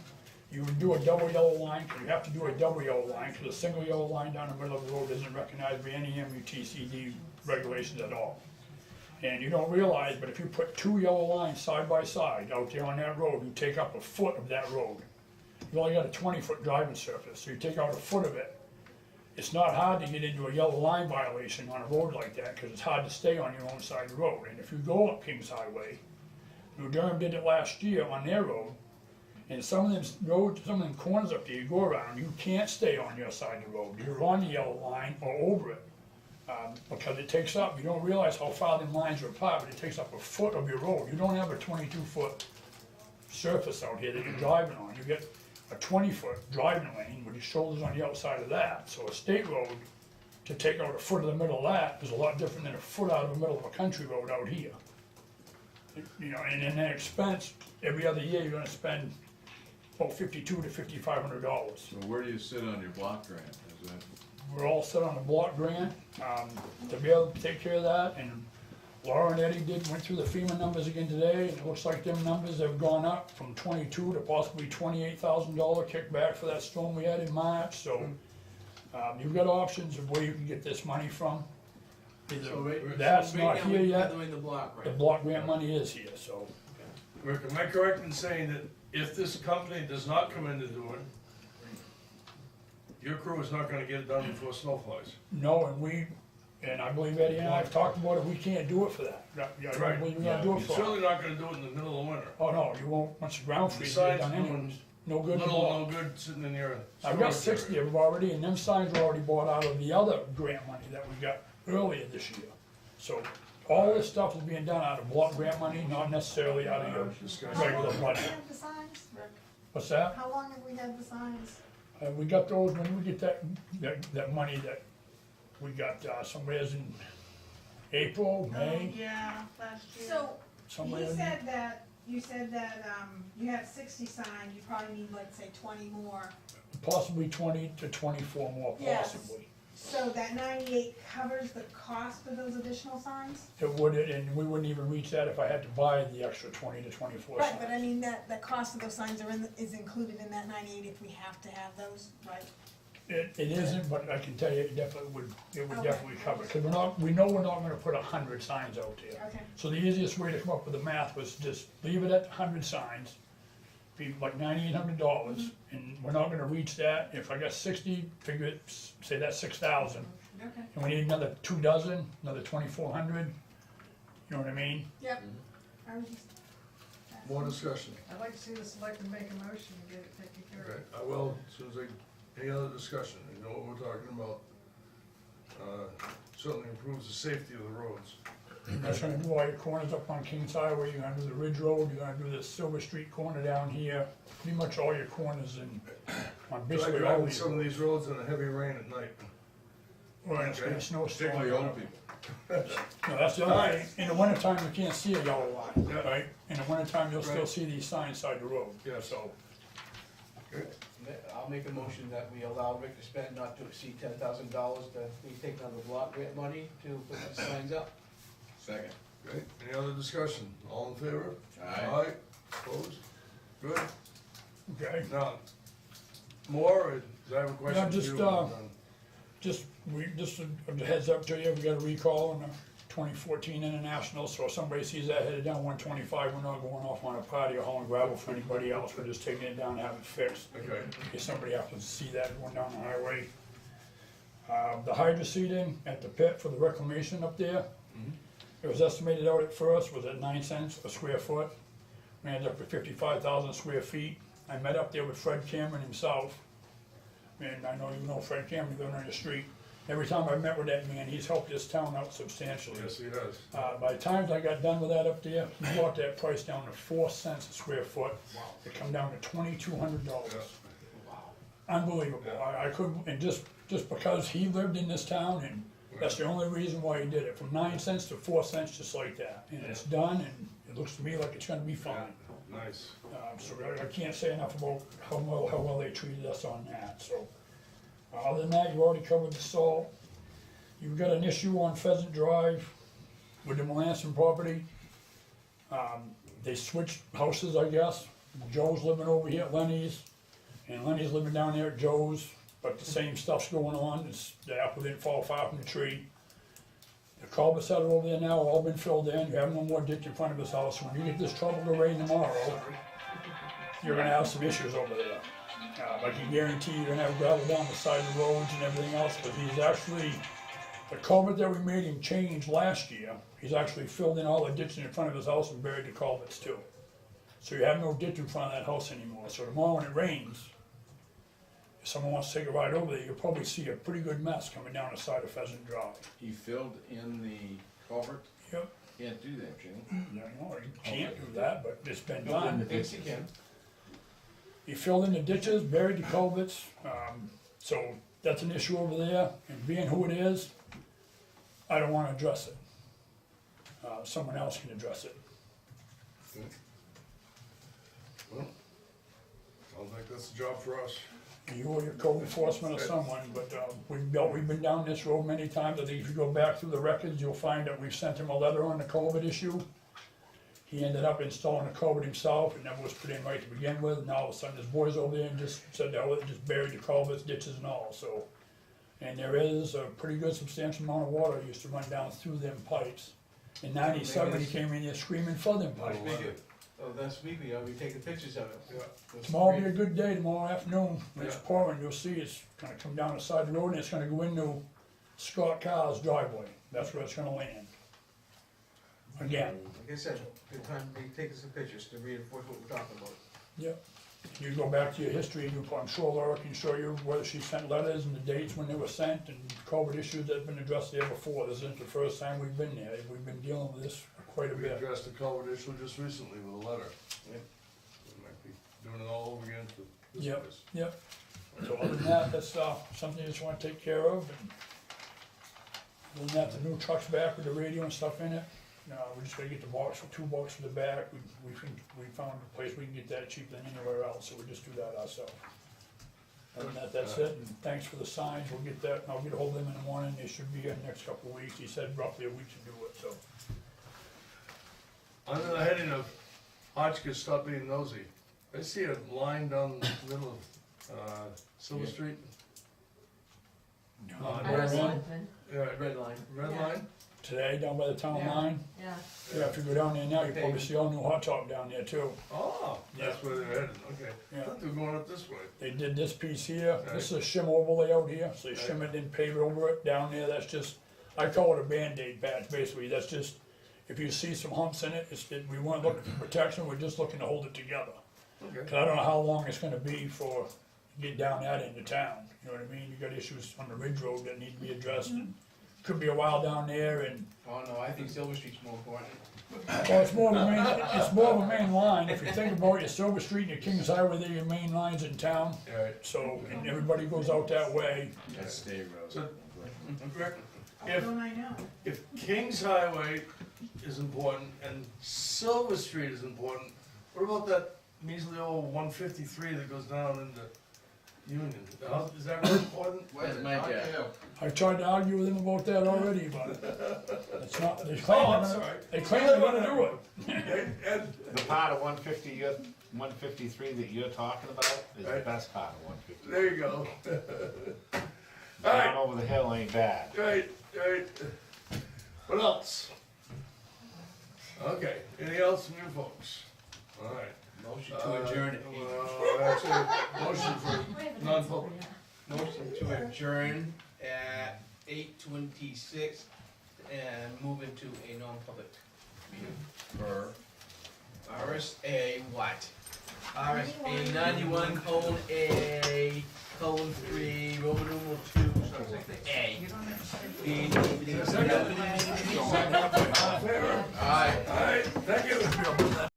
S9: you would do a double yellow line, 'cause you have to do a double yellow line, because a single yellow line down the middle of the road isn't recognized by any MUTCD regulations at all. And you don't realize, but if you put two yellow lines side by side out there on that road, you take up a foot of that road. You only got a 20-foot driving surface, so you take out a foot of it. It's not hard to get into a yellow line violation on a road like that, because it's hard to stay on your own side of the road. And if you go up Kings Highway, New Durham did it last year on their road, and some of them roads, some of them corners up there you go around, you can't stay on your side of the road. You're on the yellow line or over it. Because it takes up, you don't realize how far them lines are apart, but it takes up a foot of your road. You don't have a 22-foot surface out here that you're driving on. You get a 20-foot driving lane with your shoulders on the outside of that. So a state road, to take out a foot of the middle of that is a lot different than a foot out of the middle of a country road out here. You know, and in that expense, every other year, you're gonna spend about $5,200 to $5,500.
S5: So where do you sit on your block grant? Is that?
S9: We're all set on a block grant, to be able to take care of that, and Laura and Eddie went through the FEMA numbers again today, and it looks like them numbers have gone up from 22 to possibly $28,000 kickback for that storm we had in March, so, you've got options of where you can get this money from. Either that's not
S7: now
S9: here
S7: we're
S9: yet,
S7: doing the block
S9: the
S7: grant.
S9: block grant money is here, so.
S3: Rick, am I correct in saying that if this company does not come in to do it, your crew is not gonna get it done before snow flies?
S9: No, and I believe Eddie and I have talked about it, we can't do it for that. I don't believe we're gonna do it
S3: You're
S9: for it.
S3: certainly not gonna do it in the middle of winter.
S9: Oh, no, you won't, once the ground
S3: The
S9: freezes, you're
S3: signs
S9: done
S3: doing
S9: anyways. No good in the
S3: little,
S9: ball.
S3: no good sitting in your.
S9: I've got
S3: storage
S9: 60
S3: area.
S9: of them already, and them signs were already bought out of the other grant money that we got earlier this year. So, all this stuff is being done out of block grant money, not necessarily out of your regular
S12: How long have we
S9: budget.
S12: had the signs, Rick?
S9: What's that?
S12: How long have we had the signs?
S9: We got those, when we get that money that we got, somewheres in April, May,
S6: Yeah, last year.
S4: So,
S9: somewhere
S4: he
S9: in there.
S4: said that, you said that, you had 60 signed, you probably need like, say, 20 more.
S9: Possibly 20 to 24 more,
S4: Yes.
S9: possibly.
S4: So that 98 covers the cost of those additional signs?
S9: It would, and we wouldn't even reach that if I had to buy the extra 20 to 24
S4: Right, but I
S9: signs.
S4: mean, that, the cost of those signs is included in that 98 if we have to have those, right?
S9: It isn't, but I can tell you, it definitely would, it would
S4: Okay.
S9: definitely cover, because we know we're not gonna put 100 signs out there.
S4: Okay.
S9: So the easiest way to come up with the math was just leave it at 100 signs, be like $9,800, and we're not gonna reach that. If I got 60, figure it, say that's 6,000,
S4: Okay.
S9: and we need another 2 dozen, another 2,400, you know what I mean?
S4: Yep. I was just.
S3: More discussion.
S4: I'd like to see the selectmen make a motion and get it taken care
S3: Okay, I will, as soon as any other discussion, you know what we're talking about. Certainly improves the safety of the roads.
S9: That's gonna do all your corners up on Kings Highway, you're gonna do the Ridge Road, you're gonna do the Silver Street corner down here, pretty much all your corners on basically all
S3: Driving
S9: these.
S3: some of these roads in a heavy rain at night.
S9: Well, it's gonna snowstorm.
S5: Particularly old people.
S9: No, that's the other thing, in the wintertime, you can't see a yellow line,
S3: Yeah.
S9: right? In the wintertime, you'll still
S3: Right.
S9: see these signs side the road,
S3: Yeah.
S9: so.
S7: I'll make a motion that we allow Rick to spend not to exceed $10,000 to be taken on the block grant money to put these signs up.
S5: Second.
S3: Okay, any other discussion? All in favor?
S5: Aye.
S3: Opposed? Good.
S9: Okay,
S3: Now, more, or does I have a question?
S9: Yeah, just,
S3: for you?
S9: just a heads up to you, we got a recall on the 2014 International, so if somebody sees that headed down 125, we're not going off on a party or hauling gravel for anybody else, we're just taking it down and having it fixed.
S3: Okay,
S9: If somebody happens to see that going down the highway. The hydro seeding at the pit for the reclamation up there, it was estimated out at first, was at 9 cents a square foot. We ended up with 55,000 square feet. I met up there with Fred Cameron himself, and I know you know Fred Cameron living on the street. Every time I met with that man, he's helped this town out substantially.
S3: yes, he does.
S9: By the time I got done with that up there, he brought that price down to 4 cents a square foot. It come down to $2,200. Unbelievable. I couldn't, and just because he lived in this town, and that's the only reason why he did it, from 9 cents to 4 cents, just like that. And it's done, and it looks to me like it's gonna be fine.
S3: Nice.
S9: So I can't say enough about how well they treated us on that, so. Other than that, you already covered the salt. You've got an issue on Pheasant Drive with the Melanson property. They switched houses, I guess. Joe's living over here at Lenny's, and Lenny's living down there at Joe's, but the same stuff's going on. The apple didn't fall far from the tree. The culverts that are over there now all been filled in. You have no more ditch in front of his house. When you get this tropical rain tomorrow, you're gonna have some issues over there. I can guarantee you're gonna have gravel down the side of the roads and everything else, but he's actually, the culvert that we made him change last year, he's actually filled in all the ditches in front of his house and buried the culverts too. So you have no ditch in front of that house anymore. So tomorrow when it rains, if someone wants to take a ride over there, you'll probably see a pretty good mess coming down the side of Pheasant Drive.
S5: He filled in the culvert?
S9: Yep.
S5: Can't do that, can he?
S9: No, you can't do that, but it's been done.
S7: Thinks he can.
S9: He filled in the ditches, buried the culverts, so that's an issue over there, and being who it is, I don't wanna address it. Someone else can address it.
S3: Well, sounds like that's a job for us.
S9: You or your code enforcement or someone, but, we've been down this road many times. I think if you go back through the records, you'll find that we've sent him a letter on the culvert issue. He ended up installing a culvert himself, and never was put in right to begin with, and all of a sudden his boys over there and just said, oh, it just buried the culverts, ditches and all, so. And there is a pretty good substantial amount of water used to run down through them pipes. In '97, he came in here screaming for them pipes.
S7: Oh, that's week, I'll be taking pictures of it.
S3: Yeah.
S9: Tomorrow will be a good day, tomorrow afternoon, when it's
S3: Yeah.
S9: pouring, you'll see it's gonna come down the side of the road and it's gonna go into Scott Carr's driveway, that's where it's gonna land. Again,
S7: Like I said, good time to be taking some pictures to reinforce what we're talking about.
S9: yep, you go back to your history, I'm sure Laura can show you whether she sent letters and the dates when they were sent, and COVID issues that have been addressed there before, this isn't the first time we've been there, we've been dealing with this quite a
S3: We
S9: bit.
S3: addressed the culvert issue just recently with a letter.
S7: Yeah.
S3: We might be doing it all over again for this
S9: Yep.
S3: place.
S9: Yep, So other than that, that's, something you just wanna take care of, and other than that, the new truck's back with the radio and stuff in it. We just gotta get the box, for 2 bucks for the back, we found a place we can get that cheaper than anywhere else, so we just do that ourselves. Other than that, that's it, and thanks for the signs, we'll get that, and I'll get ahold of them in the morning, they should be here in the next couple of weeks, he said roughly a week to do it, so.
S3: Under the heading of Hotchkiss, stop being nosy, I see a line down the middle of, Silver Street.
S8: I was open,
S3: Yeah,
S7: Red line.
S3: red
S8: Yeah.
S3: line?
S9: Today, down by the town
S7: Yeah.
S9: line,
S8: yeah.
S9: yeah, if you go down there now, you probably see all new hot top down there too.
S3: Oh, that's where they're headed, okay. I
S9: Yeah.
S3: thought they were going up this way.
S9: They did this piece here, this is a shim overlay out here, so they shim it and pave it over it, down there, that's just, I call it a Band-Aid patch, basically, that's just, if you see some humps in it, we weren't looking for protection, we're just looking to hold it together.
S3: Okay.
S9: Cause I don't know how long it's gonna be for, get down that end of town, you know what I mean, you got issues on the Ridge Road that need to be addressed, and could be a while down there, and,
S7: Oh, no, I think Silver Street's more important.
S9: well, it's more of a main line, if you think about your Silver Street and your Kings Highway, they're your main lines in town,
S3: Alright,
S9: so, and everybody goes out that way.
S5: That's State Road.
S3: so, Rick,
S4: How don't I know?
S3: if Kings Highway is important and Silver Street is important, what about that measly old 153 that goes down into Union? Is that really important?
S5: Where's Mike at?
S9: I tried to argue with them about that already, but it's not, they claim
S3: Oh, I'm
S9: they're
S3: sorry.
S9: gonna, they claim they're gonna do it.
S3: And
S2: The part of 153 that you're talking about is the
S3: Right.
S2: best part of 153.
S3: there you go.
S2: Down over the hill ain't bad.
S3: Right. What else? Okay, anything else from you folks? Alright.
S7: Motion to adjourn at
S3: Actually, motion for
S8: We haven't
S3: non-public.
S7: Motion to adjourn at 8:26 and move into a non-public meeting.
S5: For
S7: RSA what? RSA 91:A, colon 3, Roman numeral 2, A.